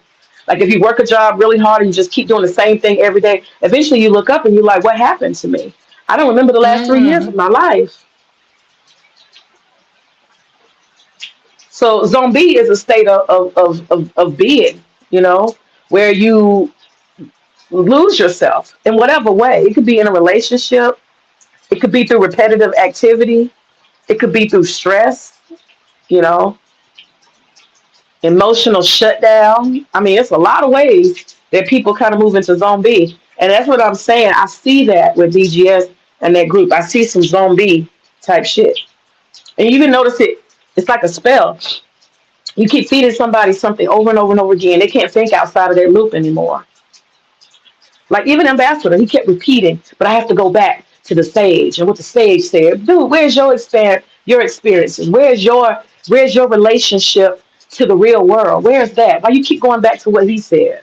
Like if you work a job really hard and you just keep doing the same thing every day, eventually you look up and you're like, what happened to me? I don't remember the last 3 years of Mm. my life. So zombie is a state of being, where you lose yourself in whatever way. It could be in a relationship, it could be through repetitive activity, it could be through stress, you know, emotional shutdown. I mean, it's a lot of ways that people kind of move into zombie. And that's what I'm saying. I see that with DGS and that group. I see some zombie type shit. And you even notice it, it's like a spell. You keep feeding somebody something over and over and over again. They can't think outside of their loop anymore. Like even Ambassador, he kept repeating, but I have to go back to the sage and what the sage said. Dude, where's your experiences? Where's your relationship to the real world? Where's that? Why you keep going back to what he said?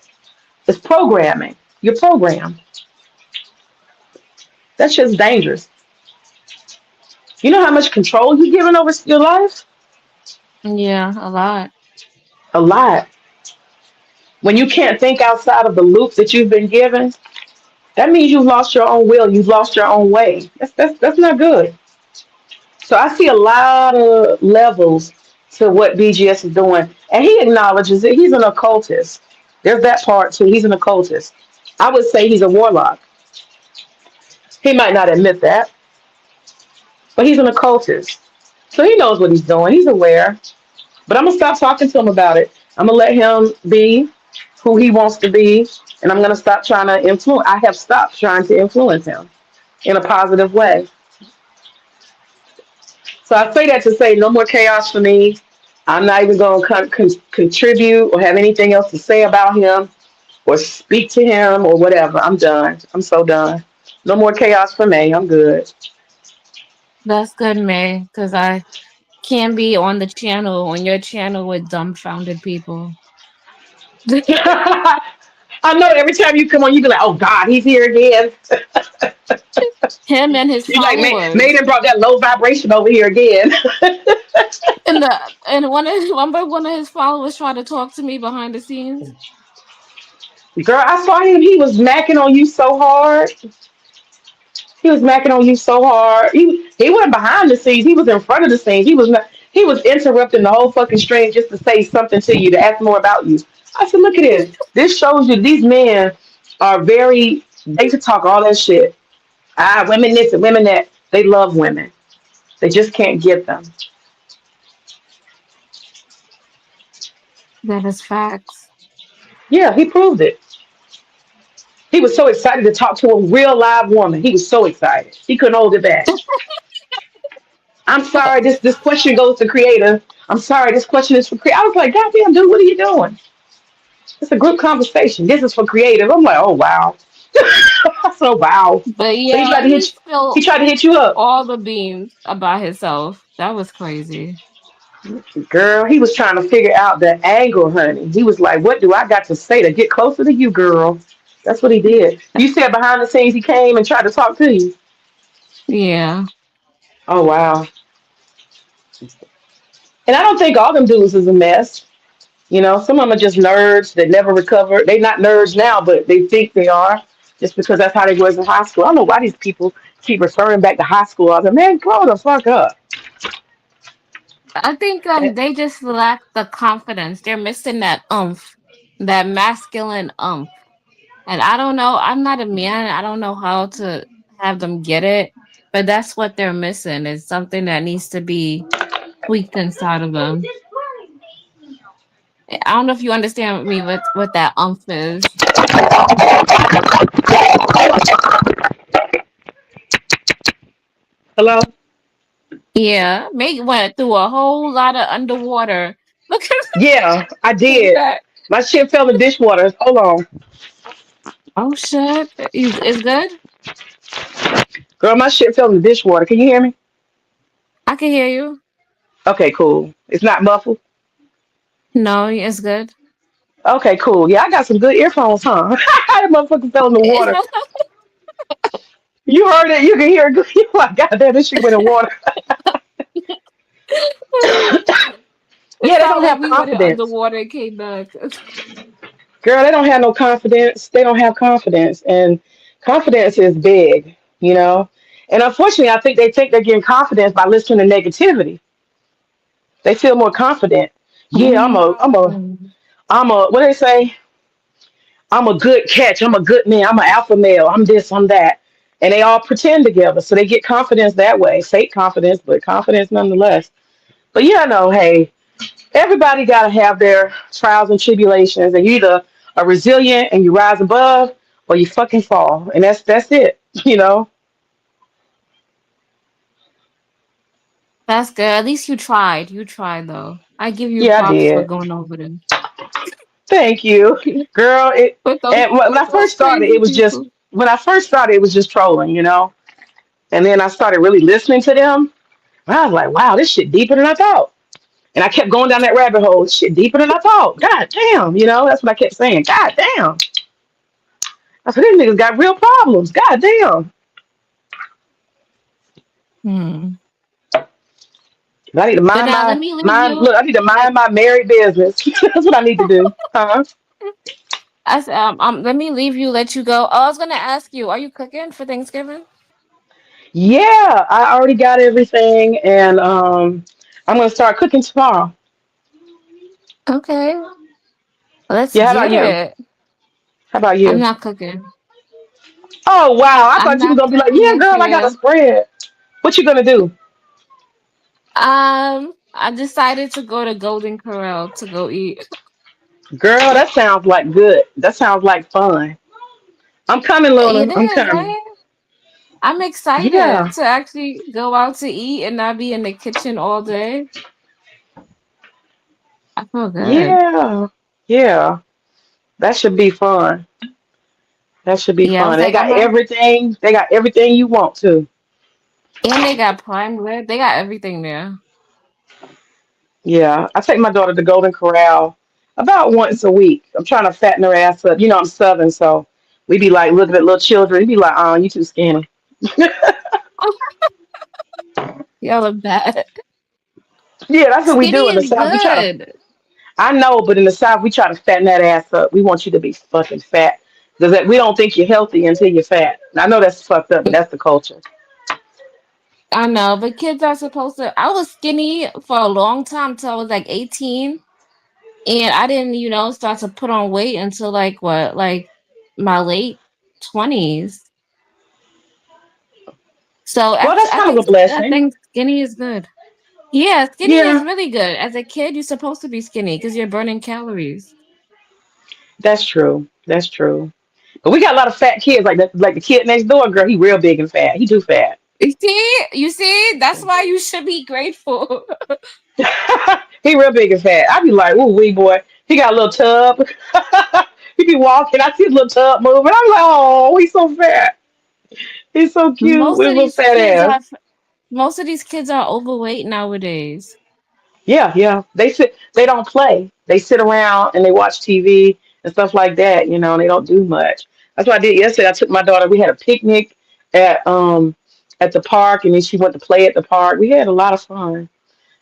It's programming. You're programmed. That shit's dangerous. You know how much control you're giving over your life? Yeah, a lot. A lot. When you can't think outside of the loop that you've been given, that means you've lost your own will. You've lost your own way. That's not good. So I see a lot of levels to what BGS is doing, and he acknowledges it. He's an occultist. There's that part too. He's an occultist. I would say he's a warlock. He might not admit that, but he's an occultist. So he knows what he's doing. He's aware. But I'm gonna stop talking to him about it. I'm gonna let him be who he wants to be, and I'm gonna stop trying to influence. I have stopped trying to influence him in a positive way. So I say that to say no more chaos for me. I'm not even going to contribute or have anything else to say about him or speak to him or whatever. I'm done. I'm so done. No more chaos for me. I'm good. That's good, May, because I can't be on the channel, on your channel with dumbfounded people. I know every time you come on, you be like, "Oh God, he's here again." Him and his You like followers. made and brought that low vibration over here again. And one of his followers tried to talk to me behind the scenes. Girl, I saw him. He was macking on you so hard. He was macking on you so hard. He wasn't behind the scenes. He was in front of the scenes. He was not. He was interrupting the whole fucking stream just to say something to you to ask more about you. I said, look at this. This shows you these men are very. They could talk all that shit. Ah, women this and women that. They love women. They just can't get them. That is facts. Yeah, he proved it. He was so excited to talk to a real live woman. He was so excited. He couldn't hold it back. I'm sorry, this question goes to creator. I'm sorry, this question is for creator. I was like, God damn, dude, what are you doing? It's a group conversation. This is for creative. I'm like, oh wow. So wow. But So yeah, he he spilled tried to hit you up. all the beans about himself. That was crazy. Girl, he was trying to figure out the angle, honey. He was like, what do I got to say to get closer to you, girl? That's what he did. You said behind the scenes he came and tried to talk to you. Yeah. Oh wow. And I don't think all them dudes is a mess. You know, some of them are just nerds that never recover. They're not nerds now, but they think they are just because that's how they was in high school. I don't know why these people keep referring back to high school. I was like, man, grow the fuck up. I think they just lack the confidence. They're missing that that masculine umph. And I don't know, I'm not a man. I don't know how to have them get it, but that's what they're missing is something that needs to be tweaked inside of them. I don't know if you understand me what that umph is. Hello? Yeah, Meg went through a whole lot of underwater. Look at Yeah, I came did. back. My shit fell in the dishwater. Hold on. Oh shit. Is good? Girl, my shit fell in the dishwater. Can you hear me? I can hear you. Okay, cool. It's not muffled. No, it's good. Okay, cool. Yeah, I got some good earphones, huh? That motherfucker fell in the It's water. You heard it. You can hear it. You like, God damn, this shit went in water. it Yeah, they sounded don't like have we went in confidence. underwater and came back. Girl, they don't have no confidence. They don't have confidence. And confidence is big, you know? And unfortunately, I think they think they're getting confidence by listening to negativity. They feel more confident. Yeah, Mm. what do they say? I'm a good catch. I'm a good man. I'm an alpha male. I'm this, I'm that. And they all pretend together. So they get confidence that way. Fake confidence, but confidence nonetheless. But yeah, no, hey, everybody got to have their trials and tribulations. And you either are resilient and you rise above or you fucking fall. And that's it, you know? That's good. At least you tried. You tried though. I give you Yeah, I props for did. going over them. Thank you. Girl, and when With I those first started, crazy people. it was just trolling, you know? And then I started really listening to them. I was like, wow, this shit deeper than I thought. And I kept going down that rabbit hole. This shit deeper than I thought. God damn, you know, that's what I kept saying. God damn. I said, these niggas got real problems. God damn. Hmm. I need to But mind now let my me leave mind. you. Look, I need to mind my married business. That's what I need to do. Huh? Let me leave you, let you go. Oh, I was gonna ask you, are you cooking for Thanksgiving? Yeah, I already got everything, and I'm gonna start cooking tomorrow. Okay. Let's Yeah, how get about you? it. How about I'm you? not cooking. Oh wow, I I'm thought you were not gonna be like, cooking yeah, this girl, I got a year. spread. What you gonna do? I decided to go to Golden Corral to go eat. Girl, that sounds like good. That sounds like fun. I'm coming, It Luna. I'm is, coming. right? I'm excited Yeah, to actually go out to eat and not be in the kitchen all day. I feel good. yeah, yeah. That should be fun. That should be Yeah, I fun. was They like, got everything. They got everything you want to. and they got prime rib. They got everything there. Yeah, I take my daughter to Golden Corral about once a week. I'm trying to fatten her ass up. You know, I'm Southern, so we be like looking at little children. We be like, "Oh, you too skinny." Y'all are bad. Yeah, that's what we Skinny do in the is South. We try to. good. I know, but in the South, we try to fatten that ass up. We want you to be fucking fat because we don't think you're healthy until you're fat. And I know that's fucked up, but that's the culture. I know, but kids are supposed to. I was skinny for a long time till I was like 18, and I didn't, start to put on weight until like what, like my late 20s. So Well, actually, that's I kind of think a I blessing. think skinny is good. Yeah, skinny is Yeah, really good. As a kid, you're supposed to be skinny because you're burning calories. that's true. That's true. But we got a lot of fat kids, like the kid next door, girl. He real big and fat. He too fat. You see, that's why you should be grateful. He real big and fat. I be like, ooh, wee boy. He got a little tub. He be walking. I see his little tub moving. I'm like, oh, he's so fat. He's so cute Most with of his little these fat kids ass. are most of these kids are overweight nowadays. Yeah, yeah. They sit. They don't play. They sit around and they watch TV and stuff like that. You know, and they don't do much. That's what I did yesterday. I took my daughter. We had a picnic at um at the park, and then she went to play at the park. We had a lot of fun.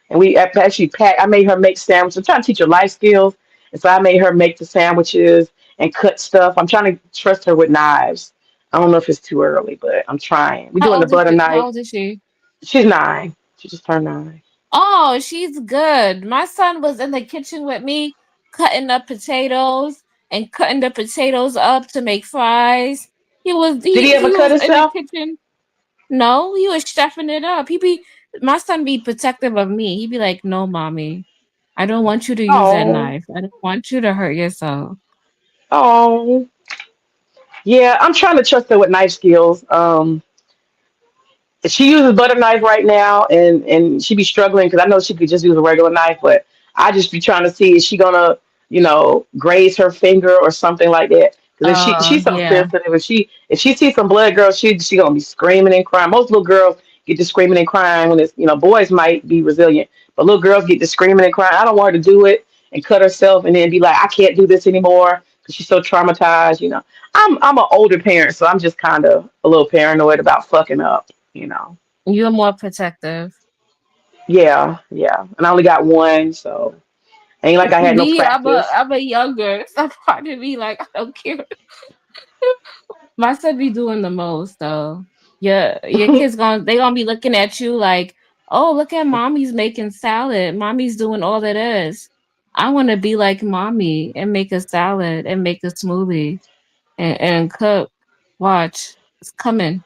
And we actually packed. I made her make sandwiches. I'm trying to teach her life skills, and so I made her make the sandwiches and cut stuff. I'm trying to trust her with knives. I don't know if it's too early, but I'm trying. We're doing the butter How knife. old is she? She's 9. She just turned 9. Oh, she's good. My son was in the kitchen with me cutting up potatoes and cutting the potatoes up to make fries. He was Did he, he ever he cut was in the himself? kitchen. No, he was chefing it up. My son be protective of me. He'd be like, "No, mommy, I don't want you to use that Oh, knife. I don't want you to hurt yourself." oh, yeah. I'm trying to trust her with knife skills. She uses butter knife right now, and she be struggling because I know she could just use a regular knife, but I just be trying to see is she gonna graze her finger or something like that. Because if she's so Yeah. sensitive, if she sees some blood, girl, she gonna be screaming and crying. Most little girls get to screaming and crying when it's boys might be resilient, but little girls get to screaming and crying. I don't want her to do it and cut herself and then be like, I can't do this anymore because she's so traumatized. I'm an older parent, so I'm just kind of a little paranoid about fucking up. You know. You're more protective. Yeah, yeah. And I only got one, so ain't like I had no Me, I'm a practice. I'm a younger. So part of me like I don't care. My son be doing the most though. Your kids they gonna be looking at you like, oh, look at mommy's making salad. Mommy's doing all of this. I want to be like mommy and make a salad and make a smoothie and cook. Watch, it's coming.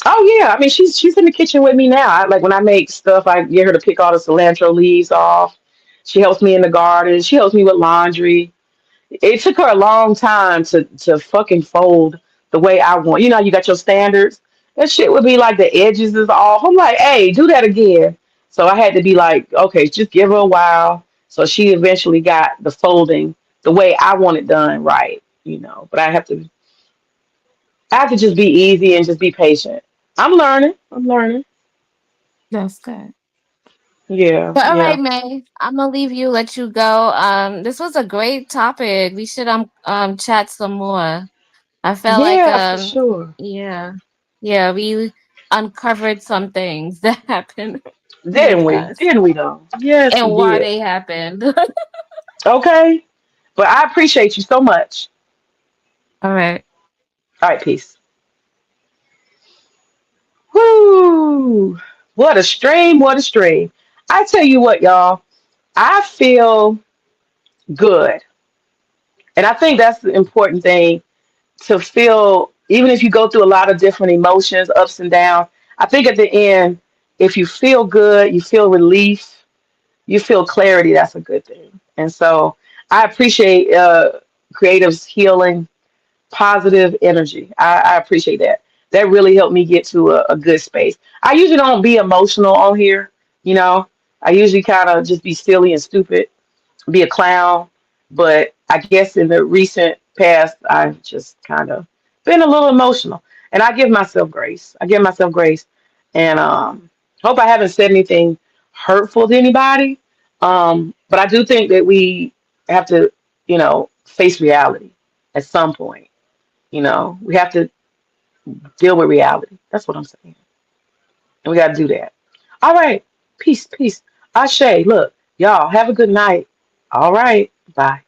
Oh yeah, I mean she's in the kitchen with me now. Like when I make stuff, I get her to pick all the cilantro leaves off. She helps me in the garden. She helps me with laundry. It took her a long time to fucking fold the way I want. You know, you got your standards. That shit would be like the edges is off. I'm like, hey, do that again. So I had to be like, okay, just give her a while. So she eventually got the folding the way I want it done right. But I have to just be easy and just be patient. I'm learning. I'm learning. That's good. Yeah, But all right, yeah. May, I'm gonna leave you, let you go. This was a great topic. We should chat some more. I felt like Yeah, for sure. yeah. Yeah, we uncovered some things that happened in the Didn't we? past Didn't we though? Yes, and we why did. they happened. Okay. But I appreciate you so much. All right. All right, peace. Whoo! What a stream, what a stream. I tell you what, y'all, I feel good. And I think that's the important thing to feel, even if you go through a lot of different emotions, ups and downs. I think at the end, if you feel good, you feel relief, you feel clarity, that's a good thing. And so I appreciate creatives healing positive energy. I appreciate that. That really helped me get to a good space. I usually don't be emotional on here, you know. I usually kind of just be silly and stupid, be a clown. But I guess in the recent past, I've just kind of been a little emotional. And I give myself grace. I give myself grace. And hope I haven't said anything hurtful to anybody. But I do think that we have to, face reality at some point. We have to deal with reality. That's what I'm saying. And we got to do that. All right. Peace, peace. Ashe, look, y'all have a good night. All right. Bye.